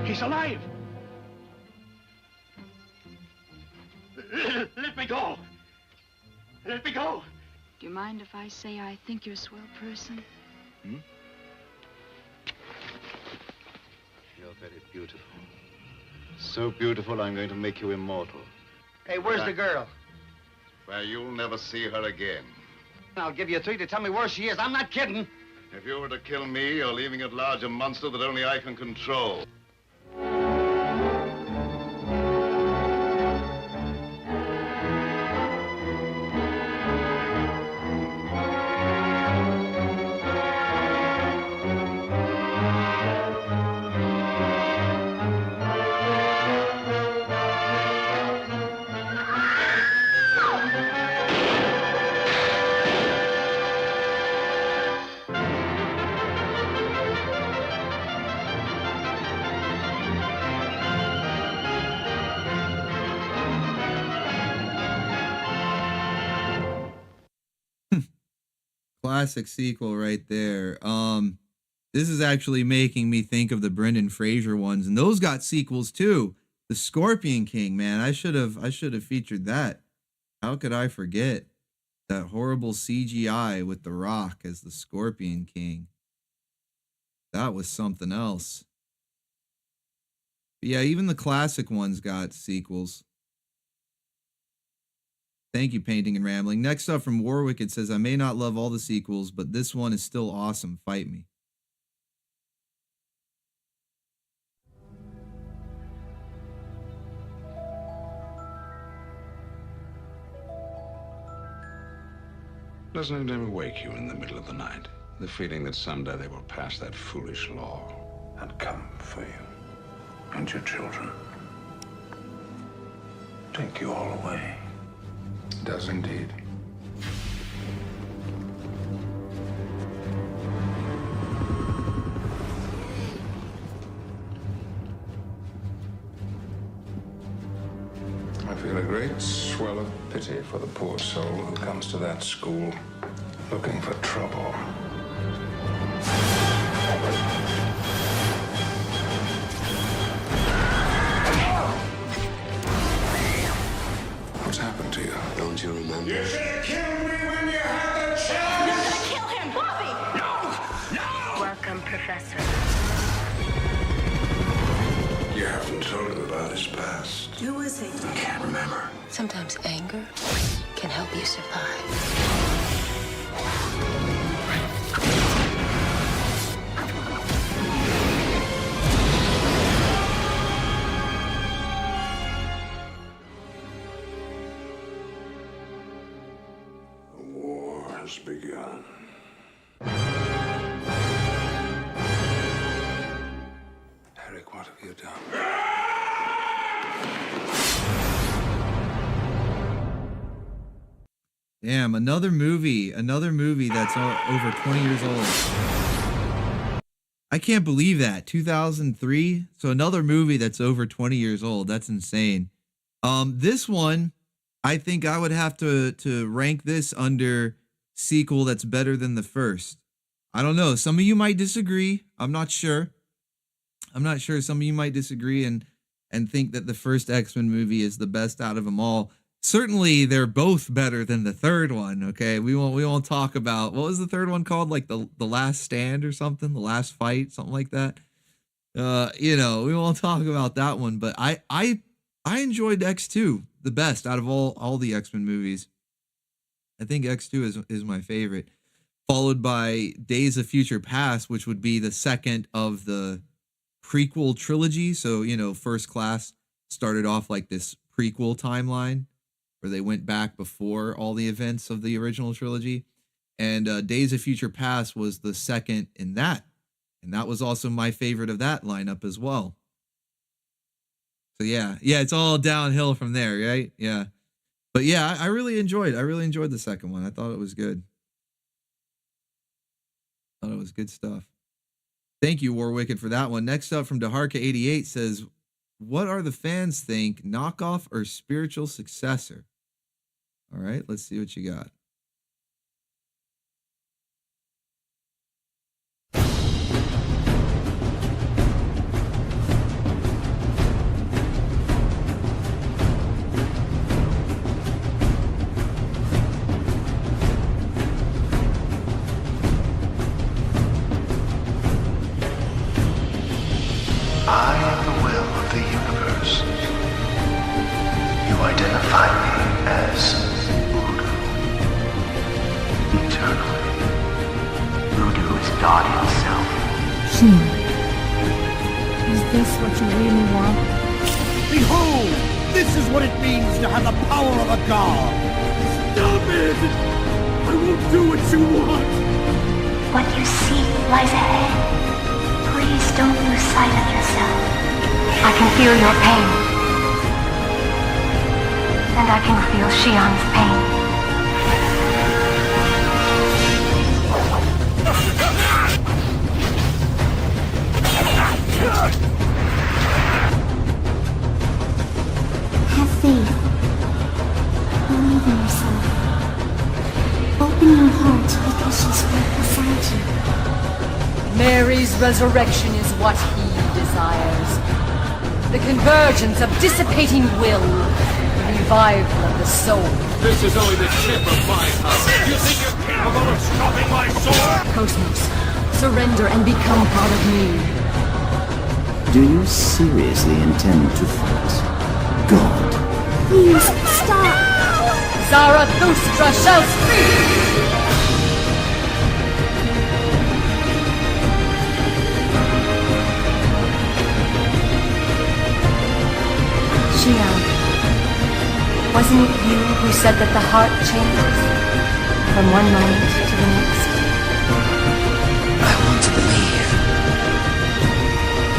[SPEAKER 19] He's alive! Let me go! Let me go!
[SPEAKER 20] Do you mind if I say I think you're a swell person?
[SPEAKER 19] Hmm?
[SPEAKER 21] You're very beautiful. So beautiful, I'm going to make you immortal.
[SPEAKER 19] Hey, where's the girl?
[SPEAKER 21] Well, you'll never see her again.
[SPEAKER 19] I'll give you a treat to tell me where she is. I'm not kidding.
[SPEAKER 21] If you were to kill me, you're leaving at large a monster that only I can control.
[SPEAKER 2] Classic sequel right there. This is actually making me think of the Brendan Fraser ones, and those got sequels too. The Scorpion King, man, I should have featured that. How could I forget that horrible CGI with The Rock as the Scorpion King? That was something else. But yeah, even the classic ones got sequels. Thank you, Painting and Rambling. Next up from Warwick, it says, I may not love all the sequels, but this one is still awesome. Fight me.
[SPEAKER 23] Doesn't it ever wake you in the middle of the night? The feeling that someday they will pass that foolish law and come for you and your children. Take you all away. It does indeed. I feel a great swell of pity for the poor soul who comes to that school looking for trouble. What's happened to you?
[SPEAKER 9] Don't you remember?
[SPEAKER 19] You should have killed me when you had the chance!
[SPEAKER 13] You're gonna kill him, Bobby!
[SPEAKER 19] No!
[SPEAKER 13] Welcome, Professor.
[SPEAKER 23] You haven't told him about his past.
[SPEAKER 13] Who was he?
[SPEAKER 23] I can't remember.
[SPEAKER 16] Sometimes anger
[SPEAKER 8] can help you survive.
[SPEAKER 23] The war has begun. Eric, what have you done?
[SPEAKER 2] Damn, another movie that's over 20 years old. I can't believe that. 2003. So another movie that's over 20 years old. That's insane. This one, I think I would have to rank this under sequel that's better than the first. I don't know. Some of you might disagree. I'm not sure. Some of you might disagree and think that the first X-Men movie is the best out of them all. Certainly, they're both better than the third one. Okay, we won't talk about what was the third one called, like the Last Stand or something, the Last Fight, something like that. We won't talk about that one. But I enjoyed X2 the best out of all the X-Men movies. I think X2 is my favorite, followed by Days of Future Past, which would be the second of the prequel trilogy. So First Class started off like this prequel timeline, where they went back before all the events of the original trilogy. And Days of Future Past was the second in that. And that was also my favorite of that lineup as well. So yeah, it's all downhill from there, right? Yeah. But yeah, I really enjoyed the second one. I thought it was good. Thought it was good stuff. Thank you, Warwicked, for that one. Next up from Daharka88 says, what are the fans think, knockoff or spiritual successor? All right, let's see what you got.
[SPEAKER 1] I am the will of the universe. You identify me as BOOGA. Eternally. Voodoo is God himself.
[SPEAKER 5] Is this what you really want?
[SPEAKER 12] Behold! This is what it means to have the power of a god! Stop it! I won't do what you want!
[SPEAKER 6] What you seek lies ahead. Please don't lose sight of yourself. I can feel your pain. And I can feel Shion's pain.
[SPEAKER 5] Have faith. Believe in yourself. Open your heart because she's right beside you.
[SPEAKER 24] Mary's resurrection is what he desires. The convergence of dissipating will, the revival of the soul.
[SPEAKER 11] This is only the tip of my house. You think you're capable of stopping my sword?
[SPEAKER 24] Cosmos, surrender and become part of me.
[SPEAKER 25] Do you seriously intend to fight God?
[SPEAKER 5] Please, stop!
[SPEAKER 24] Zarathustra shall speak! Shion, wasn't it you who said that the heart changes from one moment to the next?
[SPEAKER 1] I want to believe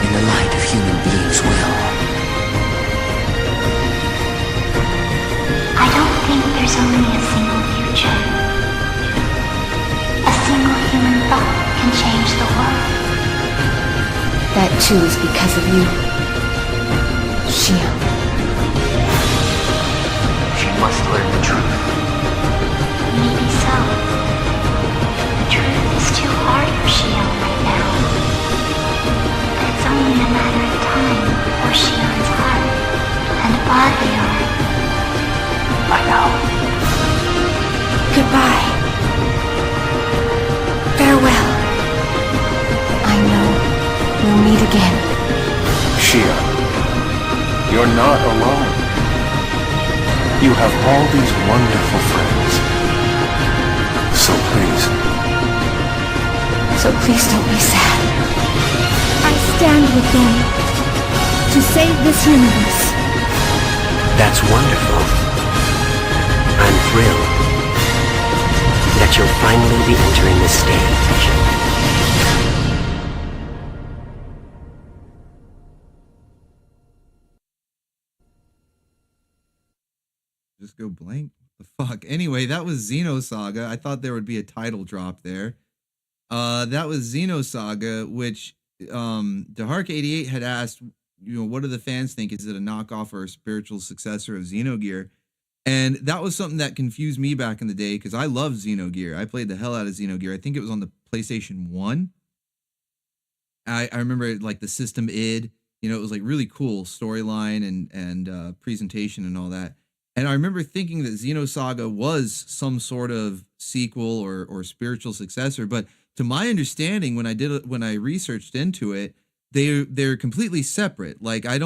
[SPEAKER 1] in the light of human beings' will.
[SPEAKER 6] I don't think there's only a single future. A single human thought can change the world.
[SPEAKER 24] That too is because of you, Shion.
[SPEAKER 1] She must learn the truth.
[SPEAKER 6] Maybe so. The truth is too hard for Shion right now. But it's only a matter of time before Shion's heart and body are...
[SPEAKER 1] I know.
[SPEAKER 6] Goodbye.
[SPEAKER 24] Farewell. I know we'll meet again.
[SPEAKER 1] Shion, you're not alone. You have all these wonderful friends. So please.
[SPEAKER 5] So please don't be sad. I stand with them to save this universe.
[SPEAKER 3] That's wonderful. I'm thrilled that you'll finally be entering the stage.
[SPEAKER 2] Just go blank. The fuck. Anyway, that was Xenosaga. I thought there would be a title drop there. That was Xenosaga, which DeHark88 had asked, what do the fans think? Is it a knockoff or a spiritual successor of Xenogear? And that was something that confused me back in the day because I love Xenogear. I played the hell out of Xenogear. I think it was on the PlayStation 1. I remember it, like the system id, it was like really cool storyline and presentation and all that. And I remember thinking that Xenosaga was some sort of sequel or spiritual successor, but to my understanding, when I researched into it, they're completely separate. Like I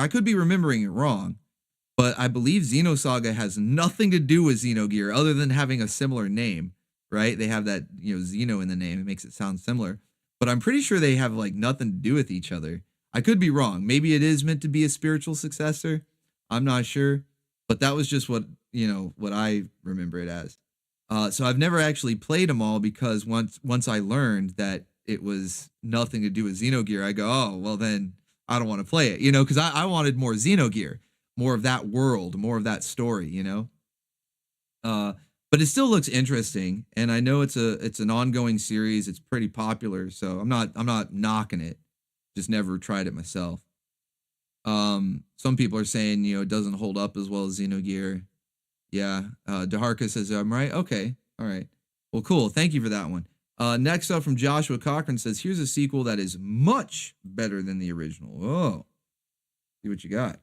[SPEAKER 2] could be remembering it wrong, but I believe Xenosaga has nothing to do with Xenogear other than having a similar name, right? They have that, Xeno in the name. It makes it sound similar, but I'm pretty sure they have like nothing to do with each other. I could be wrong. Maybe it is meant to be a spiritual successor. I'm not sure, but that was just what I remember it as. So I've never actually played them all because once I learned that it was nothing to do with Xenogear, I go, oh, well then I don't want to play it, because I wanted more Xenogear, more of that world, more of that story, but it still looks interesting. And I know it's an ongoing series. It's pretty popular. So I'm not knocking it. Just never tried it myself. Some people are saying, it doesn't hold up as well as Xenogear. Yeah. Deharka says, I'm right. Okay. All right. Well, cool. Thank you for that one. Next up from Joshua Cochran says, here's a sequel that is much better than the original. Oh, see what you got.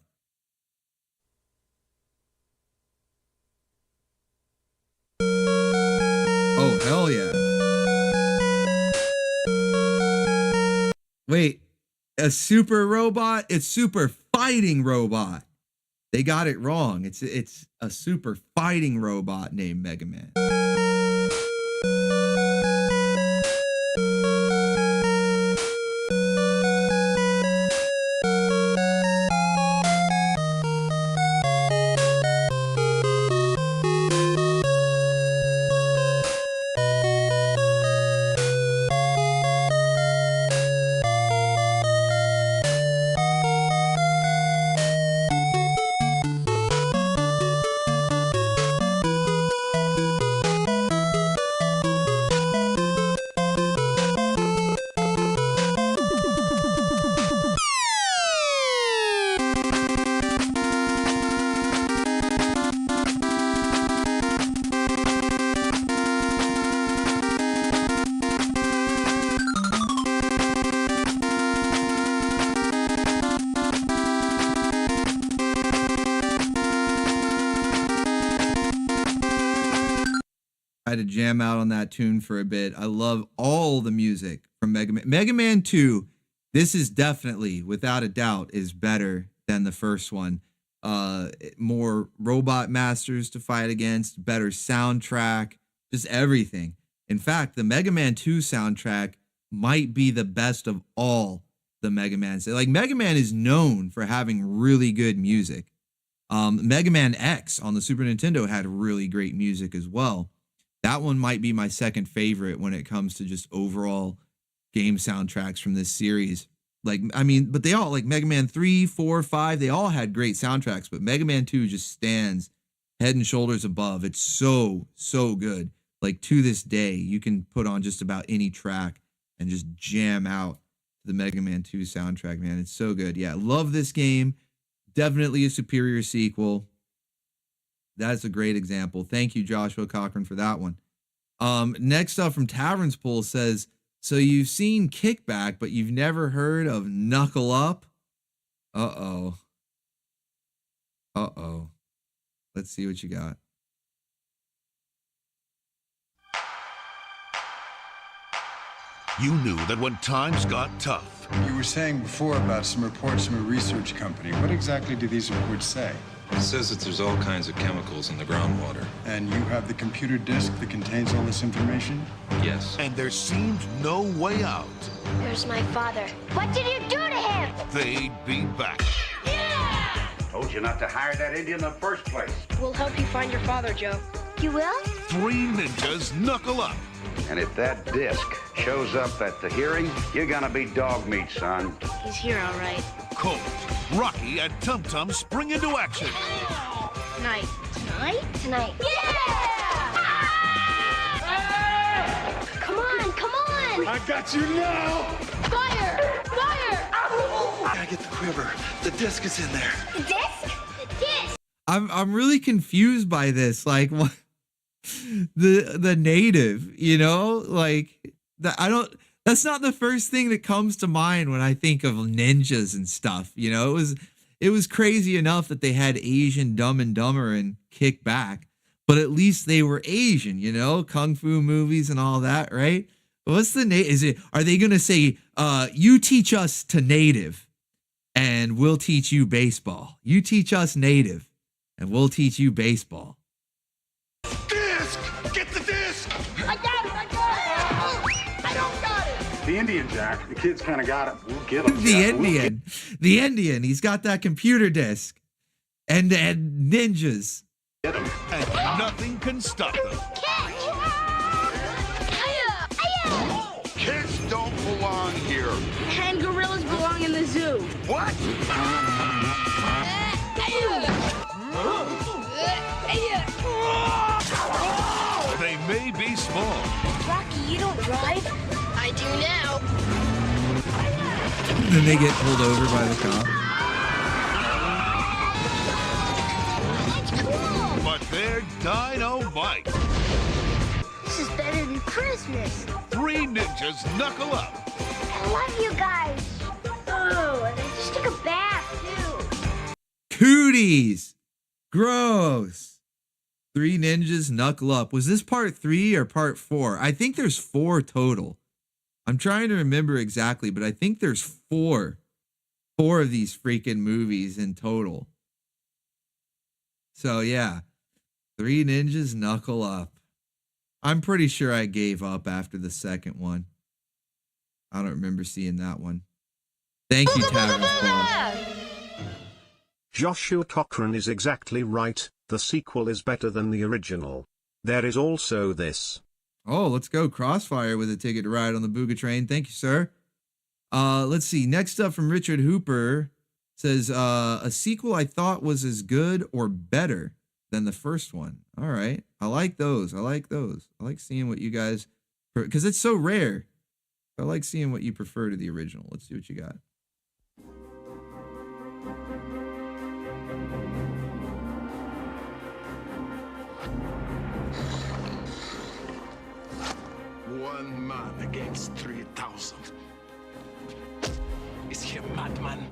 [SPEAKER 2] Oh, hell yeah. Wait, a super robot? It's super fighting robot. They got it wrong. It's a super fighting robot named Mega Man. I had to jam out on that tune for a bit. I love all the music from Mega Man. Mega Man 2, this is definitely, without a doubt, is better than the first one. More robot masters to fight against, better soundtrack, just everything. In fact, the Mega Man 2 soundtrack might be the best of all the Mega Mans. Like, Mega Man is known for having really good music. Mega Man X on the Super Nintendo had really great music as well. That one might be my second favorite when it comes to just overall game soundtracks from this series. Like, I mean, but they all, like Mega Man 3, 4, 5, they all had great soundtracks, but Mega Man 2 just stands head and shoulders above. It's so, so good. Like, to this day, you can put on just about any track and just jam out the Mega Man 2 soundtrack, man. It's so good. Yeah, love this game. Definitely a superior sequel. That's a great example. Thank you, Joshua Cochran, for that one. Next up from Tavern's Pool says, so you've seen Kickback, but you've never heard of Knuckle Up? Uh-oh. Uh-oh. Let's see what you got.
[SPEAKER 18] You knew that when times got tough,
[SPEAKER 4] you were saying before about some reports from a research company. What exactly do these reports say?
[SPEAKER 7] It says that there's all kinds of chemicals in the groundwater.
[SPEAKER 4] And you have the computer disk that contains all this information?
[SPEAKER 7] Yes.
[SPEAKER 10] And there seemed no way out.
[SPEAKER 6] Where's my father? What did you do to him?
[SPEAKER 10] They'd be back.
[SPEAKER 19] Told you not to hire that Indian in the first place.
[SPEAKER 14] We'll help you find your father, Joe.
[SPEAKER 6] You will?
[SPEAKER 10] 3 ninjas knuckle up.
[SPEAKER 19] And if that disc shows up at the hearing, you're gonna be dog meat, son.
[SPEAKER 14] He's here, all right.
[SPEAKER 10] Colt, Rocky, and Tum Tum spring into action.
[SPEAKER 14] Tonight.
[SPEAKER 6] Tonight? Tonight. Yeah! Come on, come on!
[SPEAKER 12] I got you now!
[SPEAKER 6] Fire! Fire!
[SPEAKER 12] I get the quiver. The disc is in there.
[SPEAKER 6] The disc? The disc!
[SPEAKER 2] I'm really confused by this. Like, what? The native, you know, like that's not the first thing that comes to mind when I think of ninjas and stuff. You know, it was crazy enough that they had Asian Dumb and Dumber and Kick Back, but at least they were Asian, you know, kung fu movies and all that, right? What's the are they gonna say you teach us to native and we'll teach you baseball? You teach us native and we'll teach you baseball.
[SPEAKER 12] Get the disc!
[SPEAKER 6] I got it! I got it! I don't got it!
[SPEAKER 4] The Indian, Jack. The kid's kind of got it. We'll get him.
[SPEAKER 2] The Indian. He's got that computer disc. And ninjas.
[SPEAKER 10] Get him. And nothing can stop them.
[SPEAKER 12] Kids don't belong here.
[SPEAKER 14] And gorillas belong in the zoo.
[SPEAKER 12] What?
[SPEAKER 10] They may be small.
[SPEAKER 6] Rocky, you don't ride.
[SPEAKER 14] I do now.
[SPEAKER 2] Then they get pulled over by the cop.
[SPEAKER 6] That's cool.
[SPEAKER 10] But they're dynamite.
[SPEAKER 6] This is better than Christmas.
[SPEAKER 10] 3 ninjas knuckle up.
[SPEAKER 6] I love you guys. Oh, and I just took a bath, too.
[SPEAKER 2] Cooties. Gross. 3 ninjas knuckle up. Was this part 3 or part 4? I think there's 4 total. I'm trying to remember exactly, but I think there's 4 of these freaking movies in total. So yeah, 3 ninjas knuckle up. I'm pretty sure I gave up after the second one. I don't remember seeing that one. Thank you, Tavern Paul.
[SPEAKER 15] Joshua Cochran is exactly right. The sequel is better than the original. There is also this.
[SPEAKER 2] Oh, let's go. Crossfire with a ticket to ride on the Booga train. Thank you, sir. Let's see. Next up from Richard Hooper says, a sequel I thought was as good or better than the first one. All right. I like those. I like seeing what you guys, because it's so rare. I like seeing what you prefer to the original. Let's see what you got.
[SPEAKER 12] One man against 3,000. Is he a madman?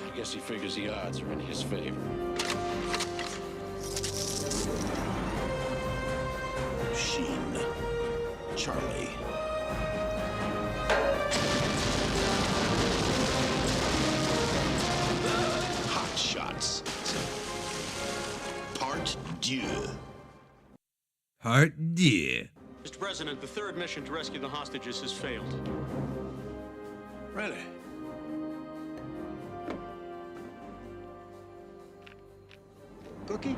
[SPEAKER 26] I guess he figures the odds are in his favor.
[SPEAKER 12] Sheen. Charlie. Hot Shots. Part 2.
[SPEAKER 2] Part 2.
[SPEAKER 27] Mr. President, the third mission to rescue the hostages has failed.
[SPEAKER 12] Really? Cookie?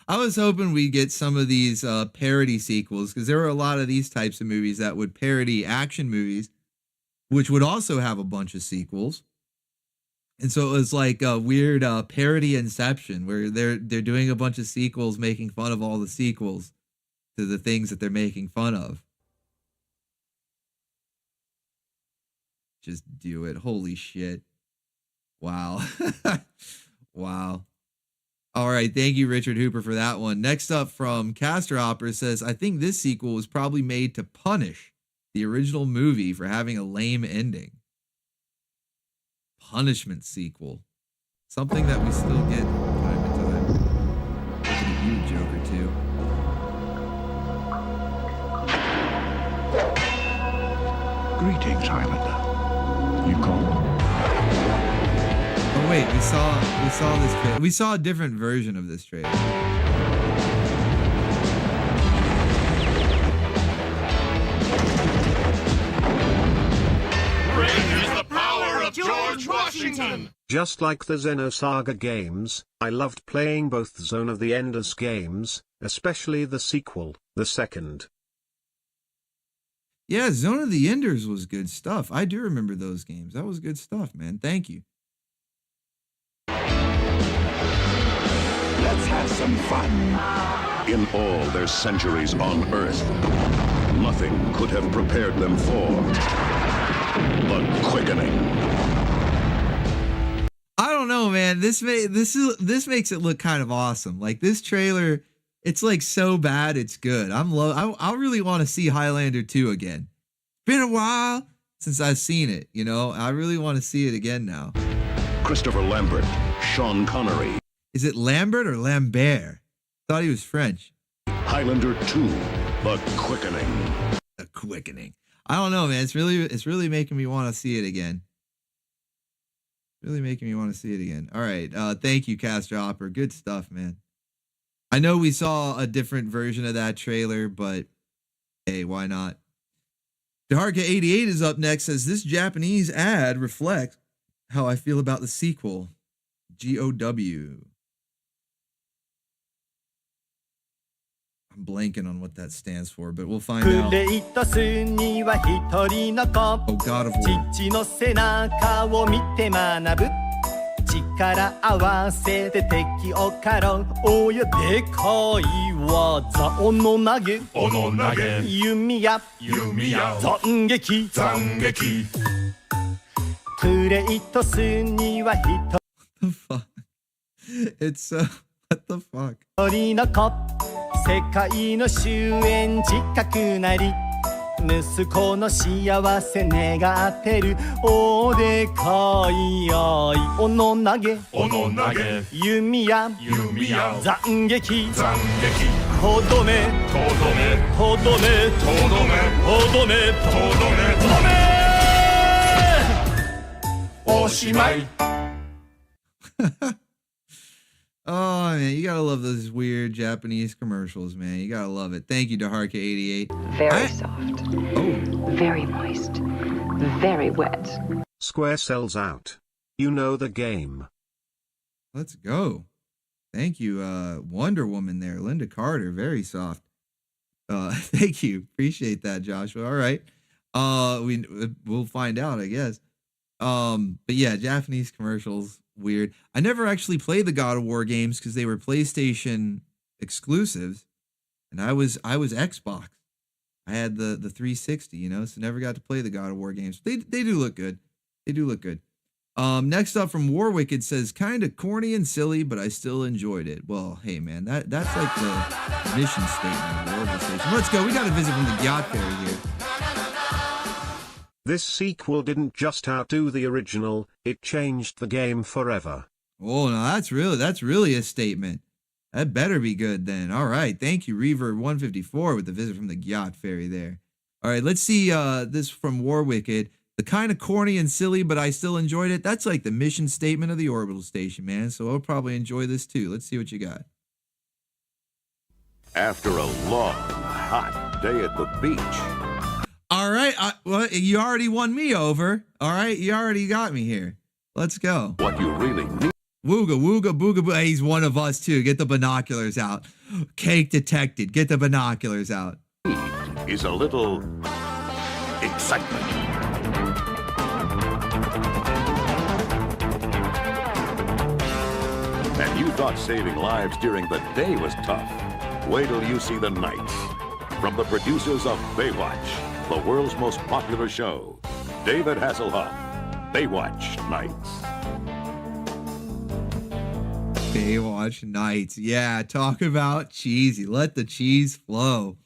[SPEAKER 2] I was hoping we'd get some of these parody sequels, because there were a lot of these types of movies that would parody action movies, which would also have a bunch of sequels. And so it was like a weird parody Inception, where they're doing a bunch of sequels making fun of all the sequels to the things that they're making fun of. Just do it. Holy shit. Wow. Wow. All right. Thank you, Richard Hooper, for that one. Next up from Castor Hopper says, I think this sequel was probably made to punish the original movie for having a lame ending. Punishment sequel. Something that we still get time and time 2.
[SPEAKER 9] Greetings, Highlander. You called?
[SPEAKER 2] Oh wait, we saw this trailer. We saw a different version of this trailer.
[SPEAKER 10] George Washington!
[SPEAKER 15] Just like the Xenosaga games, I loved playing both Zone of the Enders games, especially the sequel, the second.
[SPEAKER 2] Yeah, Zone of the Enders was good stuff. I do remember those games. That was good stuff, man. Thank you.
[SPEAKER 9] Let's have some fun.
[SPEAKER 10] In all their centuries on Earth, nothing could have prepared them for the quickening.
[SPEAKER 2] I don't know, man. This makes it look kind of awesome. Like this trailer, it's like so bad it's good. I really want to see Highlander 2 again. Been a while since I've seen it, you know. I really want to see it again now.
[SPEAKER 10] Christopher Lambert, Sean Connery.
[SPEAKER 2] Is it Lambert or Lambert? Thought he was French.
[SPEAKER 10] Highlander 2, the quickening.
[SPEAKER 2] The quickening. I don't know, man. It's really making me want to see it again. Really making me want to see it again. All right. Thank you, Castor Hopper. Good stuff, man. I know we saw a different version of that trailer, but hey, why not? Deharka88 is up next. Says this Japanese ad reflects how I feel about the sequel. GOW. I'm blanking on what that stands for, but we'll find out. Oh, God of War.
[SPEAKER 13] 力合わせて敵を狩ろうおやでかい技斧投げ弓矢斬撃クレイトスには一
[SPEAKER 2] It's what the fuck?
[SPEAKER 13] 人の子世界の終焉近くなり息子の幸せ願ってるおでかい愛斧投げ弓矢斬撃とどめおしまい
[SPEAKER 2] Oh, man, you gotta love those weird Japanese commercials, man. You gotta love it. Thank you, Deharka88.
[SPEAKER 8] Very soft. Oh. Very moist. Very wet.
[SPEAKER 15] Square sells out. You know the game.
[SPEAKER 2] Let's go. Thank you, Wonder Woman there. Linda Carter, very soft. Thank you. Appreciate that, Joshua. All right. We'll find out, I guess. But yeah, Japanese commercials. Weird. I never actually played the God of War games because they were PlayStation exclusives, and I was Xbox. I had the 360, you know, so never got to play the God of War games. They do look good. They do look good. Next up from Warwick, it says kind of corny and silly, but I still enjoyed it. Well, hey man, that's like the mission statement of the Orbital Station. Let's go. We got a visit from the Gyat Fairy here.
[SPEAKER 15] This sequel didn't just outdo the original, it changed the game forever.
[SPEAKER 2] Oh, no, that's really a statement. That better be good then. All right, thank you, Reverb154, with the visit from the Gyat Fairy there. All right, let's see this from Warwicked. The kind of corny and silly, but I still enjoyed it. That's like the mission statement of the Orbital Station, man. So I'll probably enjoy this too. Let's see what you got.
[SPEAKER 10] After a long, hot day at the beach.
[SPEAKER 2] All right, well, you already won me over. All right, you already got me here. Let's go.
[SPEAKER 10] What you really need.
[SPEAKER 2] Wooga, wooga, booga, booga. He's one of us too. Get the binoculars out. Cake detected. Get the binoculars out.
[SPEAKER 10] Is a little excitement. And you thought saving lives during the day was tough. Wait till you see the nights. From the producers of Baywatch, the world's most popular show, David Hasselhoff, Baywatch Nights.
[SPEAKER 2] Baywatch Nights. Yeah, talk about cheesy. Let the cheese flow.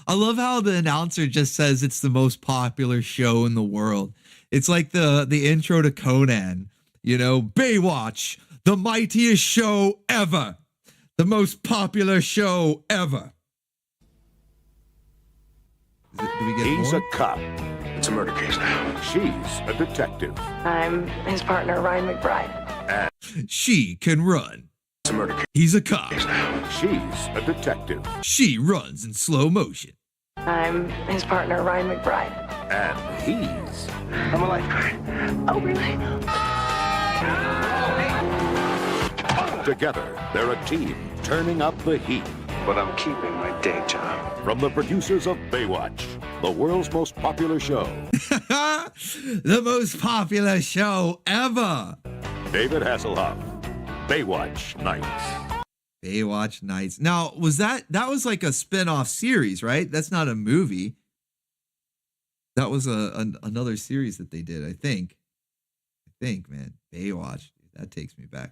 [SPEAKER 2] I love how the announcer just says it's the most popular show in the world. It's like the intro to Conan. You know, Baywatch, the mightiest show ever. The most popular show ever. Do we get
[SPEAKER 10] He's
[SPEAKER 2] more?
[SPEAKER 10] a cop. It's a murder case now. She's a detective.
[SPEAKER 11] I'm his partner, Ryan McBride.
[SPEAKER 10] And
[SPEAKER 2] She can run.
[SPEAKER 10] it's a murder case
[SPEAKER 2] He's a cop.
[SPEAKER 10] now. She's a detective.
[SPEAKER 2] She runs in slow motion.
[SPEAKER 11] I'm his partner, Ryan McBride.
[SPEAKER 10] And he's
[SPEAKER 11] I'm a lifeguard. Oh, really?
[SPEAKER 10] together. They're a team turning up the heat.
[SPEAKER 4] But I'm keeping my day job.
[SPEAKER 10] From the producers of Baywatch, the world's most popular show,
[SPEAKER 2] The most popular show ever.
[SPEAKER 10] David Hasselhoff, Baywatch Nights.
[SPEAKER 2] Baywatch Nights. Now, that was like a spin-off series, right? That's not a movie. That was another series that they did, I think. Man. Baywatch. That takes me back.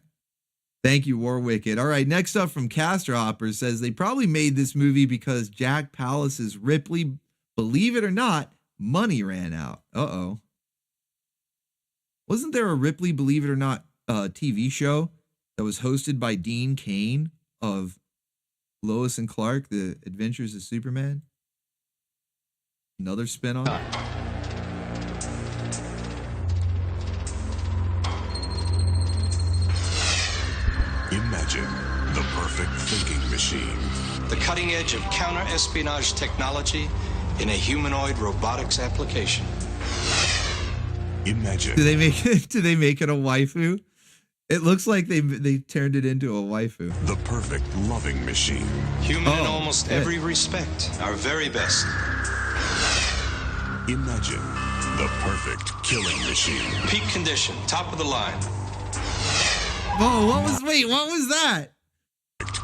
[SPEAKER 2] Thank you, Warwicked. All right, next up from Castor Hopper says they probably made this movie because Jack Pallance's Ripley, believe it or not, money ran out. Uh-oh. Wasn't there a Ripley, believe it or not, TV show that was hosted by Dean Cain of Lois and Clark, The Adventures of Superman? Another spin-off?
[SPEAKER 16] Imagine the perfect thinking machine.
[SPEAKER 27] The cutting edge of counter-espionage technology in a humanoid robotics application.
[SPEAKER 16] Imagine.
[SPEAKER 2] Do they make it a waifu? It looks like they turned it into a waifu.
[SPEAKER 16] The perfect loving machine.
[SPEAKER 27] Human in almost every respect. Our very best.
[SPEAKER 16] Imagine the perfect killing machine.
[SPEAKER 27] Peak condition, top of the line.
[SPEAKER 2] Whoa, what was that?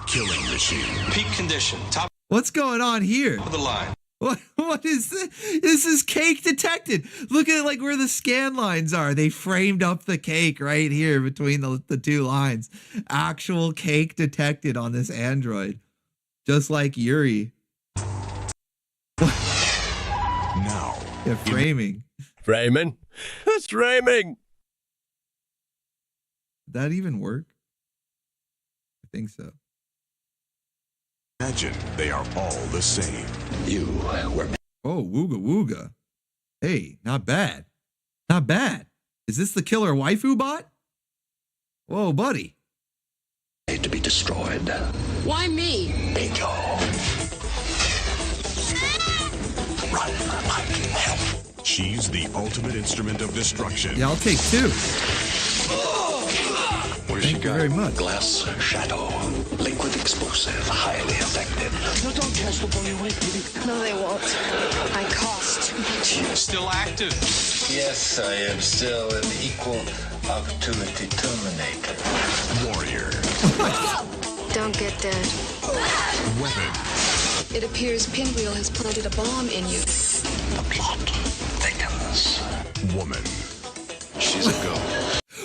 [SPEAKER 16] Killing machine.
[SPEAKER 27] Peak condition, top
[SPEAKER 2] What's going on here?
[SPEAKER 27] of the line.
[SPEAKER 2] What is this? This is cake detected. Look at like where the scan lines are. They framed up the cake right here between the two lines. Actual cake detected on this android. Just like Yuri.
[SPEAKER 16] Now.
[SPEAKER 2] Yeah, framing.
[SPEAKER 17] Framing? It's framing.
[SPEAKER 2] Did that even work? I think so.
[SPEAKER 16] Imagine they are all the same. You were.
[SPEAKER 2] Oh, wooga wooga. Hey, not bad. Not bad. Is this the killer waifu bot? Whoa, buddy.
[SPEAKER 16] Made to be destroyed.
[SPEAKER 14] Why me?
[SPEAKER 16] Bingo. Run like hell. She's the ultimate instrument of destruction.
[SPEAKER 2] Yeah, I'll take two.
[SPEAKER 16] What
[SPEAKER 2] Thank you very much.
[SPEAKER 16] Glass shadow. Liquid explosive. Highly effective.
[SPEAKER 14] No, don't cast the bully away, baby. No, they won't. I cost too much.
[SPEAKER 27] Still active.
[SPEAKER 20] Yes, I am still an equal opportunity Terminator.
[SPEAKER 16] Warrior.
[SPEAKER 21] Don't get dead.
[SPEAKER 16] Weapon.
[SPEAKER 21] It appears Pinwheel has planted a bomb in you.
[SPEAKER 16] The plot thickens. Woman. She's a go.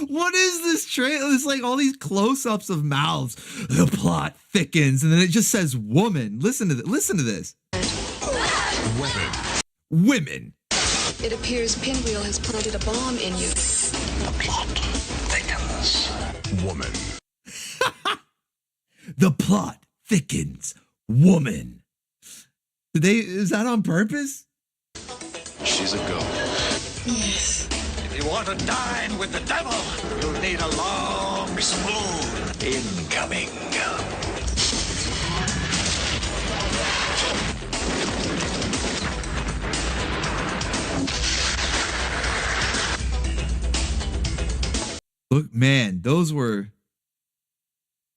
[SPEAKER 2] What is this trailer? It's like all these close-ups of mouths. The plot thickens, and then it just says "woman." Listen to this.
[SPEAKER 16] Weapon.
[SPEAKER 2] Women.
[SPEAKER 21] It appears Pinwheel has planted a bomb in you.
[SPEAKER 16] The plot thickens. Woman.
[SPEAKER 2] The plot thickens. Woman. Is that on purpose?
[SPEAKER 16] She's a go.
[SPEAKER 21] Yes.
[SPEAKER 20] If you want to dine with the devil, you'll need a long spoon.
[SPEAKER 16] Incoming.
[SPEAKER 2] Look, man, those were.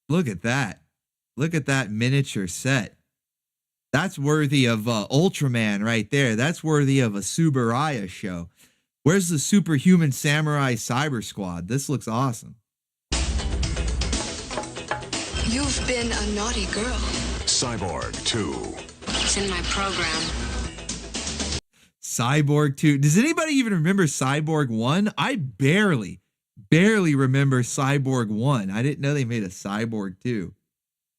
[SPEAKER 2] Look at that. Look at that miniature set. That's worthy of Ultraman right there. That's worthy of a Subaraya show. Where's the Superhuman Samurai Cyber Squad? This looks awesome.
[SPEAKER 21] You've been a naughty girl.
[SPEAKER 16] Cyborg 2.
[SPEAKER 21] It's in my program.
[SPEAKER 2] Cyborg 2. Does anybody even remember Cyborg 1? I barely remember Cyborg 1. I didn't know they made a Cyborg 2.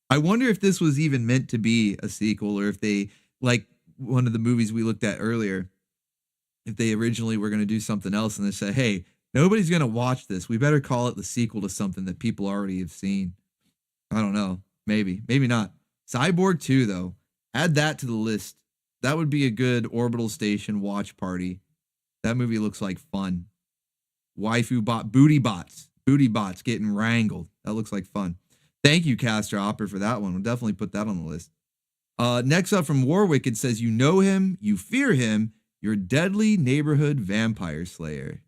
[SPEAKER 2] I wonder if this was even meant to be a sequel, or if they, like one of the movies we looked at earlier, if they originally were going to do something else and they said, hey, nobody's going to watch this. We better call it the sequel to something that people already have seen. I don't know. Maybe not. Cyborg 2 though. Add that to the list. That would be a good Orbital Station watch party. That movie looks like fun. Waifu booty bots getting wrangled. That looks like fun. Thank you, Castor Opera, for that one. We'll definitely put that on the list. Next up from Warwick, it says, you know him, you fear him, your deadly neighborhood vampire slayer.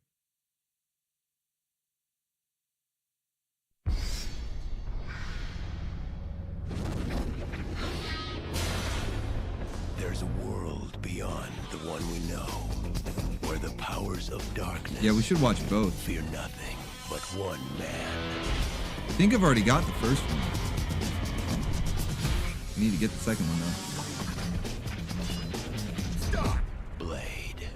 [SPEAKER 18] There's a world beyond the one we know, where the powers of darkness.
[SPEAKER 2] Yeah, we should watch both.
[SPEAKER 18] Fear nothing but one man.
[SPEAKER 2] I think I've already got the first one. I need to get the second one though.
[SPEAKER 18] Stop! Blade.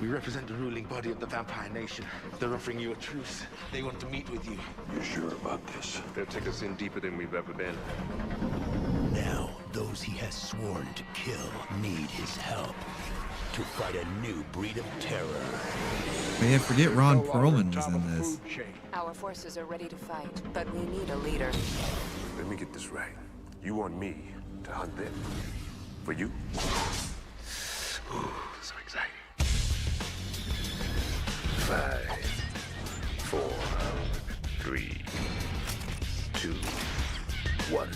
[SPEAKER 1] We represent the ruling body of the vampire nation. They're offering you a truce. They want to meet with you.
[SPEAKER 9] You sure about this?
[SPEAKER 1] They'll take us in deeper than we've ever been.
[SPEAKER 18] Now, those he has sworn to kill need his help to fight a new breed of terror.
[SPEAKER 2] Man, I forget Ron Perlman was in this.
[SPEAKER 3] Our forces are ready to fight, but we need a leader.
[SPEAKER 5] Let me get this right. You want me to hunt them? For you?
[SPEAKER 1] Ooh, so exciting.
[SPEAKER 5] 5, 4, 3, 2, 1.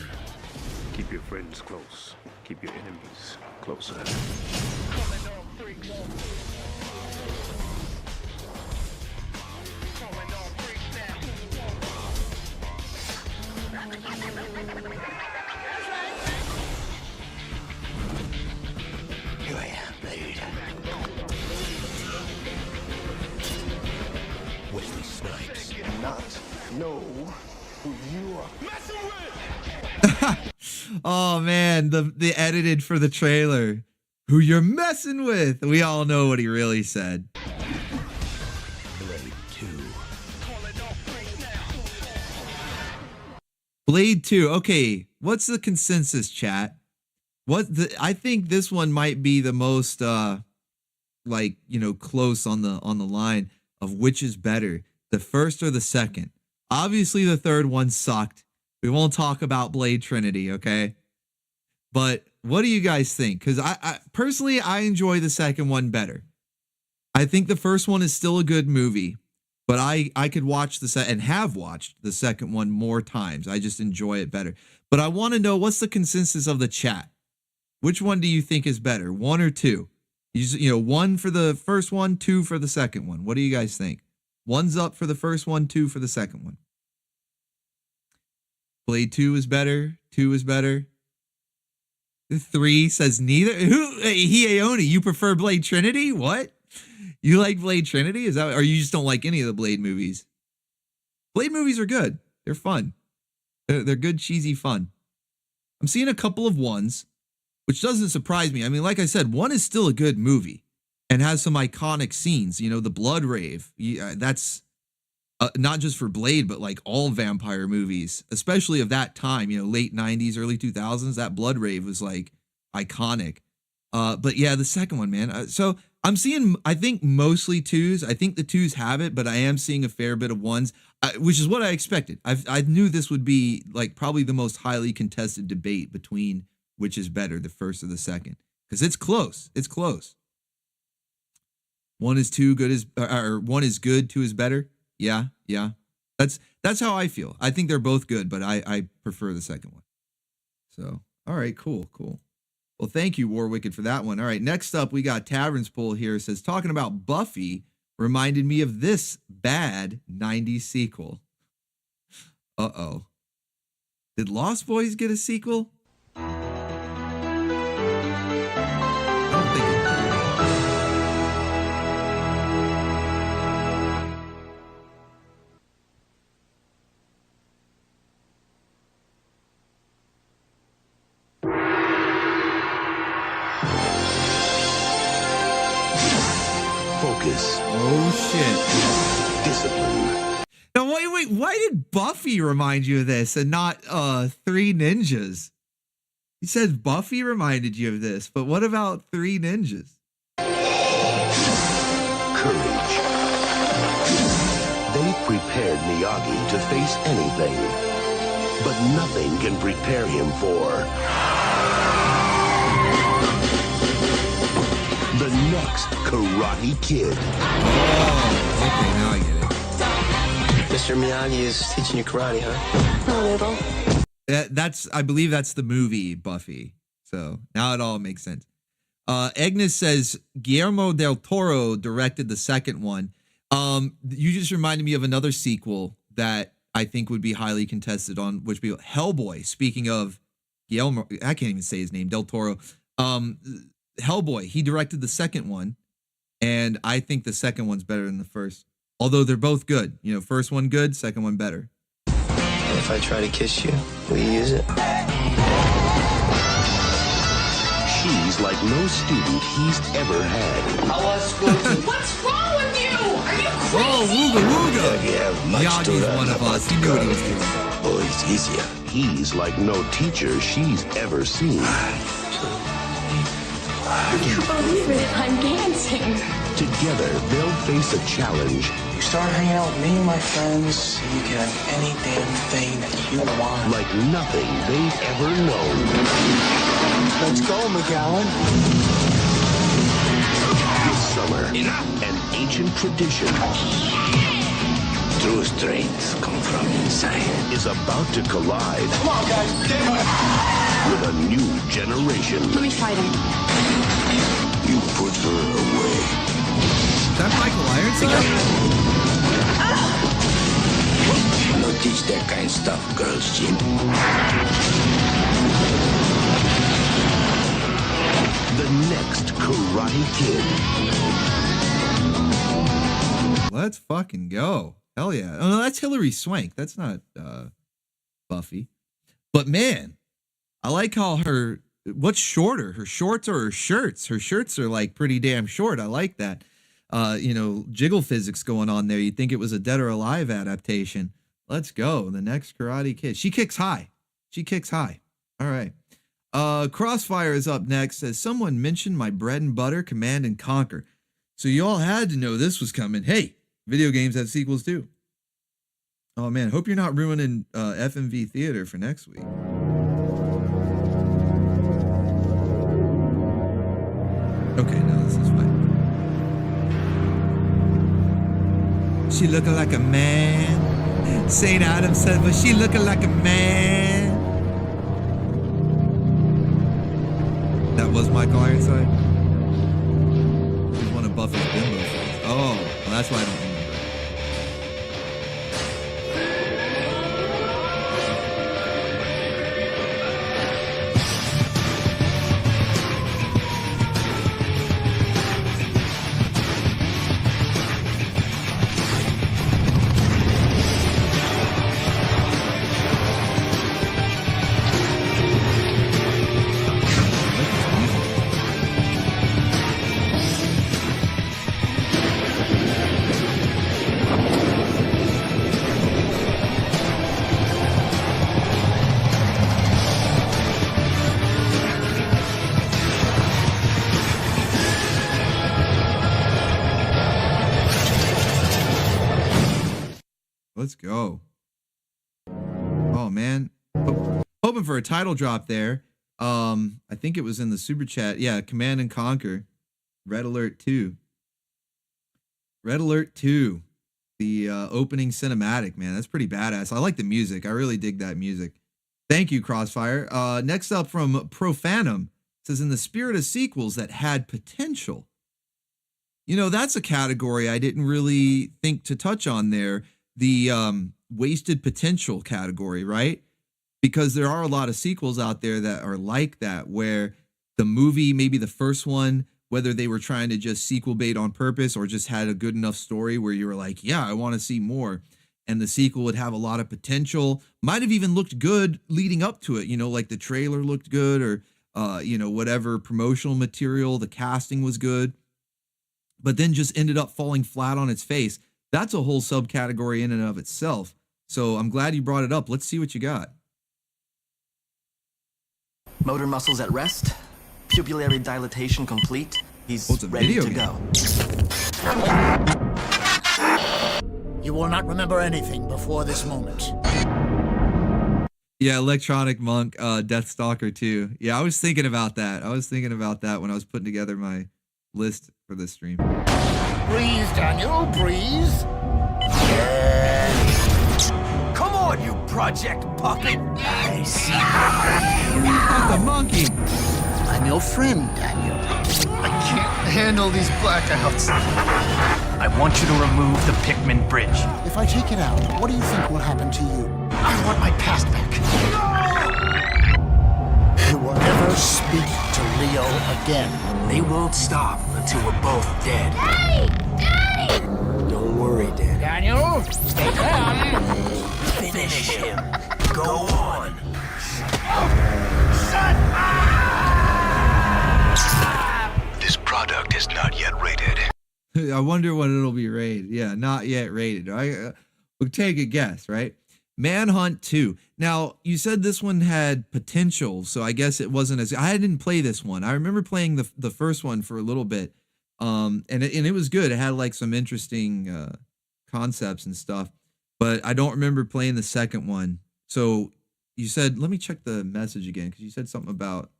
[SPEAKER 5] Keep your friends close. Keep your enemies closer.
[SPEAKER 18] Here I am, Blade. Wesley Snipes.
[SPEAKER 12] Not know who you are.
[SPEAKER 2] Oh man, the edited for the trailer. Who you're messing with? We all know what he really said.
[SPEAKER 18] Blade 2.
[SPEAKER 2] Blade 2. Okay, what's the consensus, chat? I think this one might be the most like, you know, close on the line of which is better, the first or the second. Obviously the third one sucked. We won't talk about Blade Trinity, okay? But what do you guys think? Because I personally, I enjoy the second one better. I think the first one is still a good movie, but I could watch and have watched the second one more times. I just enjoy it better. But I want to know, what's the consensus of the chat? Which one do you think is better, 1 or 2? You know, 1 for the first one, 2 for the second one. What do you guys think? 1's up for the first one, 2 for the second one. Blade 2 is better. 2 is better. 3 says neither. Hiaoni, you prefer Blade Trinity? What? You like Blade Trinity? Is that, or you just don't like any of the Blade movies? Blade movies are good. They're fun. They're good, cheesy fun. I'm seeing a couple of 1s, which doesn't surprise me. I mean, like I said, 1 is still a good movie and has some iconic scenes. You know, the blood rave. That's not just for Blade, but like all vampire movies, especially of that time, you know, late 90s, early 2000s, that blood rave was like iconic. But yeah, the second one, man. So I'm seeing, I think mostly 2s. I think the 2s have it, but I am seeing a fair bit of 1s, which is what I expected. I knew this would be like probably the most highly contested debate between which is better, the first or the second, because it's close. It's close. 1 is or 1 is good, 2 is better. Yeah. That's how I feel. I think they're both good, but I prefer the second one. So, all right, cool. Well, thank you, Warwicked, for that one. All right, next up, we got Tavern's Pool here. It says, talking about Buffy reminded me of this bad 90s sequel. Uh-oh. Did Lost Boys get a sequel?
[SPEAKER 18] Focus.
[SPEAKER 2] Oh shit.
[SPEAKER 18] Discipline.
[SPEAKER 2] Now wait, why did Buffy remind you of this and not 3 Ninjas? He says Buffy reminded you of this, but what about 3 Ninjas?
[SPEAKER 18] Courage. They prepared Miyagi to face anything. but nothing can prepare him for the next Karate Kid.
[SPEAKER 2] Oh, okay, now I get it.
[SPEAKER 11] Mr. Miyagi is teaching you karate, huh?
[SPEAKER 21] A little.
[SPEAKER 2] I believe that's the movie Buffy. So now it all makes sense. Agnes says Guillermo del Toro directed the second one. You just reminded me of another sequel that I think would be highly contested on, which would be Hellboy. Speaking of Guillermo, I can't even say his name, del Toro. Hellboy, he directed the second one, and I think the second one's better than the first. Although they're both good. You know, first one good, second one better.
[SPEAKER 11] If I try to kiss you, will you use it?
[SPEAKER 18] She's like no student he's ever had.
[SPEAKER 11] I was school too.
[SPEAKER 14] What's wrong with you? Are you crazy?
[SPEAKER 2] Oh, wooga wooga.
[SPEAKER 18] You have much to
[SPEAKER 2] Miyagi's
[SPEAKER 18] learn
[SPEAKER 2] one of
[SPEAKER 18] about
[SPEAKER 2] us. He knew what he was doing.
[SPEAKER 18] Oh, it's easier. He's like no teacher she's ever seen.
[SPEAKER 21] I can't believe it. I'm dancing.
[SPEAKER 18] Together, they'll face a challenge.
[SPEAKER 11] You start hanging out with me and my friends, you can have any damn thing that you want.
[SPEAKER 18] Like nothing they've ever known.
[SPEAKER 11] Let's go, McGowan.
[SPEAKER 18] This summer, an ancient tradition
[SPEAKER 20] True strength come from inside.
[SPEAKER 18] is about to collide
[SPEAKER 11] Come on, guys, get with it.
[SPEAKER 18] with a new generation.
[SPEAKER 21] Let me fight him.
[SPEAKER 18] You put her away.
[SPEAKER 2] Is that Michael Irons again?
[SPEAKER 20] No teach that kind of stuff, girls, Jim.
[SPEAKER 18] The next Karate Kid.
[SPEAKER 2] Let's fucking go. Hell yeah. Oh, no, that's Hilary Swank. That's not Buffy. But man, I like how what's shorter, her shorts or her shirts? Her shirts are like pretty damn short. I like that. Jiggle physics going on there. You'd think it was a Dead or Alive adaptation. Let's go. The next Karate Kid. She kicks high. She kicks high. All right. Crossfire is up next. As someone mentioned my bread and butter, Command and Conquer. So you all had to know this was coming. Hey, video games have sequels too. Oh man, hope you're not ruining FMV Theater for next week. Okay, no, this is fine. She looking like a man. St. Adam said, but she looking like a man. That was Michael Ironside? He was one of Buffy's bimbo shows. Oh, well, that's why I don't remember. Let's go. Oh man, hoping for a title drop there. I think it was in the super chat. Yeah, Command and Conquer, Red Alert 2. Red Alert 2, the opening cinematic. Man, that's pretty badass. I like the music. I really dig that music. Thank you, Crossfire. Next up from Profanum, says in the spirit of sequels that had potential. You know, that's a category I didn't really think to touch on there. The wasted potential category, right? Because there are a lot of sequels out there that are like that, where the movie, maybe the first one, whether they were trying to just sequel bait on purpose or just had a good enough story where you were like, yeah, I want to see more. And the sequel would have a lot of potential, might have even looked good leading up to it, you know, like the trailer looked good or, whatever promotional material, the casting was good, but then just ended up falling flat on its face. That's a whole subcategory in and of itself. So I'm glad you brought it up. Let's see what you got.
[SPEAKER 6] Motor muscles at rest. Pupillary dilatation complete. He's ready to go.
[SPEAKER 12] You will not remember anything before this moment.
[SPEAKER 2] Yeah, Electronic Monk, Deathstalker 2. Yeah, I was thinking about that. When I was putting together my list for this stream.
[SPEAKER 12] Breathe, Daniel, breathe.
[SPEAKER 18] Come on, you project puppet. I see.
[SPEAKER 2] The monkey.
[SPEAKER 12] I'm your friend, Daniel. I can't handle these blackouts.
[SPEAKER 7] I want you to remove the Pikmin bridge.
[SPEAKER 12] If I take it out, what do you think will happen to you? I want my past back. You will never speak to Leo again.
[SPEAKER 18] They won't stop until we're both dead.
[SPEAKER 12] Daddy!
[SPEAKER 18] Don't worry, Daddy.
[SPEAKER 12] Daniel, stay calm.
[SPEAKER 18] Finish him. Go on. This product is not yet rated.
[SPEAKER 2] I wonder what it'll be rated. Yeah, not yet rated. We'll take a guess, right? Manhunt 2. Now, you said this one had potential, so I guess it wasn't as... I didn't play this one. I remember playing the first one for a little bit, and it was good. It had like some interesting concepts and stuff, but I don't remember playing the second one. So you said, let me check the message again, because you said something about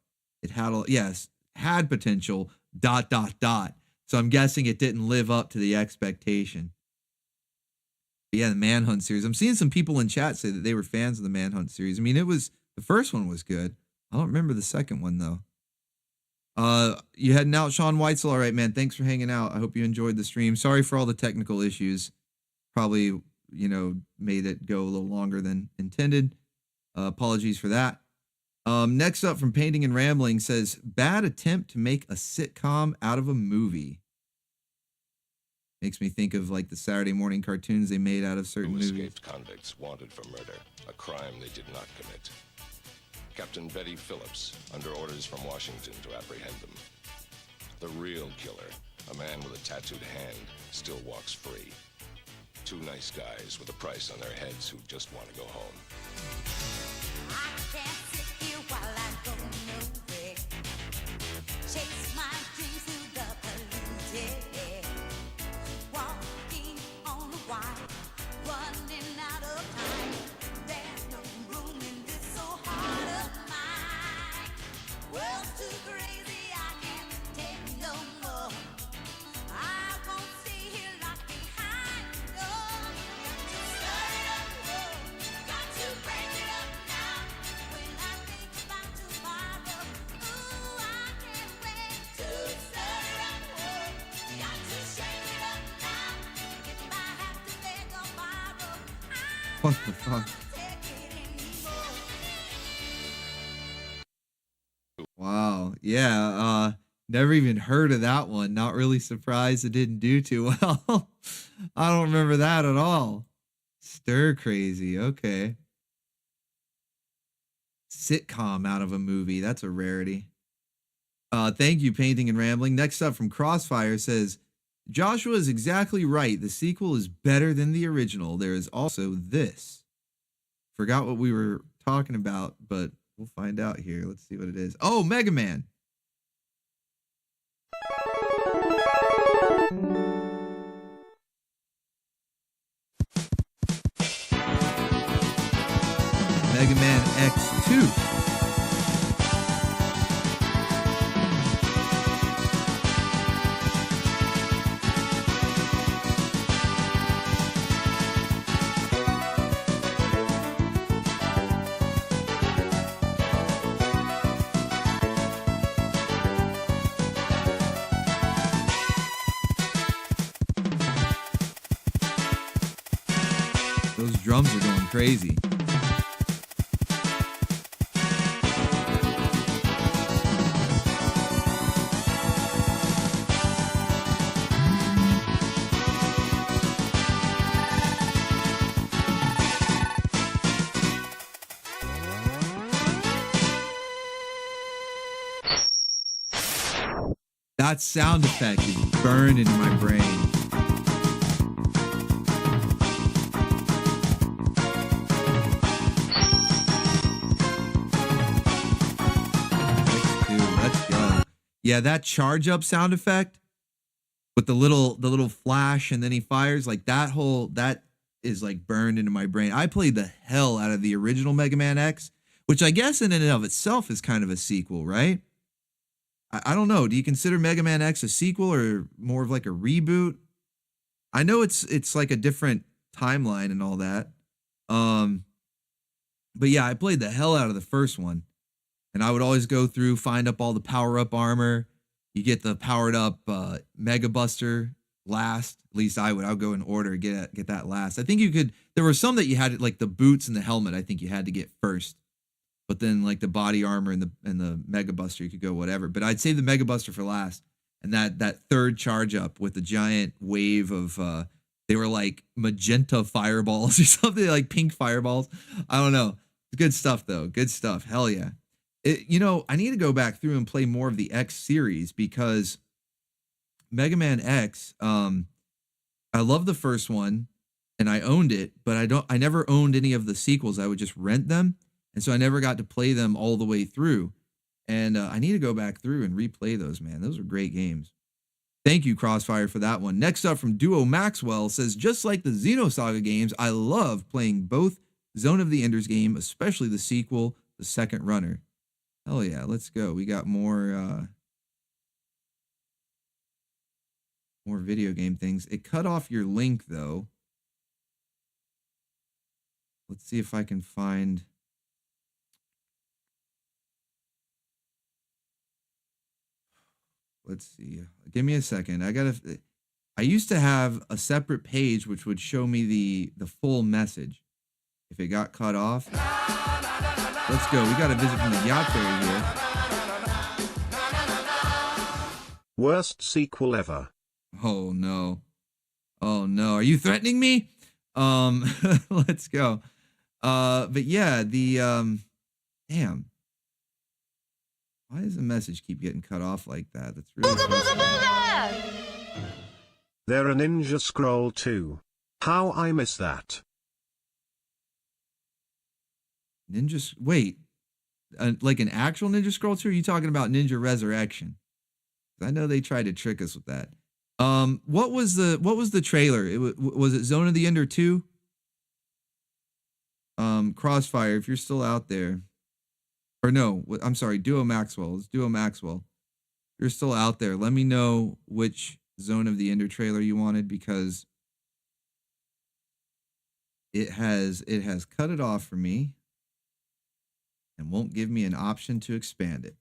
[SPEAKER 2] it had... had potential, ... So I'm guessing it didn't live up to the expectation. But yeah, the Manhunt series. I'm seeing some people in chat say that they were fans of the Manhunt series. I mean, the first one was good. I don't remember the second one though. You heading out, Sean Weitzel? All right, man. Thanks for hanging out. I hope you enjoyed the stream. Sorry for all the technical issues. Probably, made it go a little longer than intended. Apologies for that. Next up from Painting and Rambling says, bad attempt to make a sitcom out of a movie. Makes me think of like the Saturday morning cartoons they made out of certain movies.
[SPEAKER 19] Escaped convicts wanted for murder, a crime they did not commit. Captain Betty Phillips, under orders from Washington to apprehend them. The real killer, a man with a tattooed hand, still walks free. Two nice guys with a price on their heads who just want to go home.
[SPEAKER 22] Chase my dreams through the polluted, walking on the wire, running out of time. There's no room in this so hard of mine. World's too crazy, I can't take no more. I won't stay here locked behind the door. Got to stir it up, got to break it up now. When I think about tomorrow, ooh, I can't wait to stir it up, got to shake it up now. If I have to beg or borrow,
[SPEAKER 2] What the fuck? Wow. Yeah. Never even heard of that one. Not really surprised it didn't do too well. I don't remember that at all. Stir crazy. Okay. Sitcom out of a movie. That's a rarity. Thank you, Painting and Rambling. Next up from Crossfire says, Joshua is exactly right. The sequel is better than the original. There is also this. Forgot what we were talking about, but we'll find out here. Let's see what it is. Oh, Mega Man. Mega Man X2. Those drums are going crazy. That sound effect is burned into my brain. Let's go. Yeah, that charge up sound effect with the little flash and then he fires, like that is like burned into my brain. I played the hell out of the original Mega Man X, which I guess in and of itself is kind of a sequel, right? I don't know. Do you consider Mega Man X a sequel or more of like a reboot? I know it's like a different timeline and all that. But yeah, I played the hell out of the first one. And I would always go through, find up all the power-up armor. You get the powered-up Mega Buster last. At least I would. I would go in order, get that last. I think you could... There were some that you had, like the boots and the helmet, I think you had to get first. But then like the body armor and the Mega Buster, you could go whatever. But I'd save the Mega Buster for last. And that third charge up with the giant wave of... they were like magenta fireballs or something, like pink fireballs. I don't know. Good stuff, though. Good stuff. Hell yeah. I need to go back through and play more of the X series because Mega Man X, I love the first one and I owned it, but I never owned any of the sequels. I would just rent them. And so I never got to play them all the way through. And I need to go back through and replay those, man. Those are great games. Thank you, Crossfire, for that one. Next up from Duo Maxwell says, just like the Xenosaga games, I love playing both Zone of the Enders game, especially the sequel, The Second Runner. Hell yeah, let's go. We got more video game things. It cut off your link, though. Let's see if I can find... Let's see. Give me a second. I used to have a separate page which would show me the full message if it got cut off. Let's go. We got a visit from the Gyat Fairy here.
[SPEAKER 8] Worst sequel ever.
[SPEAKER 2] Oh no. Oh no. Are you threatening me? Let's go. But yeah, damn. Why does the message keep getting cut off like that? That's really
[SPEAKER 8] They're a Ninja Scroll 2. How I miss that.
[SPEAKER 2] Wait. Like an actual Ninja Scroll 2? Or are you talking about Ninja Resurrection? I know they tried to trick us with that. What was the trailer? Was it Zone of the Ender 2? Crossfire, if you're still out there. Or no, I'm sorry, Duo Maxwell. It's Duo Maxwell. If you're still out there, let me know which Zone of the Ender trailer you wanted, because it has cut it off for me and won't give me an option to expand it.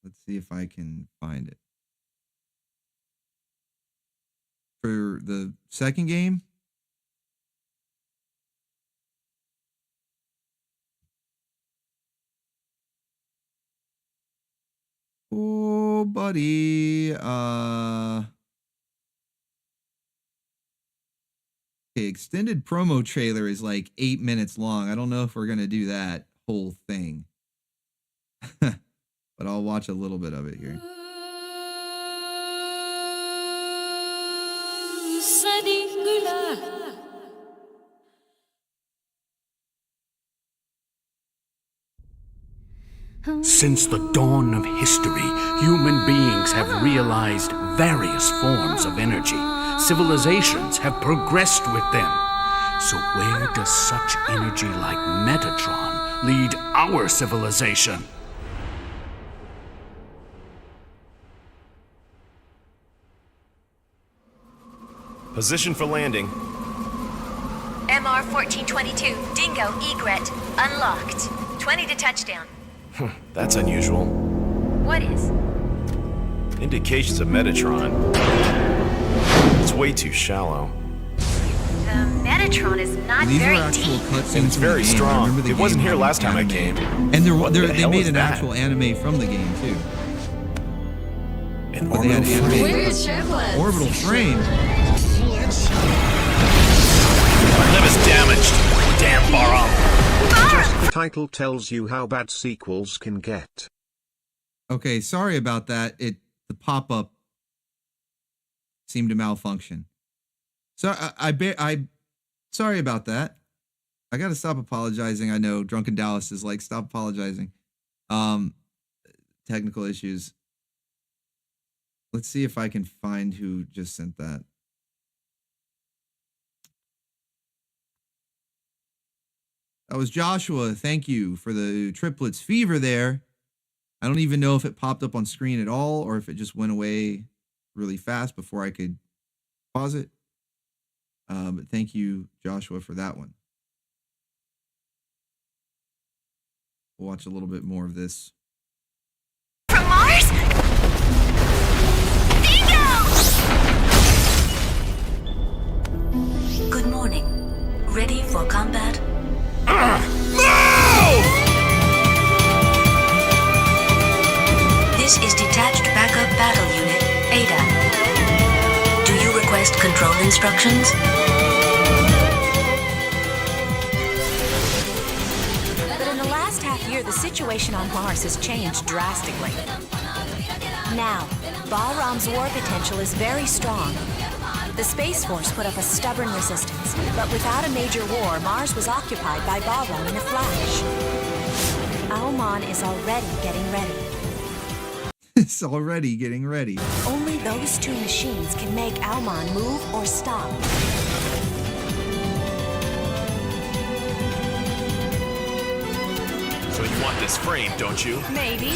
[SPEAKER 2] Let's see if I can find it. For the second game, oh, buddy. Okay, extended promo trailer is like 8 minutes long. I don't know if we're going to do that whole thing. But I'll watch a little bit of it here.
[SPEAKER 7] Since the dawn of history, human beings have realized various forms of energy. Civilizations have progressed with them. So where does such energy like Metatron lead our civilization?
[SPEAKER 13] Position for landing.
[SPEAKER 15] MR 1422, Dingo, Egret, unlocked. 20 to touchdown.
[SPEAKER 13] That's unusual.
[SPEAKER 15] What is?
[SPEAKER 13] Indications of Metatron. It's way too shallow.
[SPEAKER 15] The Metatron is not
[SPEAKER 2] These
[SPEAKER 15] very
[SPEAKER 2] are actual
[SPEAKER 15] deep.
[SPEAKER 2] cutscenes.
[SPEAKER 13] And it's very strong. It wasn't here last time I came.
[SPEAKER 2] And they made an actual anime from the game too.
[SPEAKER 13] An
[SPEAKER 2] Orbital Frame.
[SPEAKER 15] Where's Chevlets?
[SPEAKER 2] Orbital Frame.
[SPEAKER 13] My live is damaged. Damn Baron.
[SPEAKER 8] Just the title tells you how bad sequels can get.
[SPEAKER 2] Okay, sorry about that. The pop-up seemed to malfunction. So I sorry about that. I got to stop apologizing. I know Drunken Dallas is like, stop apologizing. Technical issues. Let's see if I can find who just sent that. That was Joshua. Thank you for the triplets fever there. I don't even know if it popped up on screen at all or if it just went away really fast before I could pause it. But thank you, Joshua, for that one. We'll watch a little bit more of this.
[SPEAKER 15] From Mars? Bingo!
[SPEAKER 4] Good morning. Ready for combat? This is Detached Backup Battle Unit, Ada. Do you request control instructions?
[SPEAKER 10] But in the last half year, the situation on Mars has changed drastically. Now, Balram's war potential is very strong. The Space Force put up a stubborn resistance, but without a major war, Mars was occupied by Balram in a flash. Almon is already getting ready.
[SPEAKER 2] It's already getting ready.
[SPEAKER 10] Only those two machines can make Almon move or stop.
[SPEAKER 13] So you want this frame, don't you?
[SPEAKER 10] Maybe.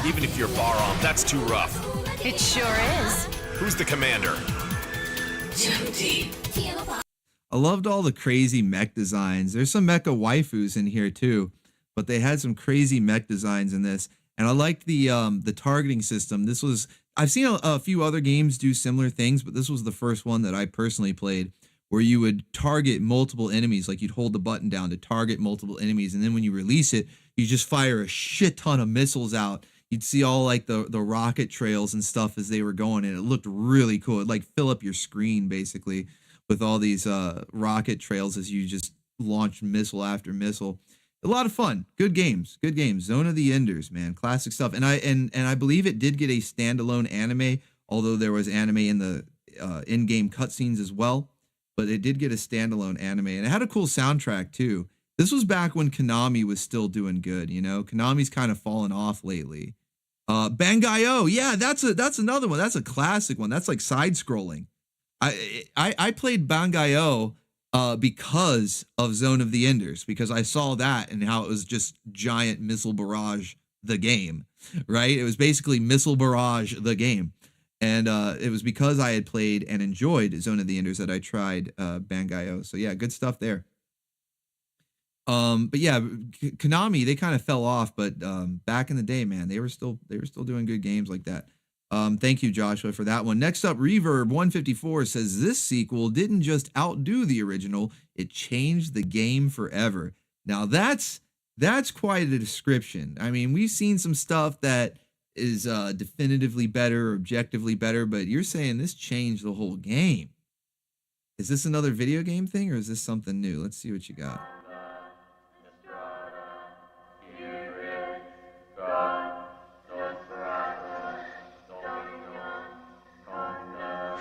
[SPEAKER 13] Even if you're Baram, that's too rough.
[SPEAKER 10] It sure is.
[SPEAKER 13] Who's the commander?
[SPEAKER 2] I loved all the crazy mech designs. There's some mecha waifus in here too, but they had some crazy mech designs in this. And I liked the targeting system. I've seen a few other games do similar things, but this was the first one that I personally played where you would target multiple enemies. Like you'd hold the button down to target multiple enemies. And then when you release it, you just fire a shit ton of missiles out. You'd see all like the rocket trails and stuff as they were going, and it looked really cool. It like fill up your screen basically with all these rocket trails as you just launch missile after missile. A lot of fun. Good games. Good games. Zone of the Enders, man. Classic stuff. And I believe it did get a standalone anime, although there was anime in the in-game cutscenes as well. But it did get a standalone anime, and it had a cool soundtrack too. This was back when Konami was still doing good, you know. Konami's kind of fallen off lately. Bangai-O, yeah, that's another one. That's a classic one. That's like side scrolling. I played Bangai-O because of Zone of the Enders, because I saw that and how it was just giant missile barrage the game, right? It was basically missile barrage the game. And it was because I had played and enjoyed Zone of the Enders that I tried Bangai-O. So yeah, good stuff there. But yeah, Konami, they kind of fell off, but back in the day, man, they were still doing good games like that. Thank you, Joshua, for that one. Next up, Reverb 154 says this sequel didn't just outdo the original, it changed the game forever. Now that's quite a description. I mean, we've seen some stuff that is definitively better, objectively better, but you're saying this changed the whole game. Is this another video game thing, or is this something new? Let's see what you got.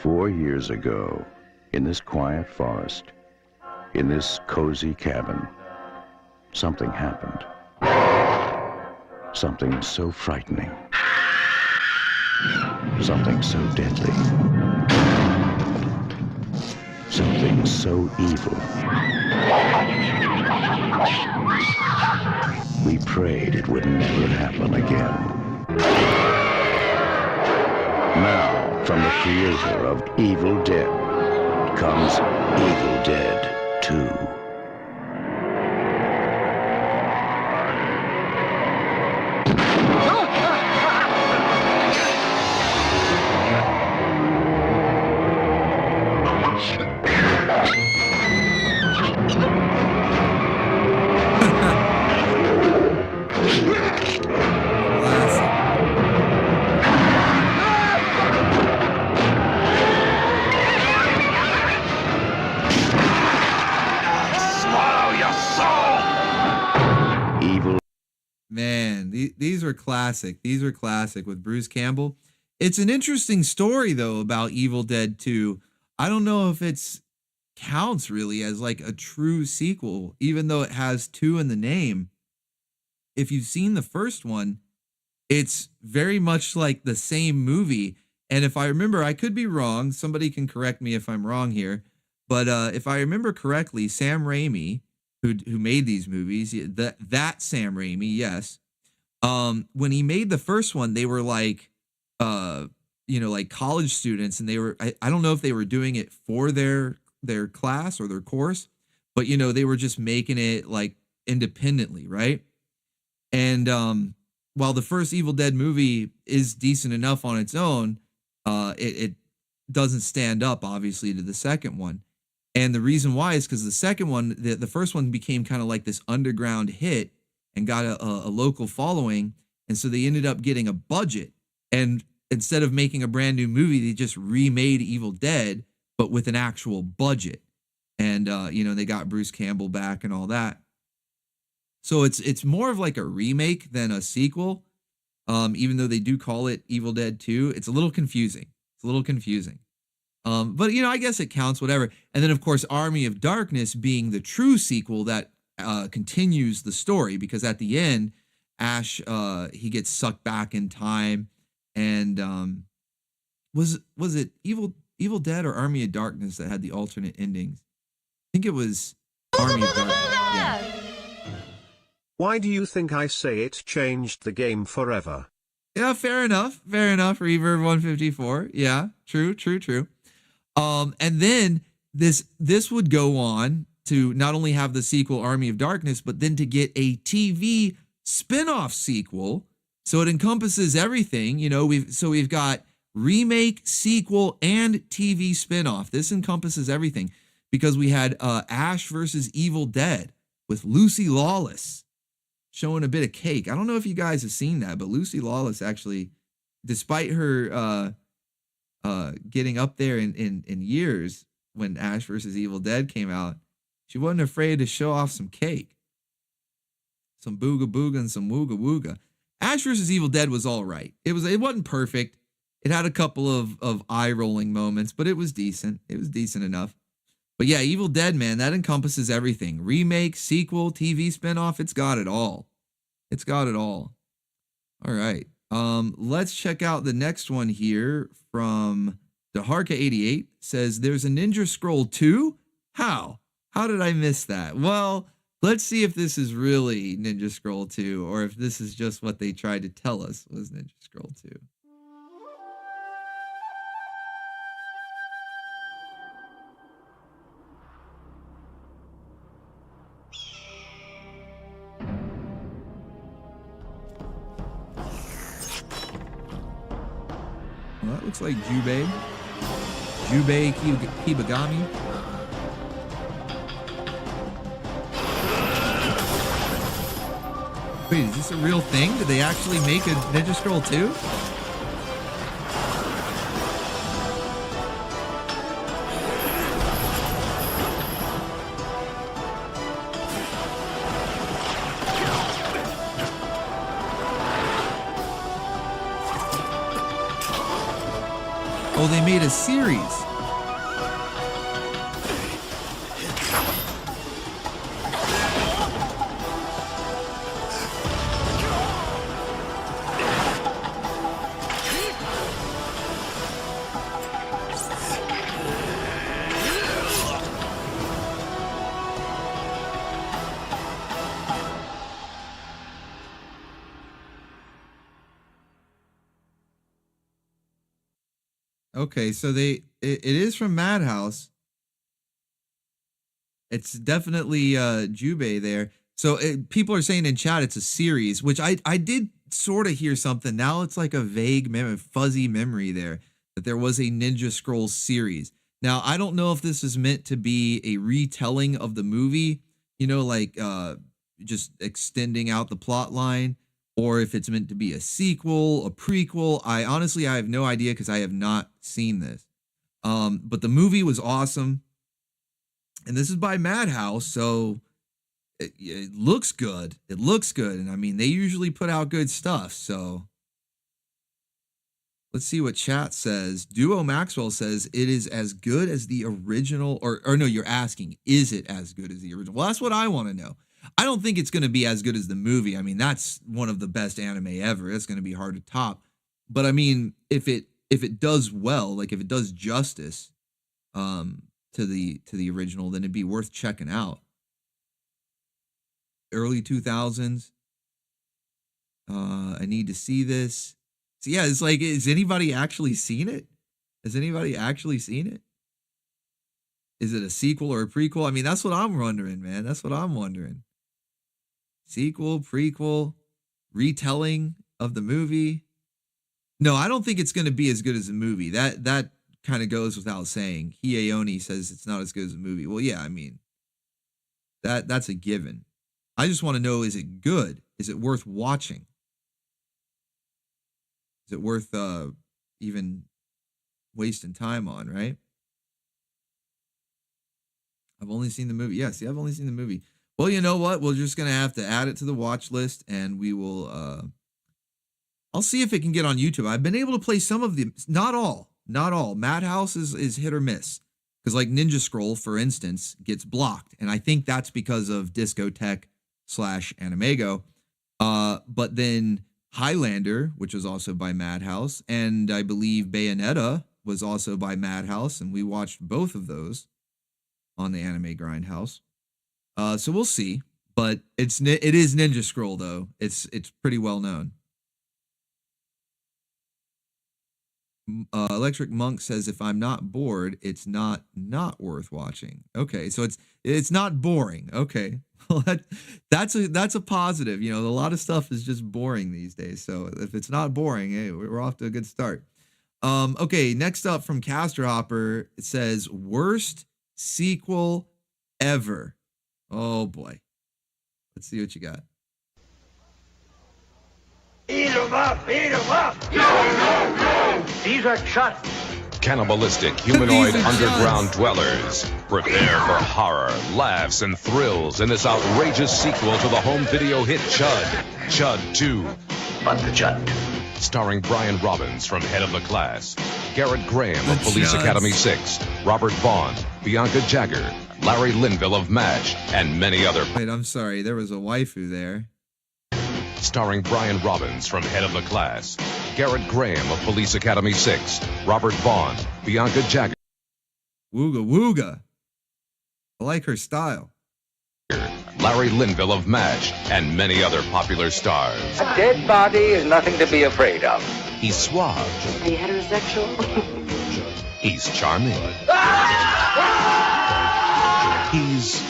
[SPEAKER 9] 4 years ago, in this quiet forest, in this cozy cabin, something happened. Something so frightening. Something so deadly. Something so evil. We prayed it would never happen again. Now, from the creator of Evil Dead comes Evil Dead 2.
[SPEAKER 2] These are classic. These are classic with Bruce Campbell. It's an interesting story though about Evil Dead 2. I don't know if it's counts really as like a true sequel, even though it has 2 in the name. If you've seen the first one, it's very much like the same movie. And if I remember, I could be wrong. Somebody can correct me if I'm wrong here. But if I remember correctly, Sam Raimi, who made these movies, that Sam Raimi, yes. When he made the first one, they were like, like college students, and they were, I don't know if they were doing it for their class or their course, but they were just making it like independently, right? And while the first Evil Dead movie is decent enough on its own, it doesn't stand up obviously to the second one. And the reason why is because the second one, the first one became kind of like this underground hit and got a local following. And so they ended up getting a budget. And instead of making a brand new movie, they just remade Evil Dead, but with an actual budget. And, they got Bruce Campbell back and all that. So it's more of like a remake than a sequel. Even though they do call it Evil Dead 2, it's a little confusing. But I guess it counts, whatever. And then of course, Army of Darkness being the true sequel that continues the story, because at the end, Ash he gets sucked back in time, and was it Evil Dead or Army of Darkness that had the alternate endings? I think it was Army of Darkness. Yeah.
[SPEAKER 8] Why do you think I say it changed the game forever?
[SPEAKER 2] Yeah, fair enough. Reverb 154. Yeah, true. And then this would go on to not only have the sequel Army of Darkness, but then to get a TV spin-off sequel. So it encompasses everything. We've got remake, sequel, and TV spin-off. This encompasses everything because we had Ash versus Evil Dead with Lucy Lawless showing a bit of cake. I don't know if you guys have seen that, but Lucy Lawless actually, despite her getting up there in years when Ash versus Evil Dead came out, she wasn't afraid to show off some cake. Some booga booga and some wooga wooga. Ash versus Evil Dead was all right. It wasn't perfect. It had a couple of eye-rolling moments, but it was decent. It was decent enough. But yeah, Evil Dead, man, that encompasses everything. Remake, sequel, TV spinoff, it's got it all. All right. Let's check out the next one here from Daharka88. Says, there's a Ninja Scroll 2? How did I miss that? Well, let's see if this is really Ninja Scroll 2 or if this is just what they tried to tell us was Ninja Scroll 2. Well, that looks like Jubei Kibagami. Wait, is this a real thing? Did they actually make a Ninja Scroll 2? Oh, they made a series. Okay, so it is from Madhouse. It's definitely Jubei there. So people are saying in chat it's a series, which I did sort of hear something. Now it's like a vague, fuzzy memory there that there was a Ninja Scroll series. Now, I don't know if this is meant to be a retelling of the movie, like just extending out the plot line, or if it's meant to be a sequel, a prequel. I have no idea because I have not seen this. But the movie was awesome. And this is by Madhouse, so it looks good. It looks good. And I mean, they usually put out good stuff. So let's see what chat says. Duo Maxwell says it is as good as the original, or no, you're asking, is it as good as the original? Well, that's what I want to know. I don't think it's going to be as good as the movie. I mean, that's one of the best anime ever. It's going to be hard to top. But I mean, if it does well, like if it does justice to the original, then it'd be worth checking out. Early 2000s. I need to see this. So yeah, it's like, has anybody actually seen it? Has anybody actually seen it? Is it a sequel or a prequel? I mean, that's what I'm wondering, man. That's what I'm wondering. Sequel, prequel, retelling of the movie. No, I don't think it's going to be as good as the movie. That kind of goes without saying. Hiyeoni says it's not as good as the movie. Well, yeah, I mean, that's a given. I just want to know, is it good? Is it worth watching? Is it worth even wasting time on, right? I've only seen the movie. Yeah, see, I've only seen the movie. Well, you know what? We're just going to have to add it to the watch list, and we will... I'll see if it can get on YouTube. I've been able to play some of the... Not all. Madhouse is hit or miss. Because like Ninja Scroll, for instance, gets blocked. And I think that's because of Discotech/Animego. But then Highlander, which was also by Madhouse, and I believe Bayonetta was also by Madhouse, and we watched both of those on the Anime Grindhouse. So we'll see, but it is Ninja Scroll though. It's pretty well known. Electric Monk says, if I'm not bored, it's not worth watching. Okay, so it's not boring. Okay, well that's a positive. You know, a lot of stuff is just boring these days. So if it's not boring, hey, we're off to a good start. Okay, next up from Caster Hopper, it says worst sequel ever. Oh boy, let's see what you got.
[SPEAKER 12] Eat 'em up! Eat 'em up! No! These are chuds.
[SPEAKER 16] Cannibalistic humanoid underground dwellers. Prepare for horror, laughs, and thrills in this outrageous sequel to the home video hit Chud, Chud 2.
[SPEAKER 18] But the Chud.
[SPEAKER 16] Starring Brian Robbins from Head of the Class, Garrett Graham of Police Academy 6, Robert Vaughn, Bianca Jagger, Larry Linville of MASH, and many other...
[SPEAKER 2] Wait, I'm sorry, there was a waifu there.
[SPEAKER 16] Starring Brian Robbins from Head of the Class, Garrett Graham of Police Academy 6, Robert Vaughn, Bianca Jagger.
[SPEAKER 2] Wooga. I like her style.
[SPEAKER 16] Larry Linville of MASH, and many other popular stars.
[SPEAKER 12] A dead body is nothing to be afraid of.
[SPEAKER 16] He's suave.
[SPEAKER 14] Are you heterosexual?
[SPEAKER 16] He's charming. He's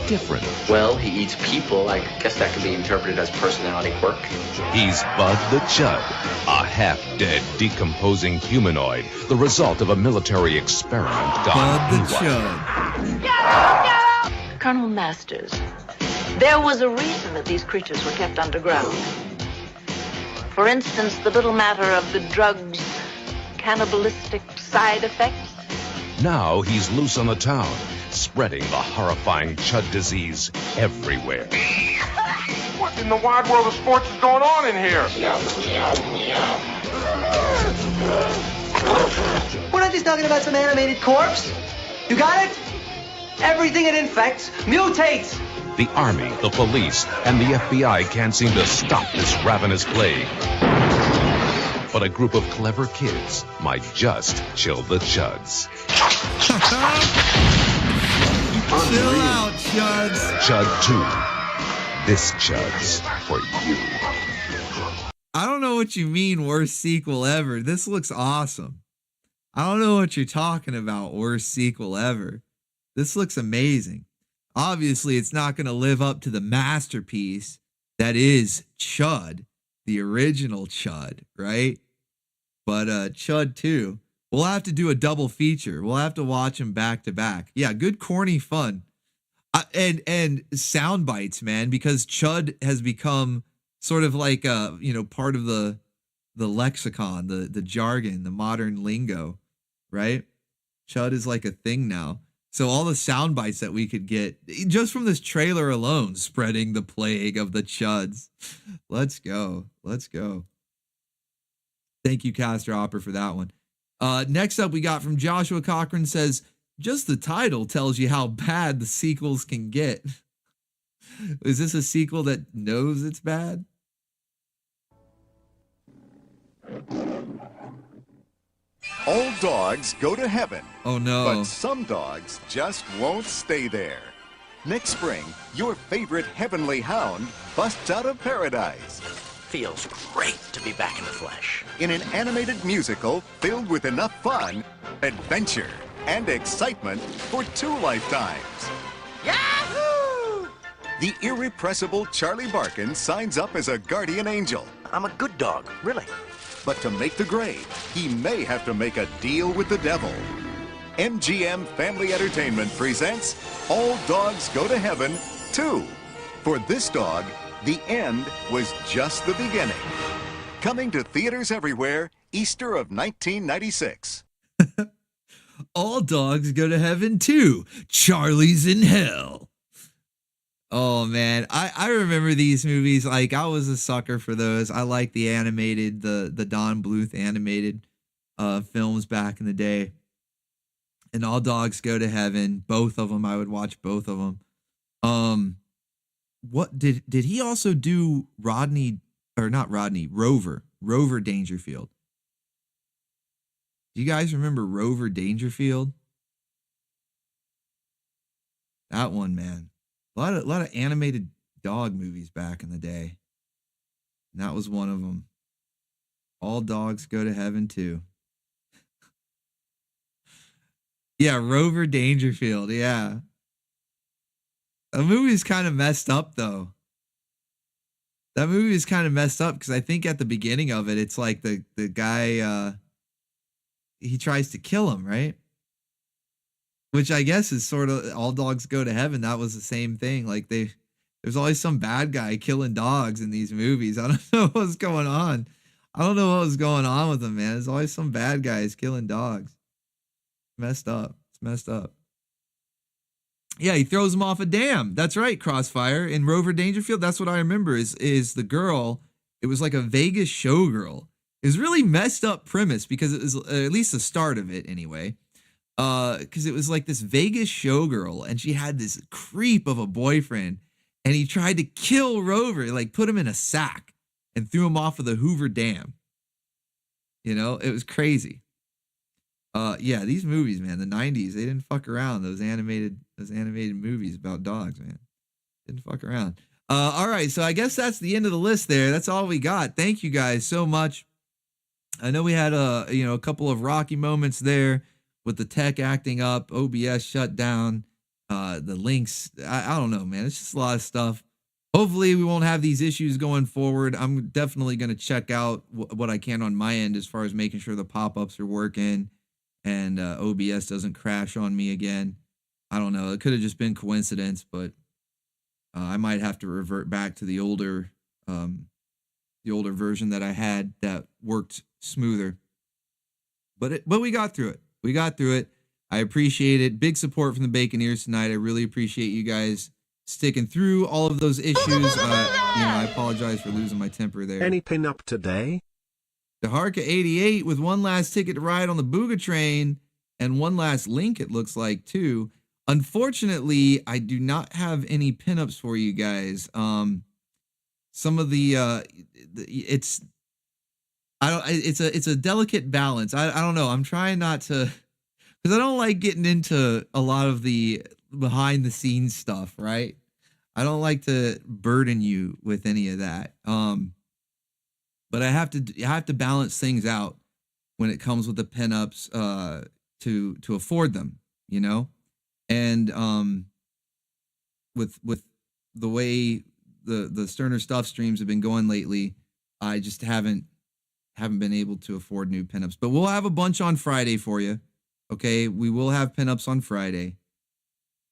[SPEAKER 16] different.
[SPEAKER 17] Well, he eats people. I guess that could be interpreted as personality quirk.
[SPEAKER 16] He's Bud the Chud, a half-dead, decomposing humanoid, the result of a military experiment gone haywire.
[SPEAKER 14] Colonel Masters, there was a reason that these creatures were kept underground. For instance, the little matter of the drugs' cannibalistic side effects.
[SPEAKER 16] Now he's loose on the town, spreading the horrifying Chud disease everywhere.
[SPEAKER 5] What in the wide world of sports is going on in here?
[SPEAKER 23] We're not just talking about some animated corpse. You got it? Everything it infects mutates.
[SPEAKER 16] The army, the police, and the FBI can't seem to stop this ravenous plague. But a group of clever kids might just chill the Chuds.
[SPEAKER 2] Chill out, Chuds.
[SPEAKER 16] Chud 2. This Chud's for you.
[SPEAKER 2] I don't know what you mean, worst sequel ever. This looks awesome. I don't know what you're talking about, worst sequel ever. This looks amazing. Obviously, it's not going to live up to the masterpiece that is Chud, the original Chud, right? But Chud 2, we'll have to do a double feature. We'll have to watch them back to back. Yeah, good corny fun. And sound bites, man, because Chud has become sort of like part of the lexicon, the jargon, the modern lingo, right? Chud is like a thing now. So all the sound bites that we could get just from this trailer alone, spreading the plague of the Chuds. Let's go. Thank you, Caster Hopper, for that one. Next up, we got from Joshua Cochran says, just the title tells you how bad the sequels can get. Is this a sequel that knows it's bad?
[SPEAKER 1] All dogs go to heaven.
[SPEAKER 2] Oh no.
[SPEAKER 1] But some dogs just won't stay there. Next spring, your favorite heavenly hound busts out of paradise.
[SPEAKER 18] Feels great to be back in the flesh.
[SPEAKER 1] In an animated musical filled with enough fun, adventure, and excitement for 2 lifetimes.
[SPEAKER 18] Yahoo!
[SPEAKER 1] The irrepressible Charlie Barkin signs up as a guardian angel.
[SPEAKER 18] I'm a good dog, really.
[SPEAKER 1] But to make the grade, he may have to make a deal with the devil. MGM Family Entertainment presents All Dogs Go to Heaven 2. For this dog, the end was just the beginning. Coming to theaters everywhere, Easter of 1996.
[SPEAKER 2] All Dogs Go to Heaven 2. Charlie's in Hell. Oh man, I remember these movies. Like, I was a sucker for those. I like the animated, the Don Bluth animated films back in the day. And All Dogs Go to Heaven, both of them. I would watch both of them. What did he also do? Rover Dangerfield. Do you guys remember Rover Dangerfield? That one, man. A lot of animated dog movies back in the day. And that was one of them. All Dogs Go to Heaven 2. Yeah, Rover Dangerfield. Yeah. The movie's kind of messed up, though. That movie is kind of messed up because I think at the beginning of it, it's like the guy, he tries to kill him, right? Which I guess is sort of All Dogs Go to Heaven. That was the same thing. Like, there's always some bad guy killing dogs in these movies. I don't know what's going on. I don't know what was going on with them, man. There's always some bad guys killing dogs. Messed up. It's messed up. Yeah, he throws him off a dam. That's right, Crossfire. In Rover Dangerfield, that's what I remember is the girl. It was like a Vegas showgirl. It was really messed up premise because it was at least the start of it anyway. Because it was like this Vegas showgirl and she had this creep of a boyfriend and he tried to kill Rover, like put him in a sack and threw him off of the Hoover Dam. You know, it was crazy. Yeah, these movies, man, the 90s, they didn't fuck around. Those animated movies about dogs, man. Didn't fuck around. All right, so I guess that's the end of the list there. That's all we got. Thank you guys so much. I know we had a couple of rocky moments there with the tech acting up, OBS shut down, the links. I don't know, man. It's just a lot of stuff. Hopefully we won't have these issues going forward. I'm definitely going to check out what I can on my end as far as making sure the pop-ups are working and OBS doesn't crash on me again. I don't know. It could have just been coincidence, but I might have to revert back to the older version that I had that worked smoother. But we got through it. We got through it. I appreciate it. Big support from the Baconeers tonight. I really appreciate you guys sticking through all of those issues. I apologize for losing my temper there.
[SPEAKER 8] Any pin up today?
[SPEAKER 2] DeHarka 88 with one last ticket to ride on the Booga train and one last link, it looks like, too. Unfortunately, I do not have any pinups for you guys. Some of it's a delicate balance. I don't know. I'm trying not to, because I don't like getting into a lot of the behind the scenes stuff, right? I don't like to burden you with any of that. But I have to balance things out when it comes with the pinups to afford them, you know? And with the way the Sterner Stuff streams have been going lately, I just haven't been able to afford new pinups. But we'll have a bunch on Friday for you. Okay, we will have pinups on Friday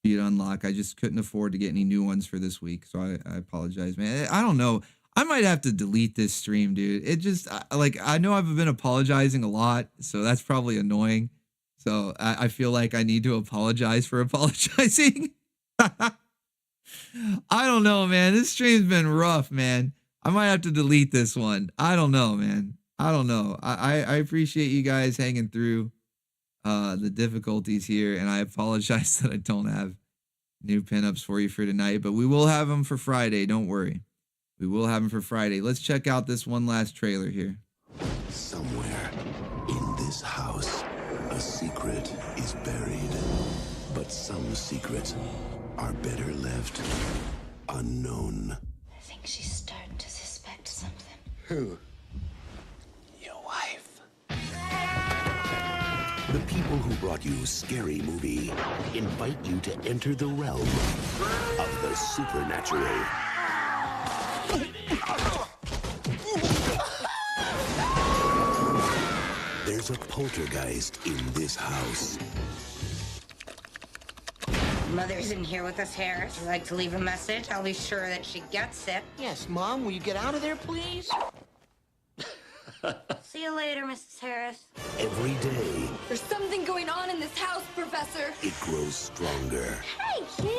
[SPEAKER 2] for you to unlock. I just couldn't afford to get any new ones for this week, so I apologize, man. I don't know. I might have to delete this stream, dude. It just, I know I've been apologizing a lot, so that's probably annoying. So I feel like I need to apologize for apologizing. I don't know, man. This stream's been rough, man. I might have to delete this one. I don't know, man. I don't know. I appreciate you guys hanging through the difficulties here, and I apologize that I don't have new pinups for you for tonight, but we will have them for Friday. Don't worry. We will have them for Friday. Let's check out this one last trailer here.
[SPEAKER 18] Somewhere in this house, a secret is buried. But some secrets are better left unknown.
[SPEAKER 4] I think she's starting to suspect something.
[SPEAKER 18] Who? Your wife. The people who brought you Scary Movie invite you to enter the realm of the supernatural. There's a poltergeist in this house.
[SPEAKER 3] Mother's in here with us, Harris. Would you like to leave a message? I'll be sure that she gets it.
[SPEAKER 11] Yes, Mom, will you get out of there, please?
[SPEAKER 3] See you later, Mrs. Harris.
[SPEAKER 18] Every day,
[SPEAKER 15] There's something going on in this house, Professor.
[SPEAKER 18] it grows stronger.
[SPEAKER 15] Hey, kitty.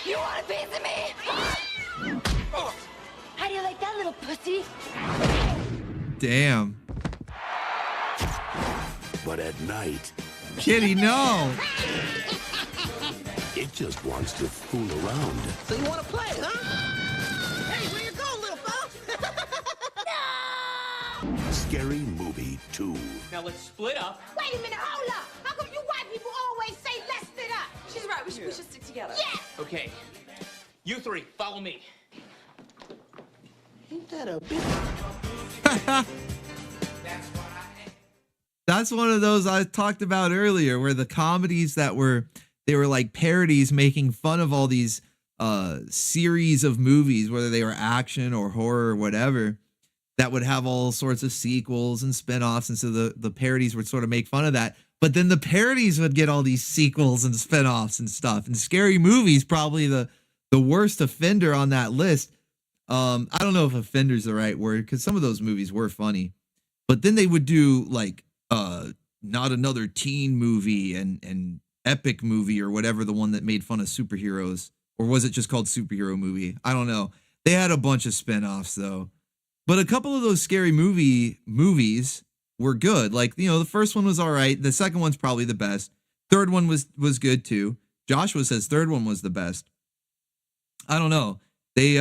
[SPEAKER 15] You want a piece of me? How do you like that, little pussy?
[SPEAKER 2] Damn.
[SPEAKER 18] But at night,
[SPEAKER 2] Kitty, no.
[SPEAKER 18] it just wants to fool around.
[SPEAKER 11] So you want to play, huh? Hey, where you going, little fella?
[SPEAKER 18] Scary Movie 2.
[SPEAKER 11] Now let's split up.
[SPEAKER 15] Wait a minute, hold up. How come you white people always say let's split up?
[SPEAKER 11] She's right, we should stick together.
[SPEAKER 15] Yeah.
[SPEAKER 11] Okay, you three, follow me.
[SPEAKER 18] Ain't that a bit?
[SPEAKER 2] That's one of those I talked about earlier where the comedies that were like parodies making fun of all these series of movies, whether they were action or horror or whatever, that would have all sorts of sequels and spinoffs. And so the parodies would sort of make fun of that. But then the parodies would get all these sequels and spinoffs and stuff. And Scary Movie's probably the worst offender on that list. I don't know if offender's the right word because some of those movies were funny. But then they would do like Not Another Teen Movie and Epic Movie or whatever, the one that made fun of superheroes. Or was it just called Superhero Movie? I don't know. They had a bunch of spinoffs though. But a couple of those Scary movies were good. Like, you know, the first one was all right. The second one's probably the best. Third one was good too. Joshua says third one was the best. I don't know. They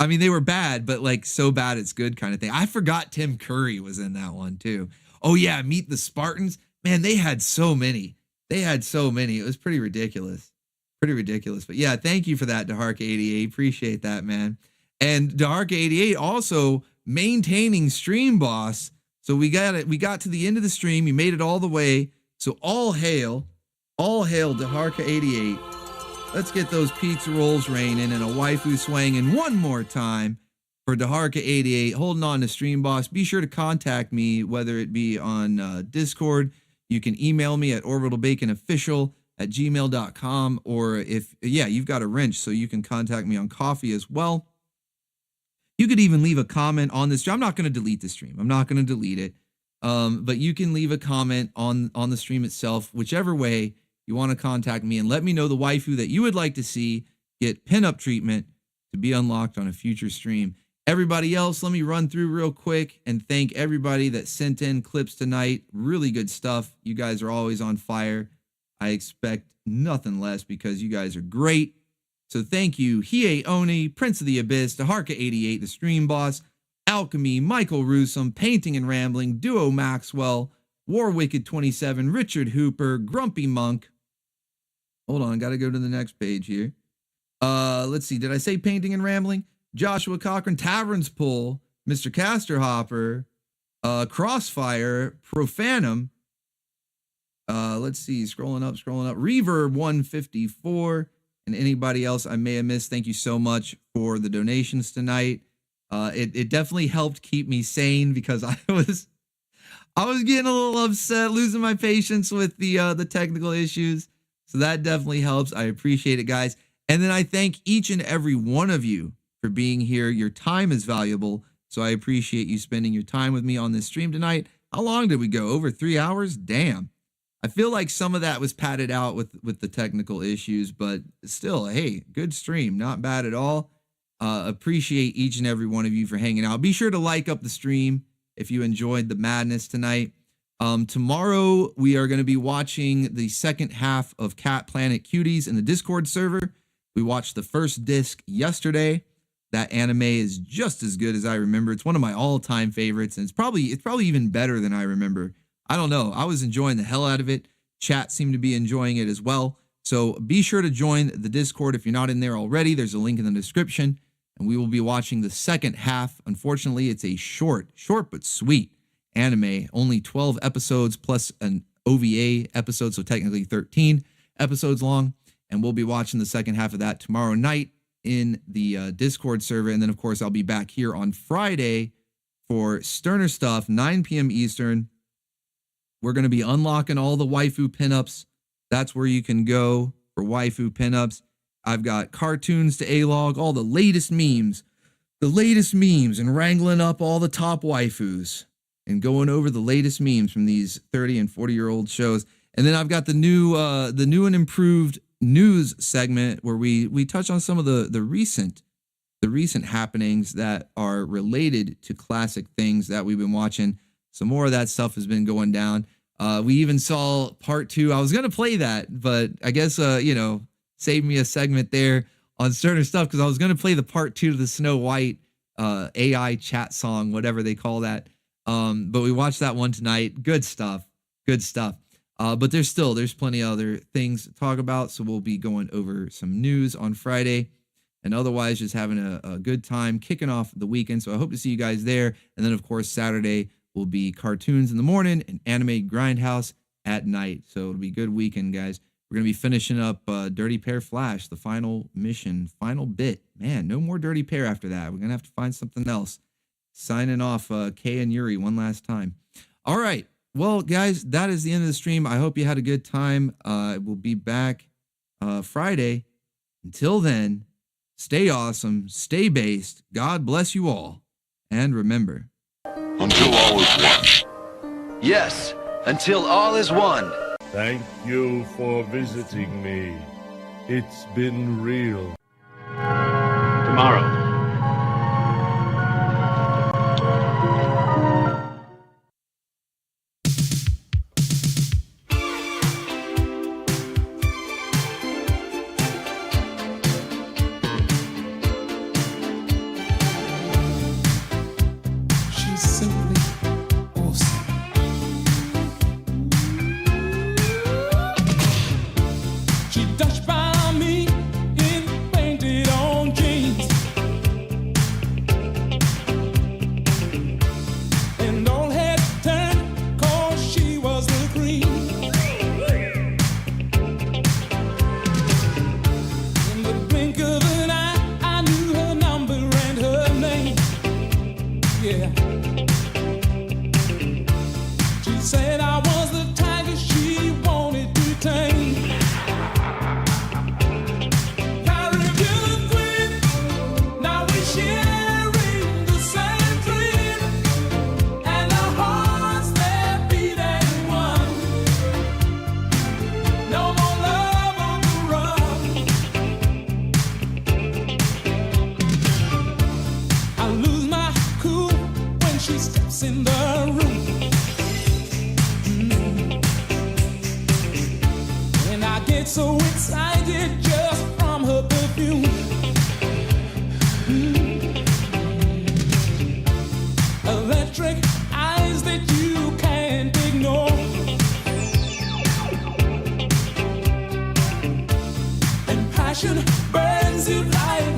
[SPEAKER 2] I mean, they were bad, but like so bad it's good kind of thing. I forgot Tim Curry was in that one too. Oh yeah, Meet the Spartans. Man, they had so many. It was pretty ridiculous. But yeah, thank you for that, Daharka88. Appreciate that, man. And Daharka88 also maintaining Stream Boss. So we got it. We got to the end of the stream. You made it all the way. So all hail Daharka88. Let's get those pizza rolls raining and a waifu swanging one more time for Daharka88. Holding on to Stream Boss. Be sure to contact me, whether it be on Discord. You can email me at orbitalbaconofficial@gmail.com, or if you've got a wrench, so you can contact me on Coffee as well. You could even leave a comment on this. I'm not going to delete the stream. I'm not going to delete it. But you can leave a comment on the stream itself, whichever way you want to contact me, and let me know the waifu that you would like to see get pinup treatment to be unlocked on a future stream. Everybody else, let me run through real quick and thank everybody that sent in clips tonight. Really good stuff. You guys are always on fire. I expect nothing less because you guys are great. So thank you, Hiei Oni, Prince of the Abyss, Daharka88, the Stream Boss, Alchemy, Michael Rusum, Painting and Rambling, Duo Maxwell, Warwicked27, Richard Hooper, Grumpy Monk. Hold on, got to go to the next page here. Let's see, did I say Painting and Rambling? Joshua Cochran, Taverns Pull, Mr. Caster Hopper, Crossfire, Profanum. Let's see, scrolling up, Reverb 154, and anybody else I may have missed. Thank you so much for the donations tonight. It definitely helped keep me sane because I was getting a little upset, losing my patience with the technical issues. So that definitely helps. I appreciate it, guys. And then I thank each and every one of you for being here. Your time is valuable, so I appreciate you spending your time with me on this stream tonight. How long did we go? Over 3 hours? Damn. I feel like some of that was padded out with the technical issues, but still, hey, good stream. Not bad at all. Appreciate each and every one of you for hanging out. Be sure to like up the stream if you enjoyed the madness tonight. Tomorrow, we are going to be watching the second half of Cat Planet Cuties in the Discord server. We watched the first disc yesterday. That anime is just as good as I remember. It's one of my all-time favorites, and it's probably even better than I remember. I don't know. I was enjoying the hell out of it. Chat seemed to be enjoying it as well. So be sure to join the Discord if you're not in there already. There's a link in the description, and we will be watching the second half. Unfortunately, it's a short but sweet anime, only 12 episodes plus an OVA episode, so technically 13 episodes long, and we'll be watching the second half of that tomorrow night in the Discord server. And then, of course, I'll be back here on Friday for Sterner Stuff, 9 p.m. Eastern. We're going to be unlocking all the waifu pinups. That's where you can go for waifu pinups. I've got cartoons to A-log, all the latest memes, and wrangling up all the top waifus and going over the latest memes from these 30 and 40-year-old shows. And then I've got the new and improved news segment where we touch on some of the recent happenings that are related to classic things that we've been watching. Some more of that stuff has been going down. We even saw part 2. I was going to play that, but I guess, save me a segment there on certain stuff because I was going to play the part 2 to the Snow White AI chat song, whatever they call that. But we watched that one tonight. Good stuff. But there's plenty of other things to talk about. So we'll be going over some news on Friday and otherwise just having a good time kicking off the weekend. So I hope to see you guys there. And then, of course, Saturday will be cartoons in the morning and anime grindhouse at night. So it'll be a good weekend, guys. We're going to be finishing up Dirty Pair Flash, the final mission, final bit. Man, no more Dirty Pair after that. We're going to have to find something else. Signing off Kay and Yuri one last time. All right. Well, guys, that is the end of the stream. I hope you had a good time. We'll be back Friday. Until then, stay awesome, stay based. God bless you all. And remember,
[SPEAKER 6] until all is one. Yes, until all is one.
[SPEAKER 12] Thank you for visiting me. It's been real.
[SPEAKER 17] Tomorrow.
[SPEAKER 20] Burns you like